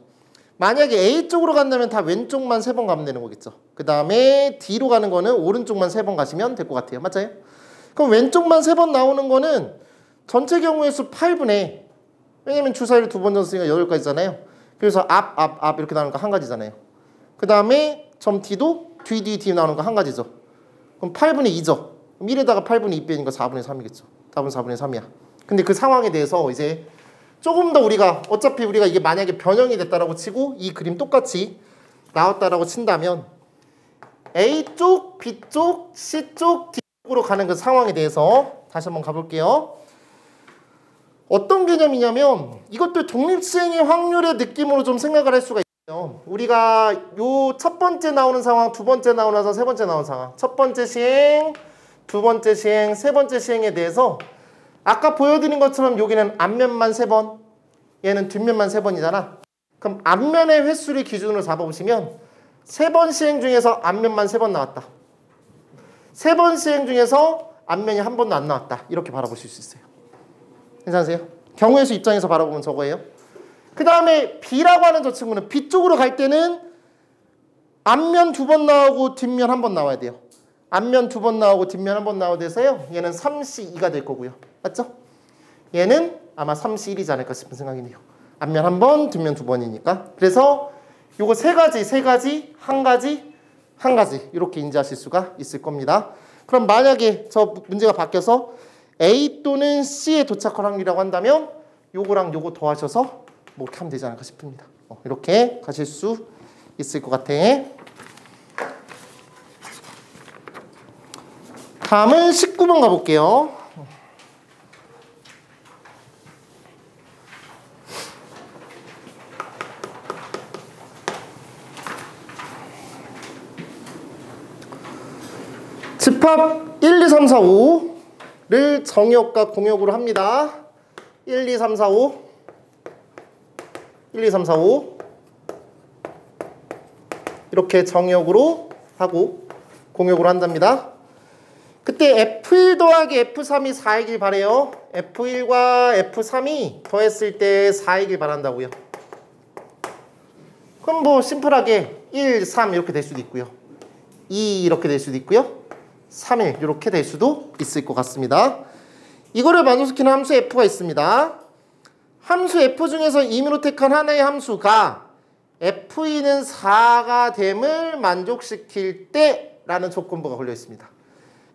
만약에 A 쪽으로 간다면 다 왼쪽만 3번 가면 되는 거겠죠. 그 다음에 D로 가는 거는 오른쪽만 3번 가시면 될 것 같아요. 맞아요? 그럼 왼쪽만 3번 나오는 거는 전체 경우의 수 8분의, 왜냐면 주사위를 2번 줬으니까 8가지잖아요. 그래서 앞 이렇게 나오는 거 한 가지잖아요. 그 다음에 점 D도 뒤 나오는 거 한 가지죠. 그럼 8분의 2죠. 그럼 1에다가 8분의 2 빼니까 4분의 3이겠죠. 답은 4분의 3이야. 근데 그 상황에 대해서 이제 조금 더 우리가, 어차피 우리가 이게 만약에 변형이 됐다라고 치고 이 그림 똑같이 나왔다라고 친다면 A쪽, B쪽, C쪽, D쪽으로 가는 그 상황에 대해서 다시 한번 가볼게요. 어떤 개념이냐면 이것도 독립시행의 확률의 느낌으로 좀 생각을 할 수가 있어요. 우리가 요 첫 번째 나오는 상황, 두 번째 나오면서 세 번째 나오는 상황, 첫 번째 시행, 두 번째 시행, 세 번째 시행에 대해서 아까 보여드린 것처럼 여기는 앞면만 3번, 얘는 뒷면만 3번이잖아. 그럼 앞면의 횟수를 기준으로 잡아보시면 3번 시행 중에서 앞면만 3번 나왔다. 3번 시행 중에서 앞면이 한 번도 안 나왔다. 이렇게 바라보실 수 있어요. 괜찮으세요? 경우의 수 입장에서 바라보면 저거예요. 그 다음에 B라고 하는 저 친구는 B 쪽으로 갈 때는 앞면 2번 나오고 뒷면 1번 나와야 돼요. 앞면 2번 나오고 뒷면 1번 나오야 돼서요. 얘는 3C2가 될 거고요. 맞죠? 얘는 아마 3C1이지 않을까 싶은 생각이네요. 앞면 1번, 뒷면 2번이니까. 그래서 요거 세 가지, 한 가지 이렇게 인지하실 수가 있을 겁니다. 그럼 만약에 저 문제가 바뀌어서 A 또는 C에 도착할 확률이라고 한다면 요거랑 요거 더하셔서 뭐 이렇게 하면 되지 않을까 싶습니다. 이렇게 가실 수 있을 것 같아. 다음은 19번 가볼게요. 집합 1, 2, 3, 4, 5를 정역과 공역으로 합니다. 1, 2, 3, 4, 5 1, 2, 3, 4, 5 이렇게 정역으로 하고 공역으로 한답니다. 그때 F1 더하기 F3이 4이길 바래요. F1과 F3이 더했을 때 4이길 바란다고요. 그럼 뭐 심플하게 1, 3 이렇게 될 수도 있고요. 2 이렇게 될 수도 있고요. 3, 1 이렇게 될 수도 있을 것 같습니다. 이거를 만족시키는 함수 F가 있습니다. 함수 F 중에서 임의로 택한 하나의 함수가 F2는 4가 됨을 만족시킬 때 라는 조건부가 걸려 있습니다.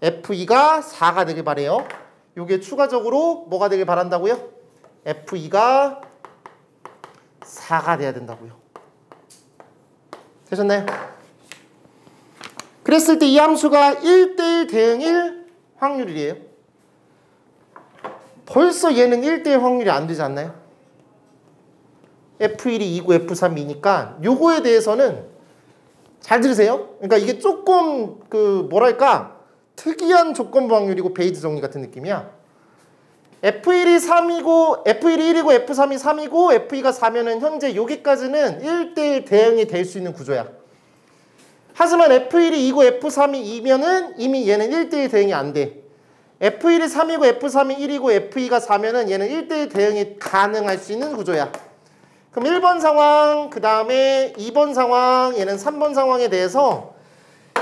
F2가 4가 되길 바래요. 이게 추가적으로 뭐가 되길 바란다고요? F2가 4가 돼야 된다고요. 되셨나요? 그랬을 때 이 함수가 1대1 대응 1 확률이에요. 벌써 얘는 1대1 확률이 안 되지 않나요? F1이 2고 F3이 2니까 요거에 대해서는 잘 들으세요. 그러니까 이게 조금 뭐랄까 특이한 조건부 확률이고 베이즈 정리 같은 느낌이야. F1이 3이고 F1이 1이고 F3이 3이고 F2가 4면은 현재 여기까지는 1대1 대응이 될 수 있는 구조야. 하지만 F1이 2고 F3이 2면은 이미 얘는 1대1 대응이 안 돼. F1이 3이고 F3이 1이고 F2가 4면은 얘는 1대1 대응이 가능할 수 있는 구조야. 그럼 1번 상황, 그 다음에 2번 상황, 얘는 3번 상황에 대해서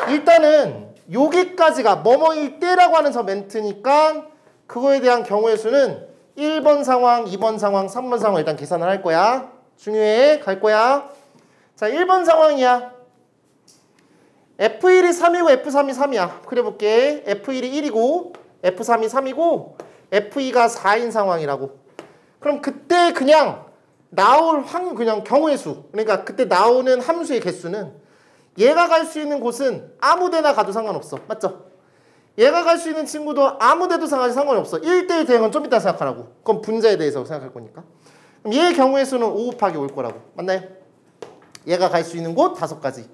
일단은 여기까지가 뭐뭐일 때라고 하는 저 멘트니까 그거에 대한 경우의 수는 1번 상황, 2번 상황, 3번 상황 일단 계산을 할 거야. 중요해. 갈 거야. 자, 1번 상황이야. F1이 3이고 F3이 3이야. 그려볼게. F1이 1이고 F3이 3이고 F2가 4인 상황이라고. 그럼 그때 그냥 나올 그냥 경우의 수. 그러니까 그때 나오는 함수의 개수는 얘가 갈 수 있는 곳은 아무 데나 가도 상관없어. 맞죠? 얘가 갈 수 있는 친구도 아무 데도 상관이 없어. 1대1 대응은 좀 이따 생각하라고. 그건 분자에 대해서 생각할 거니까. 그럼 얘의 경우의 수는 5 곱하기 5일 거라고. 맞나요? 얘가 갈 수 있는 곳 5가지.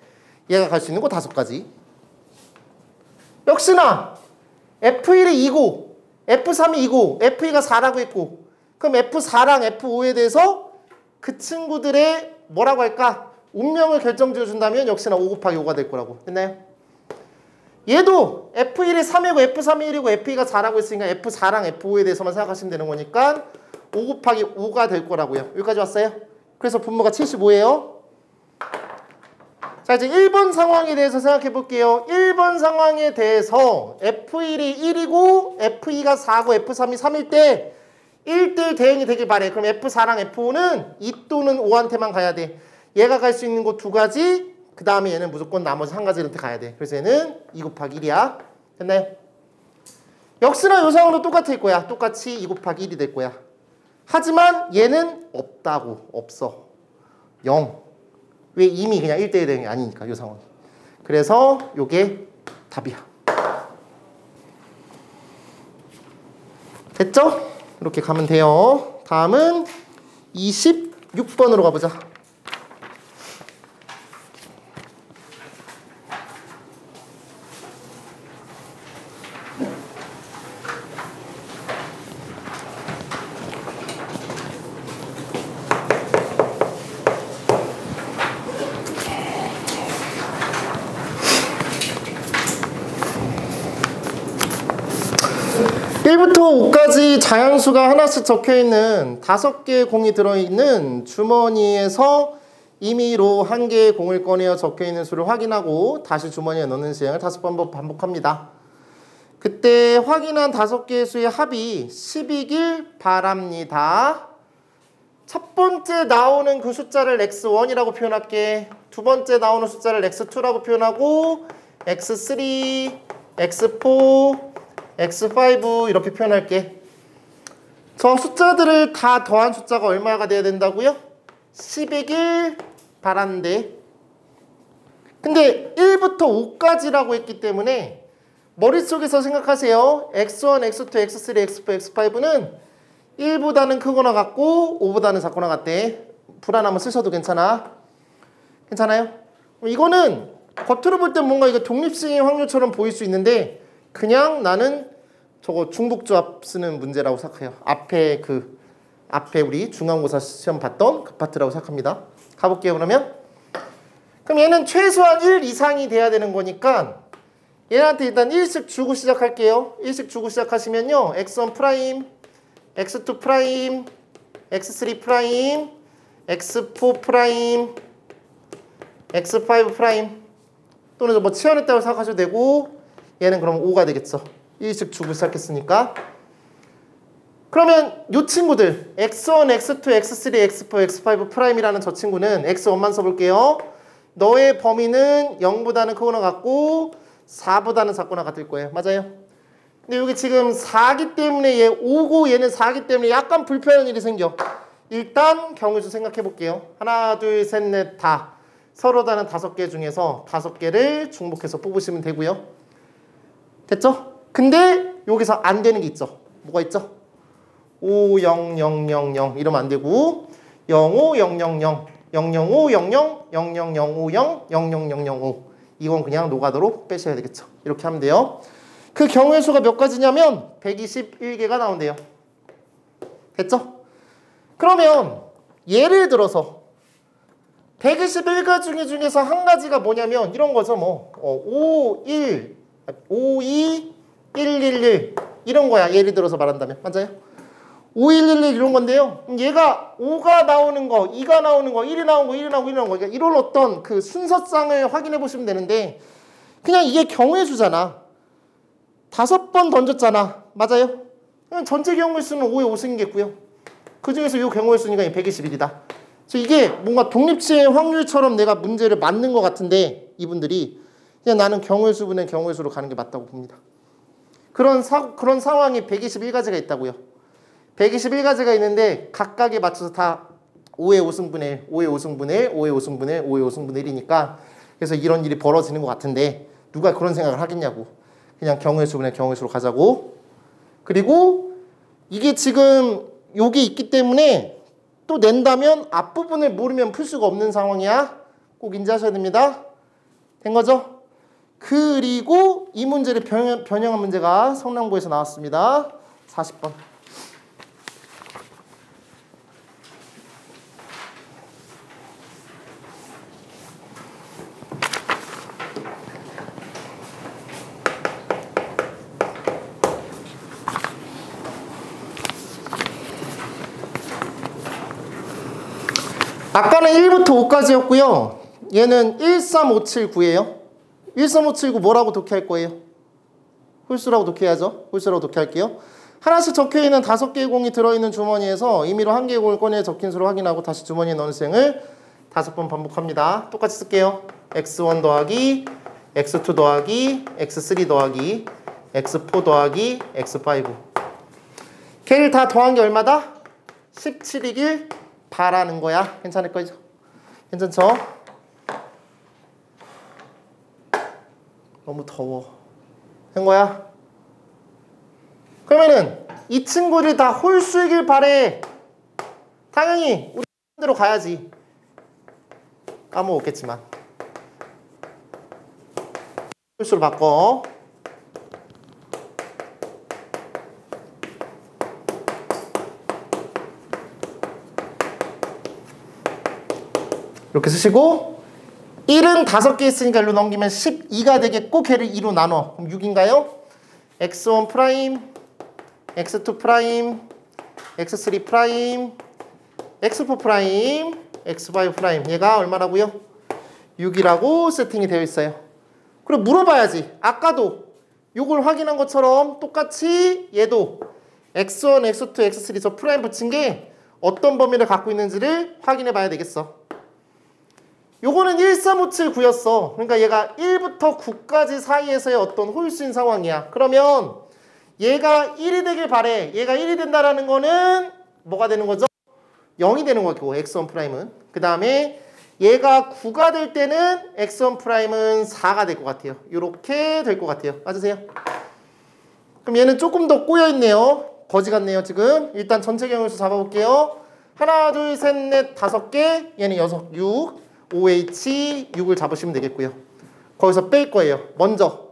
얘가 갈 수 있는 곳 5가지. 역시나 F1이 2고 F3이 2고 F2가 4라고 했고 그럼 F4랑 F5에 대해서 그 친구들의 뭐라고 할까? 운명을 결정지어 준다면 역시나 5 곱하기 5가 될 거라고. 됐나요? 얘도 F1이 3이고 F3이 1이고 F2가 4라고 했으니까 F4랑 F5에 대해서만 생각하시면 되는 거니까 5 곱하기 5가 될 거라고요. 여기까지 왔어요? 그래서 분모가 75예요. 자, 이제 1번 상황에 대해서 생각해 볼게요. 1번 상황에 대해서 F1이 1이고 F2가 4고 F3이 3일 때 1대1 대응이 되길 바래. 그럼 F4랑 F5는 2 또는 5한테만 가야 돼. 얘가 갈 수 있는 곳 2가지, 그 다음에 얘는 무조건 나머지 1가지한테 가야 돼. 그래서 얘는 2 곱하기 1이야. 됐나요? 역시나 요 상황도 똑같을 거야. 똑같이 2 곱하기 1이 될 거야. 하지만 얘는 없다고. 없어. 0. 왜? 이미 그냥 1대1 대응이 아니니까, 요 상황이. 그래서 요게 답이야. 됐죠? 이렇게 가면 돼요. 다음은 26번으로 가보자. 1부터 5까지 자연수가 하나씩 적혀있는 5개의 공이 들어있는 주머니에서 임의로 1개의 공을 꺼내어 적혀있는 수를 확인하고 다시 주머니에 넣는 시행을 5번 반복합니다. 그때 확인한 5개의 수의 합이 10이길 바랍니다. 첫 번째 나오는 그 숫자를 x1이라고 표현할게. 두 번째 나오는 숫자를 x2라고 표현하고 x3, x4, x5 이렇게 표현할게. 저 숫자들을 다 더한 숫자가 얼마가 돼야 된다고요? 10이길 바란데. 근데 1부터 5까지라고 했기 때문에 머릿속에서 생각하세요. x1, x2, x3, x4, x5는 1보다는 크거나 같고 5보다는 작거나 같대. 불안하면 쓰셔도 괜찮아. 괜찮아요? 이거는 겉으로 볼 땐 뭔가 이거 독립식의 확률처럼 보일 수 있는데 그냥 나는 저거 중복조합 쓰는 문제라고 생각해요. 앞에 우리 중간고사 시험 봤던 그 파트라고 생각합니다. 가볼게요, 그러면. 그럼 얘는 최소한 1 이상이 돼야 되는 거니까 얘한테 일단 1씩 주고 시작할게요. 1씩 주고 시작하시면요. x1 프라임, x2 프라임, x3 프라임, x4 프라임, x5 프라임 또는 뭐 치환했다고 생각하셔도 되고 얘는 그럼 5가 되겠죠. 1씩 주고 시작했으니까. 그러면 이 친구들 x1, x2, x3, x4, x5 프라임이라는 저 친구는 x1만 써볼게요. 너의 범위는 0보다는 크거나 같고 4보다는 작거나 같을 거예요. 맞아요? 근데 여기 지금 4기 때문에 얘 5고 얘는 4기 때문에 약간 불편한 일이 생겨. 일단 경우수 생각해 볼게요. 하나, 둘, 셋, 넷, 다. 서로 다른 5개 중에서 5개를 중복해서 뽑으시면 되고요. 됐죠? 근데 여기서 안 되는 게 있죠. 뭐가 있죠? 5, 0, 0, 0, 0 이러면 안 되고 0, 5, 0, 0, 0, 0, 0, 5, 0, 0, 0, 0, 0, 5, 0, 0, 0, 0, 0, 5 이건 그냥 노가다로 빼셔야 되겠죠. 이렇게 하면 돼요. 그 경우의 수가 몇 가지냐면 121개가 나온대요. 됐죠? 그러면 예를 들어서 121가지 중에서 한 가지가 뭐냐면 이런 거죠. 뭐 5, 1, 5, 2, 1, 1, 1 이런 거야. 예를 들어서 말한다면. 맞아요? 5, 1, 1, 1 이런 건데요. 얘가 5가 나오는 거, 2가 나오는 거, 1이 나온 거, 1이 나오고 1이 나온 거. 그러니까 이런 어떤 그 순서상을 확인해 보시면 되는데 그냥 이게 경우의 수잖아. 5번 던졌잖아. 맞아요? 그냥 전체 경우의 수는 5에 5 생기겠고요. 그 중에서 이 경우의 수니까 121이다. 그래서 이게 뭔가 독립치의 확률처럼 내가 문제를 맞는 것 같은데 이분들이 그냥 나는 경우의 수분의 경우의 수로 가는 게 맞다고 봅니다. 그런 상황이 121가지가 있다고요. 121가지가 있는데 각각에 맞춰서 다 5의 5승분의 1, 5의 5승분의 1, 5의 5승분의 1, 5의 5승분의 1이니까 그래서 이런 일이 벌어지는 것 같은데 누가 그런 생각을 하겠냐고. 그냥 경우의 수분의 경우의 수로 가자고. 그리고 이게 지금 요게 있기 때문에 또 낸다면 앞부분을 모르면 풀 수가 없는 상황이야. 꼭 인지하셔야 됩니다. 된 거죠? 그리고 이 문제를 변형한 문제가 성남고에서 나왔습니다. 40번. 아까는 1부터 5까지였고요. 얘는 13579예요. 13579 뭐라고 독해할 거예요? 홀수라고 독해야죠. 홀수라고 독해할게요. 하나씩 적혀있는 5개의 공이 들어있는 주머니에서 임의로 1개의 공을 꺼내 적힌 수를 확인하고 다시 주머니에 넣은 수행을 5번 반복합니다. 똑같이 쓸게요. x1 더하기 x2 더하기 x3 더하기 x4 더하기 x5. 걔를 다 더한 게 얼마다? 17이길 바라는 거야. 괜찮을 거죠? 괜찮죠? 너무 더워. 된 거야? 그러면은 이 친구들 다 홀수이길 바래. 당연히 우리 대로 가야지. 까먹었겠지만 홀수로 바꿔. 이렇게 쓰시고 1은 5개 있으니까 일로 넘기면 12가 되겠고 걔를 2로 나눠. 그럼 6인가요? x1 프라임, x2 프라임, x3 프라임, x4 프라임, x5 프라임. 얘가 얼마라고요? 6이라고 세팅이 되어 있어요. 그리고 물어봐야지. 아까도 이걸 확인한 것처럼 똑같이 얘도 x1, x2, x3 저 프라임 붙인 게 어떤 범위를 갖고 있는지를 확인해 봐야 되겠어. 요거는 13579였어. 그러니까 얘가 1부터 9까지 사이에서의 어떤 홀수인 상황이야. 그러면 얘가 1이 되길 바래. 얘가 1이 된다라는 거는 뭐가 되는 거죠? 0이 되는 거고 x1 프라임은. 그 다음에 얘가 9가 될 때는 x1 프라임은 4가 될 것 같아요. 이렇게 될 것 같아요. 맞으세요? 그럼 얘는 조금 더 꼬여있네요. 거지 같네요 지금. 일단 전체 경우수 잡아볼게요. 하나, 둘, 셋, 넷, 5개. 얘는 6, 5H 6을 잡으시면 되겠고요. 거기서 뺄 거예요. 먼저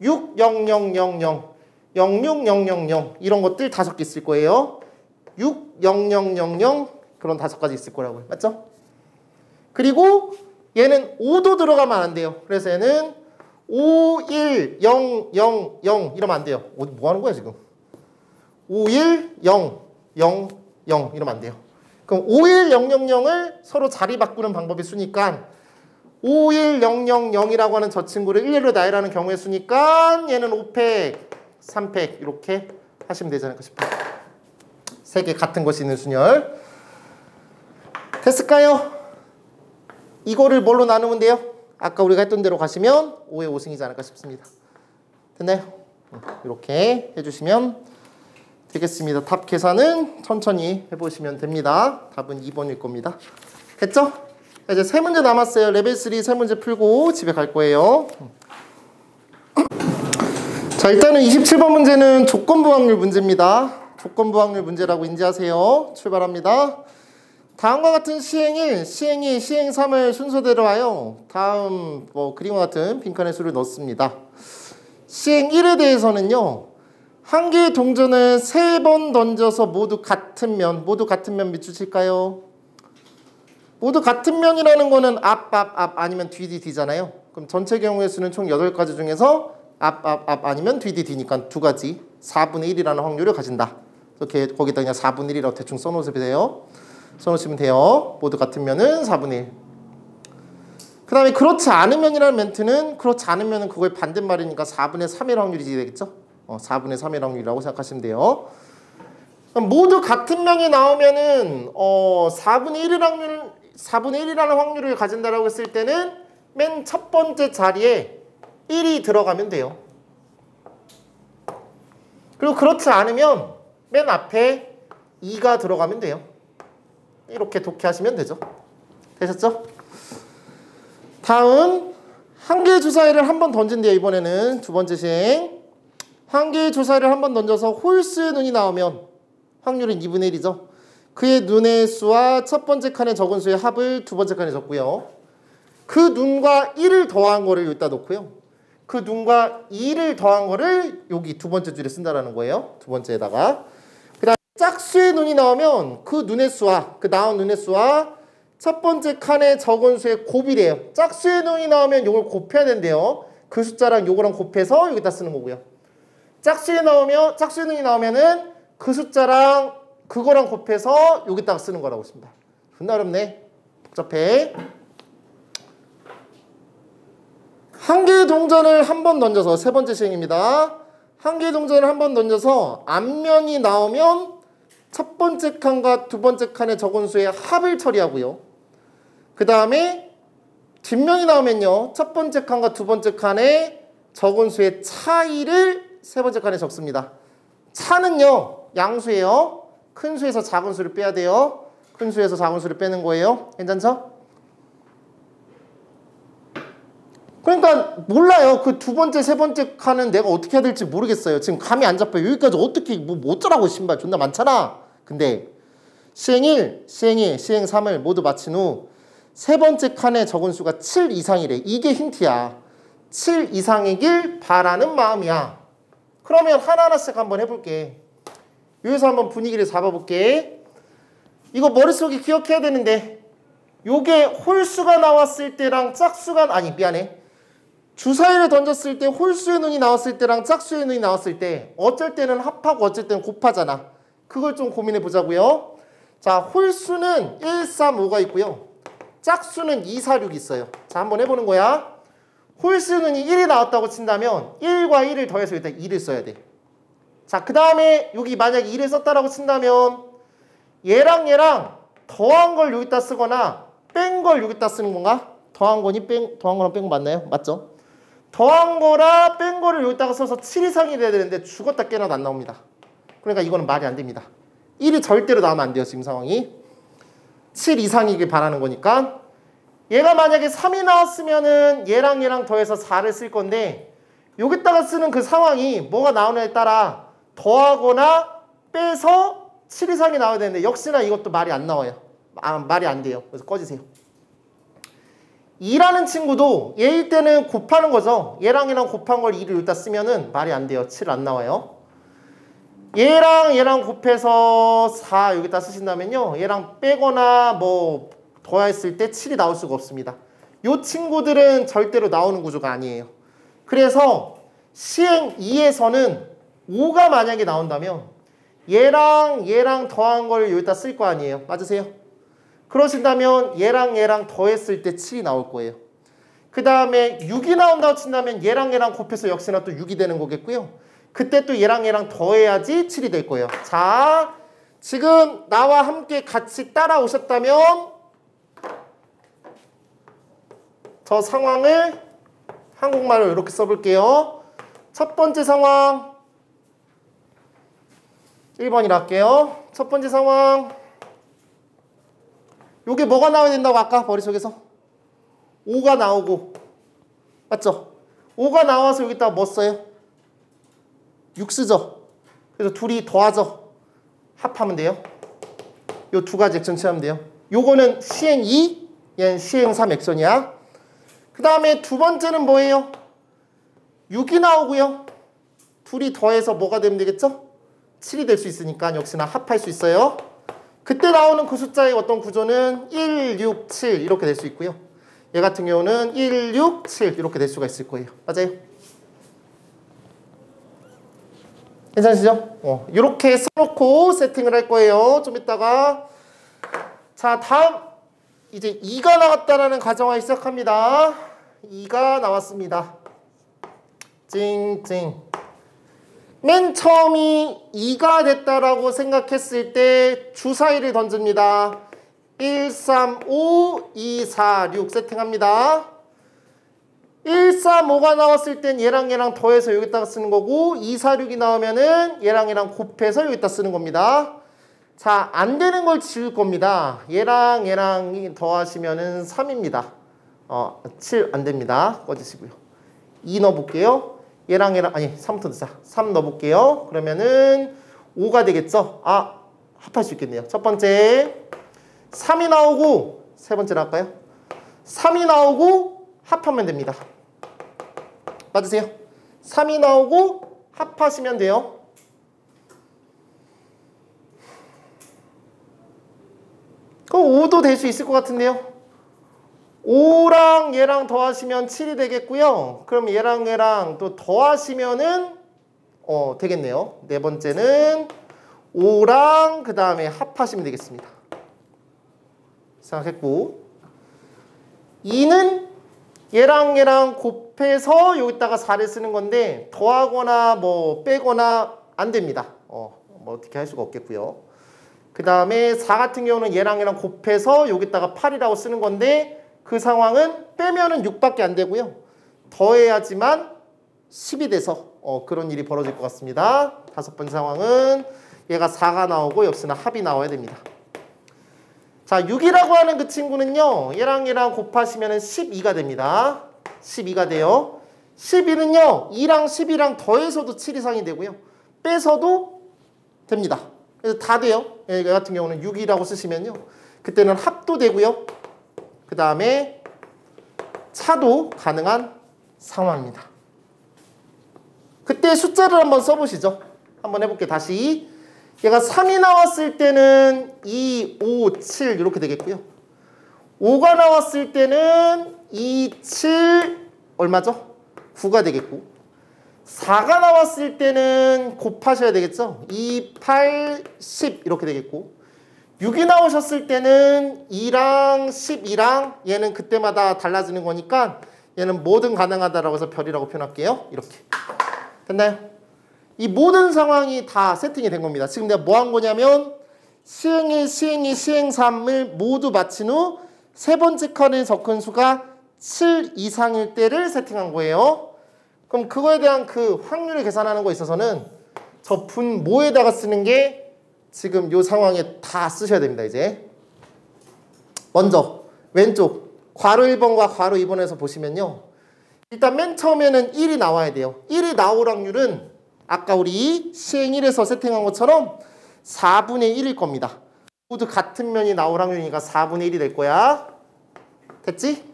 6, 0, 0, 0, 0, 0, 6, 0, 0, 0 이런 것들 5개 있을 거예요. 6, 0, 0, 0, 0 그런 5가지 있을 거라고요. 맞죠? 그리고 얘는 5도 들어가면 안 돼요. 그래서 얘는 5, 1, 0, 0, 0 이러면 안 돼요. 뭐 하는 거야 지금? 5, 1, 0, 0, 0 이러면 안 돼요. 그럼 51000을 서로 자리 바꾸는 방법이 수니까 51000이라고 하는 저 친구를 1로 나열하는 경우의 수니까 얘는 5팩, 3팩 이렇게 하시면 되지 않을까 싶어요. 3개 같은 것이 있는 순열. 됐을까요? 이거를 뭘로 나누면 돼요? 아까 우리가 했던 대로 가시면 5의 5승이지 않을까 싶습니다. 됐나요? 이렇게 해주시면 되겠습니다. 답 계산은 천천히 해보시면 됩니다. 답은 2번일 겁니다. 됐죠? 이제 3문제 남았어요. 레벨 3 3문제 풀고 집에 갈 거예요. 자, 일단은 27번 문제는 조건부 확률 문제입니다. 조건부 확률 문제라고 인지하세요. 출발합니다. 다음과 같은 시행1, 시행2, 시행3을 순서대로 하여 다음 그림과 같은 빈칸의 수를 넣습니다. 시행1에 대해서는요. 한 개의 동전을 3번 던져서 모두 같은 면 몇 주실까요? 모두 같은 면이라는 거는 앞 아니면 뒤 뒤잖아요. 그럼 전체 경우의 수는 총 8가지 중에서 앞 아니면 뒤 뒤니까 2가지 4분의 1이라는 확률을 가진다. 이렇게 거기다 그냥 4분의 1이라고 대충 써놓으시면 돼요. 모두 같은 면은 4분의 1. 그 다음에 그렇지 않은 면이라는 멘트는 그렇지 않은 면은 그거의 반대말이니까 4분의 3의 확률이 되겠죠? 4분의 3의 확률이라고 생각하시면 돼요. 그럼 모두 같은 면이 나오면은 4분의 1이라는 확률을 가진다라고 했을 때는 맨 첫 번째 자리에 1이 들어가면 돼요. 그리고 그렇지 않으면 맨 앞에 2가 들어가면 돼요. 이렇게 독해하시면 되죠. 되셨죠? 다음 한 개의 주사위를 한 번 던진대요. 이번에는 두 번째 시행. 한 개의 주사위를 한 번 던져서 홀수의 눈이 나오면 확률은 2분의 1이죠. 그의 눈의 수와 첫 번째 칸에 적은 수의 합을 두 번째 칸에 적고요. 그 눈과 1을 더한 거를 여기다 놓고요. 그 눈과 2를 더한 거를 여기 두 번째 줄에 쓴다라는 거예요. 두 번째에다가. 그 다음에 짝수의 눈이 나오면 그 눈의 수와 그 나온 눈의 수와 첫 번째 칸에 적은 수의 곱이래요. 짝수의 눈이 나오면 이걸 곱해야 된대요. 그 숫자랑 요거랑 곱해서 여기다 쓰는 거고요. 짝수의 눈이 나오면은 그 숫자랑 그거랑 곱해서 여기다가 쓰는 거라고 했습니다. 존나 어렵네. 복잡해. 한 개의 동전을 한 번 던져서 세 번째 시행입니다. 한 개의 동전을 한 번 던져서 앞면이 나오면 첫 번째 칸과 두 번째 칸의 적은수의 합을 처리하고요. 그 다음에 뒷면이 나오면요. 첫 번째 칸과 두 번째 칸의 적은수의 차이를 세 번째 칸에 적습니다. 차는요. 양수예요. 큰 수에서 작은 수를 빼야 돼요. 큰 수에서 작은 수를 빼는 거예요. 괜찮죠? 그러니까 몰라요. 그 두 번째, 세 번째 칸은 내가 어떻게 해야 될지 모르겠어요. 지금 감이 안 잡혀요. 여기까지 어떻게 뭐 어쩌라고 신발 존나 많잖아. 근데 시행 1, 시행 2, 시행 3을 모두 마친 후 세 번째 칸의 적은 수가 7 이상이래. 이게 힌트야. 7 이상이길 바라는 마음이야. 그러면 하나하나씩 한번 해볼게. 여기서 한번 분위기를 잡아볼게. 이거 머릿속에 기억해야 되는데 요게 홀수가 나왔을 때랑 짝수가 아니 미안해. 주사위를 던졌을 때 홀수의 눈이 나왔을 때랑 짝수의 눈이 나왔을 때 어쩔 때는 합하고 어쩔 때는 곱하잖아. 그걸 좀 고민해 보자고요. 자, 홀수는 1, 3, 5가 있고요. 짝수는 2, 4, 6이 있어요. 자, 한번 해보는 거야. 홀수는 1이 나왔다고 친다면 1과 1을 더해서 일단 2를 써야 돼. 자, 그 다음에 여기 만약에 2를 썼다라고 친다면 얘랑 더한 걸 여기다 쓰거나 뺀 걸 여기다 쓰는 건가? 더한 거랑 뺀 거 맞나요? 맞죠? 더한 거랑 뺀 거를 여기다가 써서 7 이상이 돼야 되는데 죽었다 깨나도 안 나옵니다. 그러니까 이거는 말이 안 됩니다. 1이 절대로 나오면 안 돼요. 지금 상황이. 7 이상이길 바라는 거니까. 얘가 만약에 3이 나왔으면은 얘랑 더해서 4를 쓸 건데 여기다가 쓰는 그 상황이 뭐가 나오냐에 따라 더하거나 빼서 7 이상이 나와야 되는데 역시나 이것도 말이 안 나와요. 말이 안 돼요. 그래서 꺼지세요. 2라는 친구도 얘일 때는 곱하는 거죠. 얘랑 곱한 걸 2를 여기다 쓰면은 말이 안 돼요. 7 안 나와요. 얘랑 곱해서 4 여기다 쓰신다면요. 얘랑 빼거나 뭐 더했을 때 7이 나올 수가 없습니다. 요 친구들은 절대로 나오는 구조가 아니에요. 그래서 시행 2에서는 5가 만약에 나온다면 얘랑 더한 걸 여기다 쓸 거 아니에요. 맞으세요? 그러신다면 얘랑 더했을 때 7이 나올 거예요. 그 다음에 6이 나온다고 친다면 얘랑 곱해서 역시나 또 6이 되는 거겠고요. 그때 또 얘랑 더해야지 7이 될 거예요. 자, 지금 나와 함께 같이 따라오셨다면 저 상황을 한국말로 이렇게 써볼게요. 첫 번째 상황 1번이라 할게요. 첫 번째 상황 요게 뭐가 나와야 된다고 아까 머릿속에서? 5가 나오고 맞죠? 5가 나와서 여기다가 뭐 써요? 6 쓰죠? 그래서 둘이 더하죠? 합하면 돼요. 요 두 가지 액션 취하면 돼요. 요거는 시행 2, 얘는 시행 3 액션이야. 그 다음에 두 번째는 뭐예요? 6이 나오고요. 둘이 더해서 뭐가 되면 되겠죠? 7이 될 수 있으니까 역시나 합할 수 있어요. 그때 나오는 그 숫자의 어떤 구조는 1, 6, 7 이렇게 될 수 있고요. 얘 같은 경우는 1, 6, 7 이렇게 될 수가 있을 거예요. 맞아요? 괜찮으시죠? 이렇게 써놓고 세팅을 할 거예요. 좀 이따가. 자, 다음 이제 2가 나왔다라는 가정하기 시작합니다. 2가 나왔습니다. 찡찡. 맨 처음이 2가 됐다라고 생각했을 때 주사위를 던집니다. 1, 3, 5, 2, 4, 6 세팅합니다. 1, 3, 5가 나왔을 땐 얘랑 더해서 여기다가 쓰는 거고 2, 4, 6이 나오면은 얘랑 곱해서 여기다 쓰는 겁니다. 자, 안 되는 걸 지울 겁니다. 얘랑이 더하시면은 3입니다. 7 안 됩니다. 꺼지시고요. 2 넣어볼게요. 얘랑 아니 3부터 넣자. 3 넣어볼게요. 그러면은 5가 되겠죠? 합할 수 있겠네요. 첫 번째 3이 나오고 세 번째로 할까요? 3이 나오고 합하면 됩니다. 맞으세요? 3이 나오고 합하시면 돼요. 그럼 5도 될 수 있을 것 같은데요. 5랑 얘랑 더하시면 7이 되겠고요. 그럼 얘랑 또 더하시면은 되겠네요. 네 번째는 5랑 그 다음에 합하시면 되겠습니다. 생각했고 2는 얘랑 곱해서 여기다가 4를 쓰는 건데 더하거나 뭐 빼거나 안 됩니다. 뭐 어떻게 할 수가 없겠고요. 그 다음에 4 같은 경우는 얘랑 곱해서 여기다가 8이라고 쓰는 건데 그 상황은 빼면은 6밖에 안 되고요. 더해야지만 10이 돼서 그런 일이 벌어질 것 같습니다. 다섯 번째 상황은 얘가 4가 나오고 역시나 합이 나와야 됩니다. 자, 6이라고 하는 그 친구는요. 얘랑 곱하시면 12가 됩니다. 12가 돼요. 12는요. 2랑 12랑 더해서도 7 이상이 되고요. 빼서도 됩니다. 그래서 다 돼요. 얘 같은 경우는 6이라고 쓰시면요. 그때는 합도 되고요. 그 다음에 차도 가능한 상황입니다. 그때 숫자를 한번 써보시죠. 한번 해볼게요. 다시. 얘가 3이 나왔을 때는 2, 5, 7 이렇게 되겠고요. 5가 나왔을 때는 2, 7 얼마죠? 9가 되겠고 4가 나왔을 때는 곱하셔야 되겠죠? 2, 8, 10 이렇게 되겠고 6이 나오셨을 때는 2랑 12랑 얘는 그때마다 달라지는 거니까 얘는 뭐든 가능하다라고 해서 별이라고 표현할게요. 이렇게. 됐나요? 이 모든 상황이 다 세팅이 된 겁니다. 지금 내가 뭐 한 거냐면 시행 1, 시행 2, 시행 3을 모두 마친 후 세 번째 칸에 적은 수가 7 이상일 때를 세팅한 거예요. 그럼 그거에 대한 그 확률을 계산하는 거에 있어서는 저 분모에다가 쓰는 게 지금 요 상황에 다 쓰셔야 됩니다. 이제 먼저 왼쪽 괄호 1번과 괄호 2번에서 보시면요. 일단 맨 처음에는 1이 나와야 돼요. 1이 나올 확률은 아까 우리 시행 1에서 세팅한 것처럼 4분의 1일 겁니다. 모두 같은 면이 나올 확률이니까 4분의 1이 될 거야. 됐지?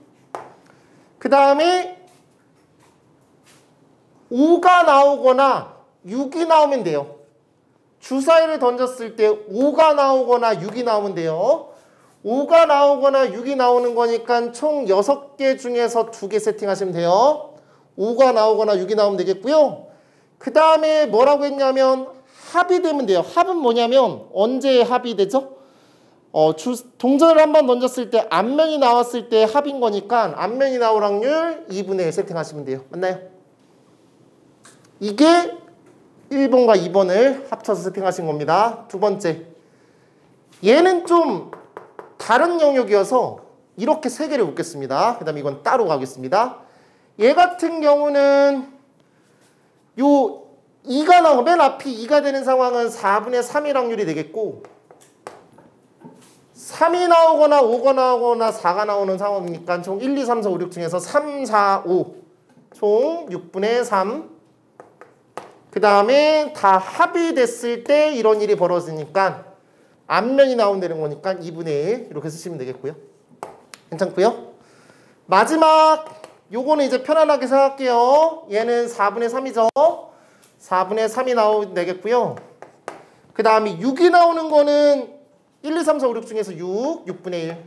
그 다음에 5가 나오거나 6이 나오면 돼요. 주사위를 던졌을 때 5가 나오거나 6이 나오면 돼요. 5가 나오거나 6이 나오는 거니까 총 6개 중에서 2개 세팅하시면 돼요. 5가 나오거나 6이 나오면 되겠고요. 그 다음에 뭐라고 했냐면 합이 되면 돼요. 합은 뭐냐면 언제 합이 되죠? 동전을 한번 던졌을 때 앞면이 나왔을 때 합인 거니까 앞면이 나올 확률 2분의 1 세팅하시면 돼요. 맞나요? 이게 1번과 2번을 합쳐서 세팅하신 겁니다. 두 번째. 얘는 좀 다른 영역이어서 이렇게 세 개를 묶겠습니다. 그 다음에 이건 따로 가겠습니다. 얘 같은 경우는 요 2가 나오고 맨 앞이 2가 되는 상황은 4분의 3일 확률이 되겠고 3이 나오거나 5가 나오거나 4가 나오는 상황이니까 총 1, 2, 3, 4, 5, 6 중에서 3, 4, 5 총 6분의 3 그 다음에 다 합이 됐을 때 이런 일이 벌어지니까 앞면이 나온다는 거니까 2분의 1 이렇게 쓰시면 되겠고요. 괜찮고요. 마지막 요거는 이제 편안하게 생각할게요. 얘는 4분의 3이죠. 4분의 3이 나오면 되겠고요. 그 다음에 6이 나오는 거는 1, 2, 3, 4, 5, 6 중에서 6분의 1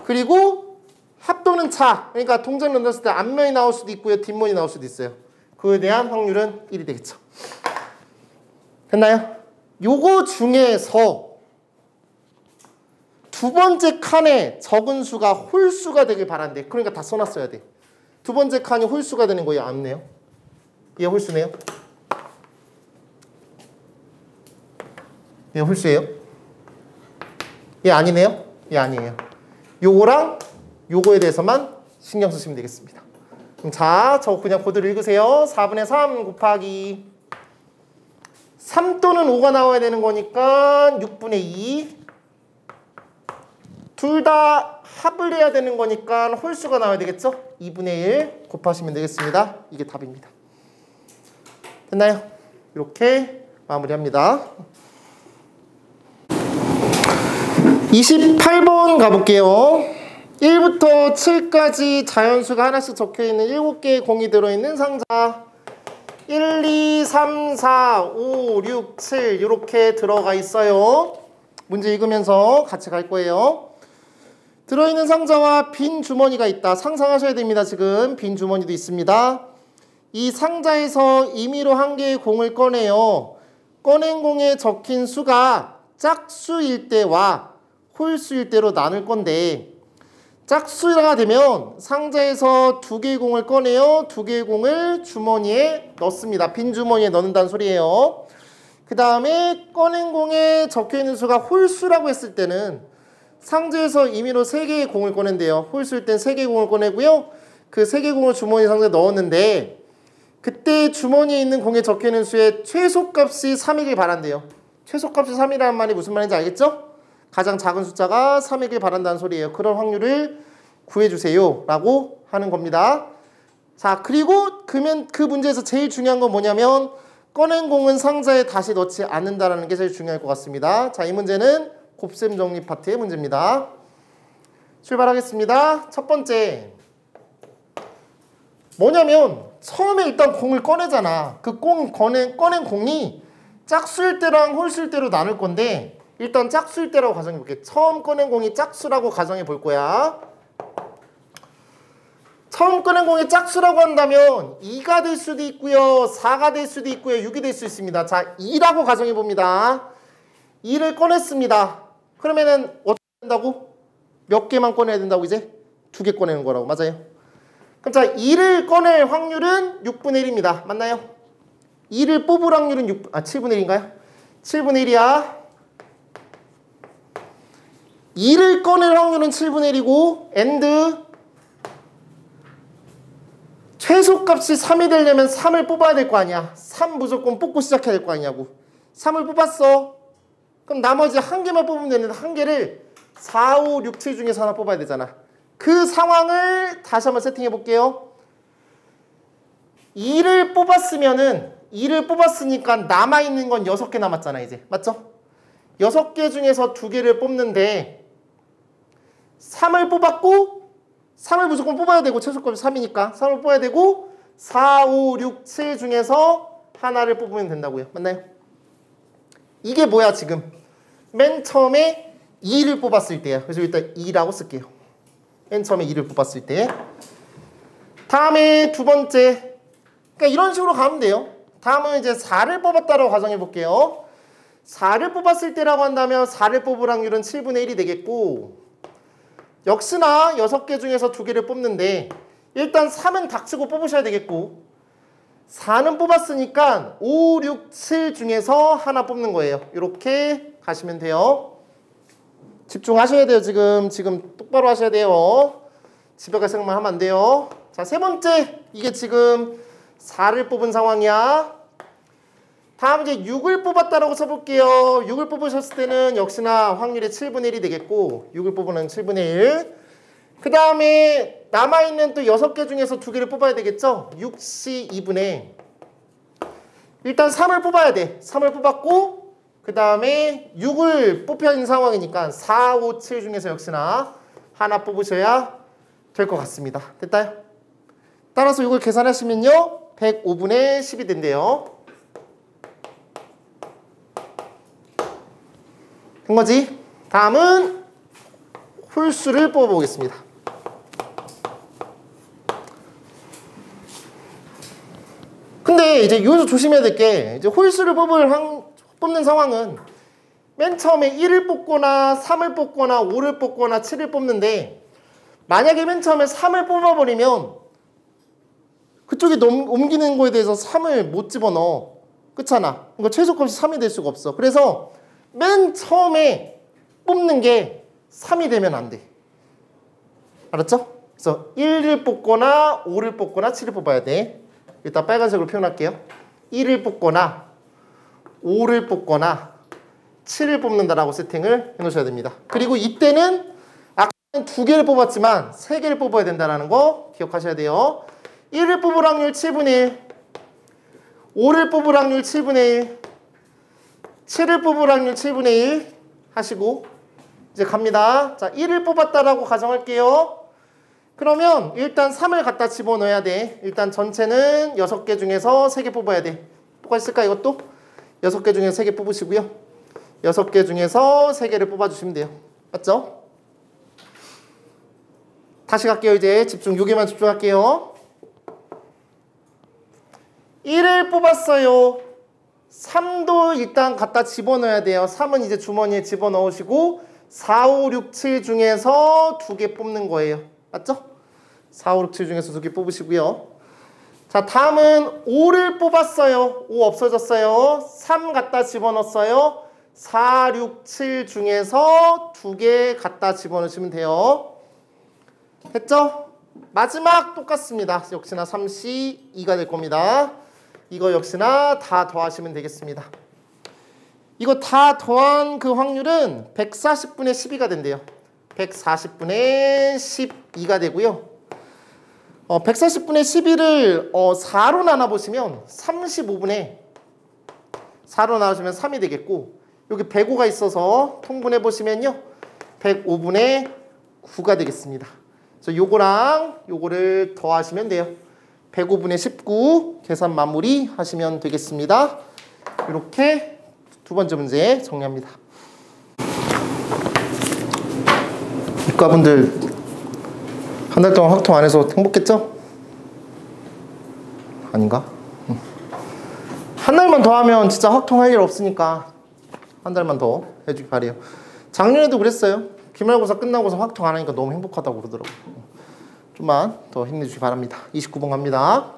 그리고 합 또는 차 그러니까 동전을 던졌을 때 앞면이 나올 수도 있고요. 뒷면이 나올 수도 있어요. 그에 대한 확률은 1이 되겠죠. 됐나요? 요거 중에서 두 번째 칸에 적은 수가 홀수가 되길 바란대. 그러니까 다 써놨어야 돼. 두 번째 칸이 홀수가 되는 거예요. 안네요? 얘 홀수네요? 얘 홀수예요? 얘 아니네요? 얘 아니에요. 요거랑 요거에 대해서만 신경 쓰시면 되겠습니다. 그럼 자, 저 그냥 그대로 읽으세요. 4분의 3 곱하기 3 또는 5가 나와야 되는 거니까 6분의 2 둘 다 합을 해야 되는 거니까 홀수가 나와야 되겠죠? 2분의 1 곱하시면 되겠습니다. 이게 답입니다. 됐나요? 이렇게 마무리합니다. 28번 가볼게요. 1부터 7까지 자연수가 하나씩 적혀있는 7개의 공이 들어있는 상자 1, 2, 3, 4, 5, 6, 7 이렇게 들어가 있어요. 문제 읽으면서 같이 갈 거예요. 들어있는 상자와 빈 주머니가 있다. 상상하셔야 됩니다. 지금 빈 주머니도 있습니다. 이 상자에서 임의로 한 개의 공을 꺼내요. 꺼낸 공에 적힌 수가 짝수일 때와 홀수일 때로 나눌 건데 짝수가 되면 상자에서 2개의 공을 꺼내요. 2개의 공을 주머니에 넣습니다. 빈 주머니에 넣는다는 소리예요. 그 다음에 꺼낸 공에 적혀있는 수가 홀수라고 했을 때는 상자에서 임의로 3개의 공을 꺼낸대요. 홀수일 땐 3개의 공을 꺼내고요. 그 3개의 공을 주머니 상자에 넣었는데 그때 주머니에 있는 공에 적혀있는 수의 최소값이 3이길 바란대요. 최소값이 3이라는 말이 무슨 말인지 알겠죠? 가장 작은 숫자가 3이길 바란다는 소리예요. 그런 확률을 구해주세요 라고 하는 겁니다. 자, 그리고 그 문제에서 제일 중요한 건 뭐냐면 꺼낸 공은 상자에 다시 넣지 않는다는 게 제일 중요할 것 같습니다. 자, 이 문제는 곱셈 정리 파트의 문제입니다. 출발하겠습니다. 첫 번째 뭐냐면 처음에 일단 공을 꺼내잖아. 그 꺼낸 공이 짝수일 때랑 홀수일 때로 나눌 건데 일단 짝수일 때라고 가정해 볼게. 처음 꺼낸 공이 짝수라고 가정해 볼 거야. 처음 꺼낸 공이 짝수라고 한다면 2가 될 수도 있고요. 4가 될 수도 있고요. 6이 될 수 있습니다. 자, 2라고 가정해 봅니다. 2를 꺼냈습니다. 그러면은 어떻게 된다고? 몇 개만 꺼내야 된다고 이제? 2개 꺼내는 거라고. 맞아요. 그럼 자, 2를 꺼낼 확률은 6분의 1입니다. 맞나요? 2를 뽑을 확률은 7분의 1인가요? 7분의 1이야. 2를 꺼낼 확률은 7분의 1이고 and 최소값이 3이 되려면 3을 뽑아야 될 거 아니야. 3 무조건 뽑고 시작해야 될 거 아니냐고. 3을 뽑았어. 그럼 나머지 한 개만 뽑으면 되는데 한 개를 4, 5, 6, 7 중에서 하나 뽑아야 되잖아. 그 상황을 다시 한번 세팅해 볼게요. 2를 뽑았으니까 남아있는 건 6개 남았잖아 이제. 맞죠? 6개 중에서 2개를 뽑는데 3을 뽑았고 3을 무조건 뽑아야 되고 최소값이 3이니까 3을 뽑아야 되고 4, 5, 6, 7 중에서 하나를 뽑으면 된다고요. 맞나요? 이게 뭐야 지금? 맨 처음에 2를 뽑았을 때야. 그래서 일단 2라고 쓸게요. 맨 처음에 2를 뽑았을 때. 다음에 두 번째. 그러니까 이런 식으로 가면 돼요. 다음은 이제 4를 뽑았다라고 가정해 볼게요. 4를 뽑았을 때라고 한다면 4를 뽑을 확률은 7분의 1이 되겠고 역시나 6개 중에서 2개를 뽑는데 일단 3은 닥치고 뽑으셔야 되겠고 4는 뽑았으니까 5, 6, 7 중에서 하나 뽑는 거예요. 이렇게 가시면 돼요. 집중하셔야 돼요. 지금 똑바로 하셔야 돼요. 집에 갈 생각만 하면 안 돼요. 자, 세 번째. 이게 지금 4를 뽑은 상황이야. 다음 이제 6을 뽑았다라고 써볼게요. 6을 뽑으셨을 때는 역시나 확률이 7분의 1이 되겠고 6을 뽑으면 7분의 1. 그 다음에 남아있는 또 6개 중에서 2개를 뽑아야 되겠죠. 6시 2분의 일단 3을 뽑아야 돼. 3을 뽑았고 그 다음에 6을 뽑혀 있는 상황이니까 4, 5, 7 중에서 역시나 하나 뽑으셔야 될 것 같습니다. 됐나요? 따라서 이걸 계산하시면요 105분의 10이 된대요. 된 거지? 다음은 홀수를 뽑아보겠습니다. 근데 이제 여기서 조심해야 될 게 이제 홀수를 뽑는 상황은 맨 처음에 1을 뽑거나 3을 뽑거나 5를 뽑거나 7을 뽑는데 만약에 맨 처음에 3을 뽑아버리면 그쪽에 옮기는 거에 대해서 3을 못 집어넣어. 그렇잖아. 그러니까 최소값이 3이 될 수가 없어. 그래서 맨 처음에 뽑는 게 3이 되면 안 돼. 알았죠? 그래서 1을 뽑거나 5를 뽑거나 7을 뽑아야 돼. 일단 빨간색으로 표현할게요. 1을 뽑거나 5를 뽑거나 7을 뽑는다라고 세팅을 해놓으셔야 됩니다. 그리고 이때는 아까는 2개를 뽑았지만 3개를 뽑아야 된다는 거 기억하셔야 돼요. 1을 뽑을 확률 7분의 1, 5를 뽑을 확률 7분의 1, 7을 뽑을 확률 7분의 1 하시고 이제 갑니다. 자, 1을 뽑았다라고 가정할게요. 그러면 일단 3을 갖다 집어넣어야 돼. 일단 전체는 6개 중에서 3개 뽑아야 돼. 뭐가 있을까 이것도? 6개 중에서 3개 뽑으시고요. 6개 중에서 3개를 뽑아주시면 돼요. 맞죠? 다시 갈게요. 이제 집중, 여기만 집중할게요. 1을 뽑았어요. 3도 일단 갖다 집어넣어야 돼요. 3은 이제 주머니에 집어넣으시고 4, 5, 6, 7 중에서 2개 뽑는 거예요. 맞죠? 4, 5, 6, 7 중에서 2개 뽑으시고요. 자, 다음은 5를 뽑았어요. 5 없어졌어요. 3 갖다 집어넣었어요. 4, 6, 7 중에서 2개 갖다 집어넣으시면 돼요. 됐죠? 마지막 똑같습니다. 역시나 3C 2가 될 겁니다. 이거 역시나 다 더하시면 되겠습니다. 이거 다 더한 그 확률은 140분의 12가 된대요. 140분의 12가 되고요. 140분의 12를 4로 나눠보시면 35분의 4로 나누시면 3이 되겠고, 여기 105가 있어서 통분해보시면요 105분의 9가 되겠습니다. 그래서 요거랑 요거를 더하시면 돼요. 105분의 19 계산 마무리 하시면 되겠습니다. 이렇게 두 번째 문제 정리합니다. 이과분들 한 달 동안 확통 안 해서 행복했죠? 아닌가? 한 달만 더 하면 진짜 확통할 일 없으니까 한 달만 더 해주기 바래요. 작년에도 그랬어요. 기말고사 끝나고서 확통 안 하니까 너무 행복하다고 그러더라고요. 좀만 더 힘내주시기 바랍니다. 29번 갑니다.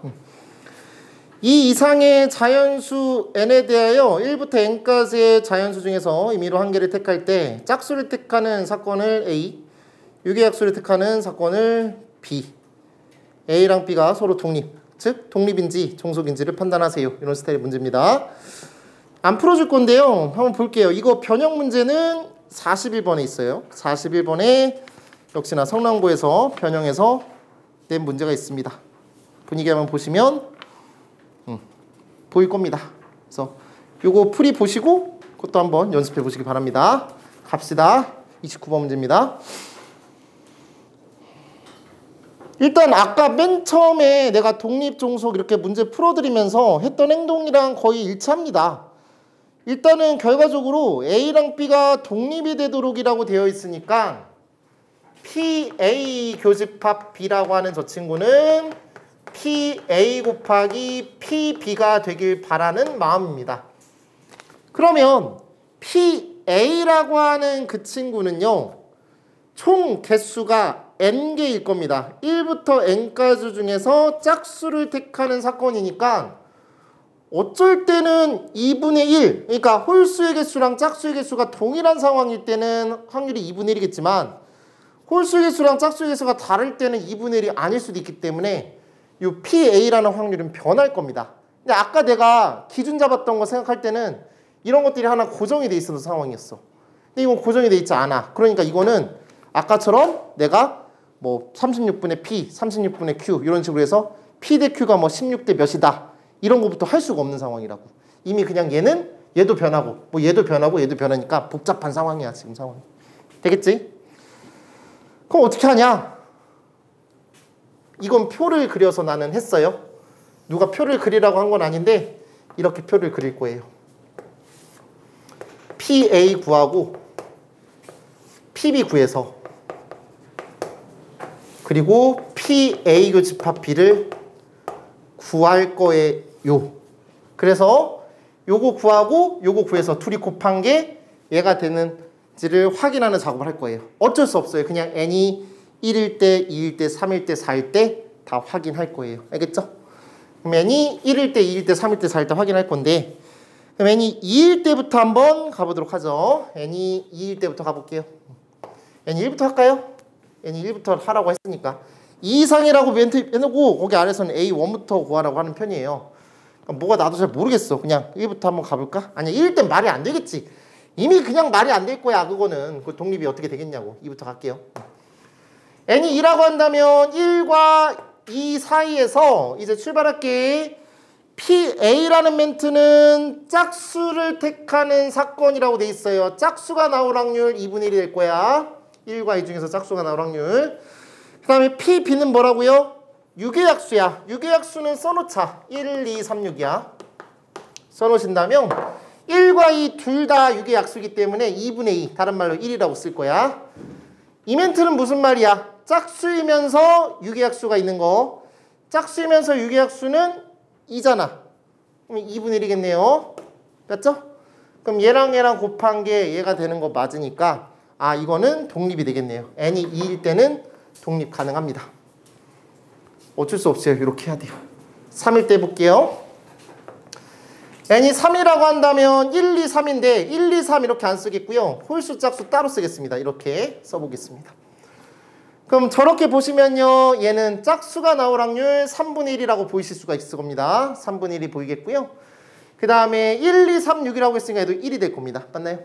이 이상의 자연수 n에 대하여 1부터 n까지의 자연수 중에서 임의로 한 개를 택할 때 짝수를 택하는 사건을 A, 유기약수를 택하는 사건을 B. A랑 B가 서로 독립, 즉 독립인지 종속인지를 판단하세요. 이런 스타일의 문제입니다. 안 풀어줄 건데요. 한번 볼게요. 이거 변형 문제는 41번에 있어요. 41번에 역시나 성남고에서 변형해서 낸 문제가 있습니다. 분위기 한번 보시면 보일 겁니다. 그래서 요거 풀이 보시고 그것도 한번 연습해 보시기 바랍니다. 갑시다. 29번 문제입니다. 일단 아까 맨 처음에 내가 독립종속 이렇게 문제 풀어드리면서 했던 행동이랑 거의 일치합니다. 일단은 결과적으로 A랑 B가 독립이 되도록이라고 되어 있으니까 PA 교집합 B라고 하는 저 친구는 PA 곱하기 PB가 되길 바라는 마음입니다. 그러면 PA라고 하는 그 친구는요, 총 개수가 n개일 겁니다. 1부터 n까지 중에서 짝수를 택하는 사건이니까 어쩔 때는 2분의 1, 그러니까 홀수의 개수랑 짝수의 개수가 동일한 상황일 때는 확률이 2분의 1이겠지만 홀수의 개수랑 짝수의 개수가 다를 때는 2분의 1이 아닐 수도 있기 때문에 이 PA라는 확률은 변할 겁니다. 근데 아까 내가 기준 잡았던 거 생각할 때는 이런 것들이 하나 고정이 돼 있었던 상황이었어. 근데 이건 고정이 돼 있지 않아. 그러니까 이거는 아까처럼 내가 뭐 36분의 P, 36분의 Q 이런 식으로 해서 P 대 Q가 뭐 16대 몇이다. 이런 것부터 할 수가 없는 상황이라고. 이미 그냥 얘도 변하고 뭐 얘도 변하고 얘도 변하니까 복잡한 상황이야. 지금 상황이. 되겠지? 그럼 어떻게 하냐? 이건 표를 그려서 나는 했어요. 누가 표를 그리라고 한 건 아닌데 이렇게 표를 그릴 거예요. PA 구하고 PB 구해서 그리고 PA 교집합 B를 구할 거예요. 그래서 요거 구하고 요거 구해서 둘이 곱한 게 얘가 되는지를 확인하는 작업을 할 거예요. 어쩔 수 없어요. 그냥 n이 1일 때, 2일 때, 3일 때, 4일 때 다 확인할 거예요. 알겠죠? 그럼 n이 1일 때, 2일 때, 3일 때, 4일 때 확인할 건데 그럼 n이 2일 때부터 한번 가보도록 하죠. n이 2일 때부터 가볼게요. n이 1부터 할까요? n이 1부터 하라고 했으니까 2 이상이라고 멘트 해놓고 거기 아래서는 A1부터 구하라고 하는 편이에요. 그러니까 뭐가 나도 잘 모르겠어. 그냥 1부터 한번 가볼까? 아니 1일 땐 말이 안 되겠지. 이미 그냥 말이 안 될 거야. 그거는 그 독립이 어떻게 되겠냐고. 2부터 갈게요. n이 2라고 한다면 1과 2 사이에서 이제 출발할게. PA라는 멘트는 짝수를 택하는 사건이라고 돼 있어요. 짝수가 나올 확률 2분의 1이 될 거야. 1과 2 중에서 짝수가 나올 확률. 그 다음에 PB는 뭐라고요? 유기약수야. 유기약수는 써놓자. 1, 2, 3, 6이야. 써놓으신다면 1과 2 둘 다 유기약수이기 때문에 2분의 2, 다른 말로 1이라고 쓸 거야. 이 멘트는 무슨 말이야? 짝수이면서 유기약수가 있는 거. 짝수이면서 유기약수는 2잖아. 그럼 2분의 1이겠네요. 맞죠? 그럼 얘랑 얘랑 곱한 게 얘가 되는 거 맞으니까 아, 이거는 독립이 되겠네요. n이 2일 때는 독립 가능합니다. 어쩔 수 없어요. 이렇게 해야 돼요. 3일 때 볼게요. n이 3이라고 한다면 1, 2, 3인데 1, 2, 3 이렇게 안 쓰겠고요. 홀수 짝수 따로 쓰겠습니다. 이렇게 써보겠습니다. 그럼 저렇게 보시면요. 얘는 짝수가 나올 확률 3분의 1이라고 보이실 수가 있을 겁니다. 3분의 1이 보이겠고요. 그 다음에 1, 2, 3, 6이라고 했으니까 얘도 1이 될 겁니다. 맞나요?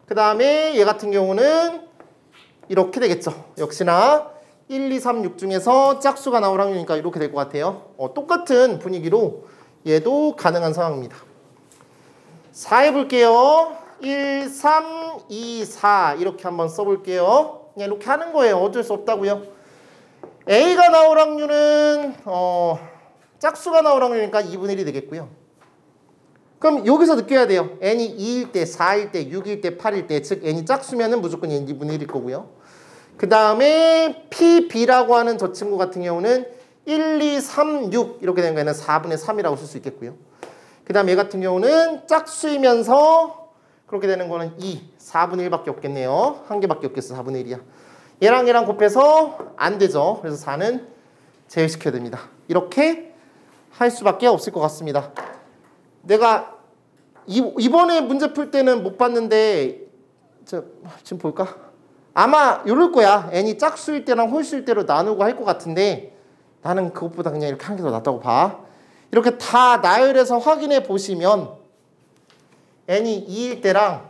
그 다음에 얘 같은 경우는 이렇게 되겠죠. 역시나 1, 2, 3, 6 중에서 짝수가 나올 확률이니까 이렇게 될 것 같아요. 똑같은 분위기로 얘도 가능한 상황입니다. 4 해볼게요. 1, 3, 2, 4 이렇게 한번 써볼게요. 그냥 이렇게 하는 거예요. 어쩔 수 없다고요. A가 나올 확률은 짝수가 나올 확률이니까 2분의 1이 되겠고요. 그럼 여기서 느껴야 돼요. n이 2일 때, 4일 때, 6일 때, 8일 때, 즉 n이 짝수면은 무조건 2분의 1일 거고요. 그 다음에 PB라고 하는 저 친구 같은 경우는 1, 2, 3, 6 이렇게 되는 거에는 4분의 3이라고 쓸 수 있겠고요. 그 다음에 얘 같은 경우는 짝수이면서 그렇게 되는 거는 4분의 1밖에 없겠네요. 한 개밖에 없겠어. 4분의 1이야. 얘랑 곱해서 안 되죠. 그래서 4는 제외시켜야 됩니다. 이렇게 할 수밖에 없을 것 같습니다. 내가 이번에 문제 풀 때는 못 봤는데 지금 볼까? 아마 이럴 거야. n이 짝수일 때랑 홀수일 때로 나누고 할 것 같은데 나는 그것보다 그냥 이렇게 하는 게 더 낫다고 봐. 이렇게 다 나열해서 확인해 보시면 n이 2일 때랑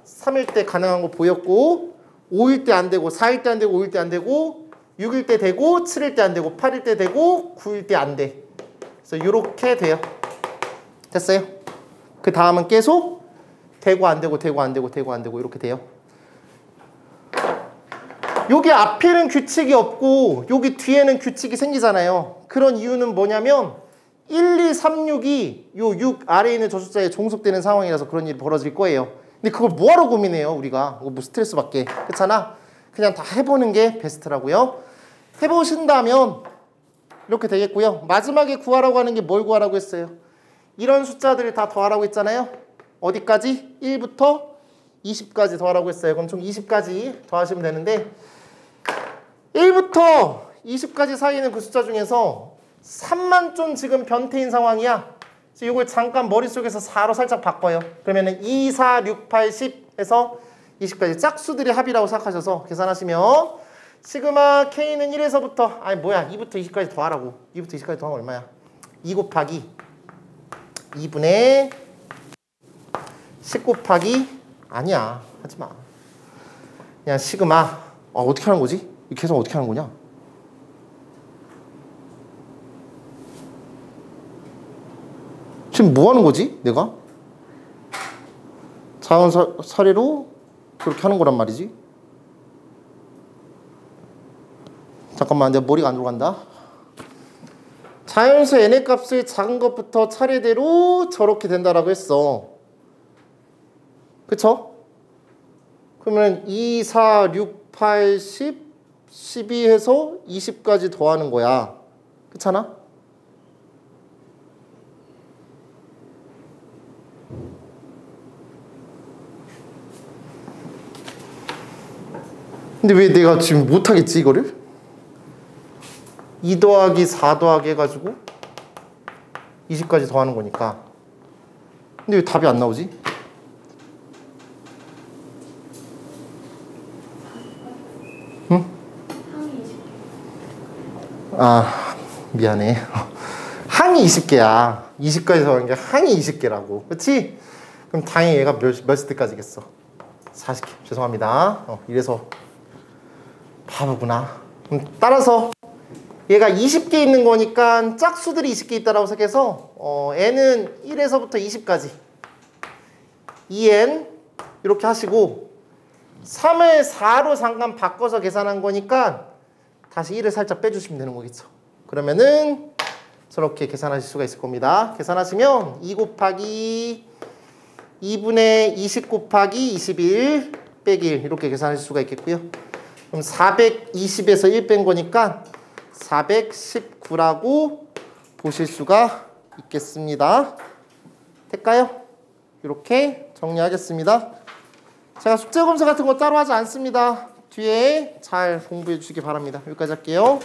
3일 때 가능한 거 보였고 5일 때 안 되고 4일 때 안 되고 5일 때 안 되고 6일 때 되고 7일 때 안 되고 8일 때 되고 9일 때 안 돼. 그래서 이렇게 돼요. 됐어요? 그 다음은 계속 되고 안 되고 되고 안 되고 되고 안 되고 이렇게 돼요. 여기 앞에는 규칙이 없고 여기 뒤에는 규칙이 생기잖아요. 그런 이유는 뭐냐면 1, 2, 3, 6이 요 6 아래에 있는 저 숫자에 종속되는 상황이라서 그런 일이 벌어질 거예요. 근데 그걸 뭐하러 고민해요 우리가. 뭐 스트레스 받게. 그렇잖아. 그냥 다 해보는 게 베스트라고요. 해보신다면 이렇게 되겠고요. 마지막에 구하라고 하는 게 뭘 구하라고 했어요? 이런 숫자들을 다 더하라고 했잖아요. 어디까지? 1부터 20까지 더하라고 했어요. 그럼 총 20까지 더하시면 되는데 1부터 20까지 사이는 그 숫자 중에서 3만 좀 지금 변태인 상황이야. 그래서 이걸 잠깐 머릿속에서 4로 살짝 바꿔요. 그러면은 2, 4, 6, 8, 10 해서 20까지 짝수들이 합이라고 생각하셔서 계산하시면 시그마 K는 1에서부터 2부터 20까지 더하라고. 2부터 20까지 더하면 얼마야? 2 곱하기 2분의 10 곱하기 아니야. 하지마. 그냥 시그마 어떻게 하는 거지? 이 계산 어떻게 하는 거냐? 지금 뭐 하는 거지? 내가? 자연 사례로 그렇게 하는 거란 말이지. 잠깐만 내 머리가 안 들어간다. 자연수 n의 값을 작은 것부터 차례대로 저렇게 된다라고 했어. 그쵸? 그러면 2, 4, 6, 8, 10, 12 해서 20까지 더하는 거야. 그렇잖아? 근데 왜 내가 지금 못하겠지 이거를? 2 더하기 4 더하기 해가지고 20까지 더하는 거니까. 근데 왜 답이 안 나오지? 응? 미안해. 항이 20개야. 20까지 더하는 게 항이 20개라고. 그치? 그럼 당연히 얘가 몇 세트까지겠어? 40개. 죄송합니다. 이래서 바보구나. 따라서 얘가 20개 있는 거니까 짝수들이 20개 있다라고 생각해서 n은 1에서부터 20까지 2n 이렇게 하시고 3을 4로 잠깐 바꿔서 계산한 거니까 다시 1을 살짝 빼주시면 되는 거겠죠. 그러면은 저렇게 계산하실 수가 있을 겁니다. 계산하시면 2 곱하기 2분의 20 곱하기 21 빼기 1 이렇게 계산하실 수가 있겠고요. 그럼 420에서 1 뺀 거니까 419라고 보실 수가 있겠습니다. 될까요? 이렇게 정리하겠습니다. 제가 숙제 검사 같은 거 따로 하지 않습니다. 뒤에 잘 공부해 주시기 바랍니다. 여기까지 할게요.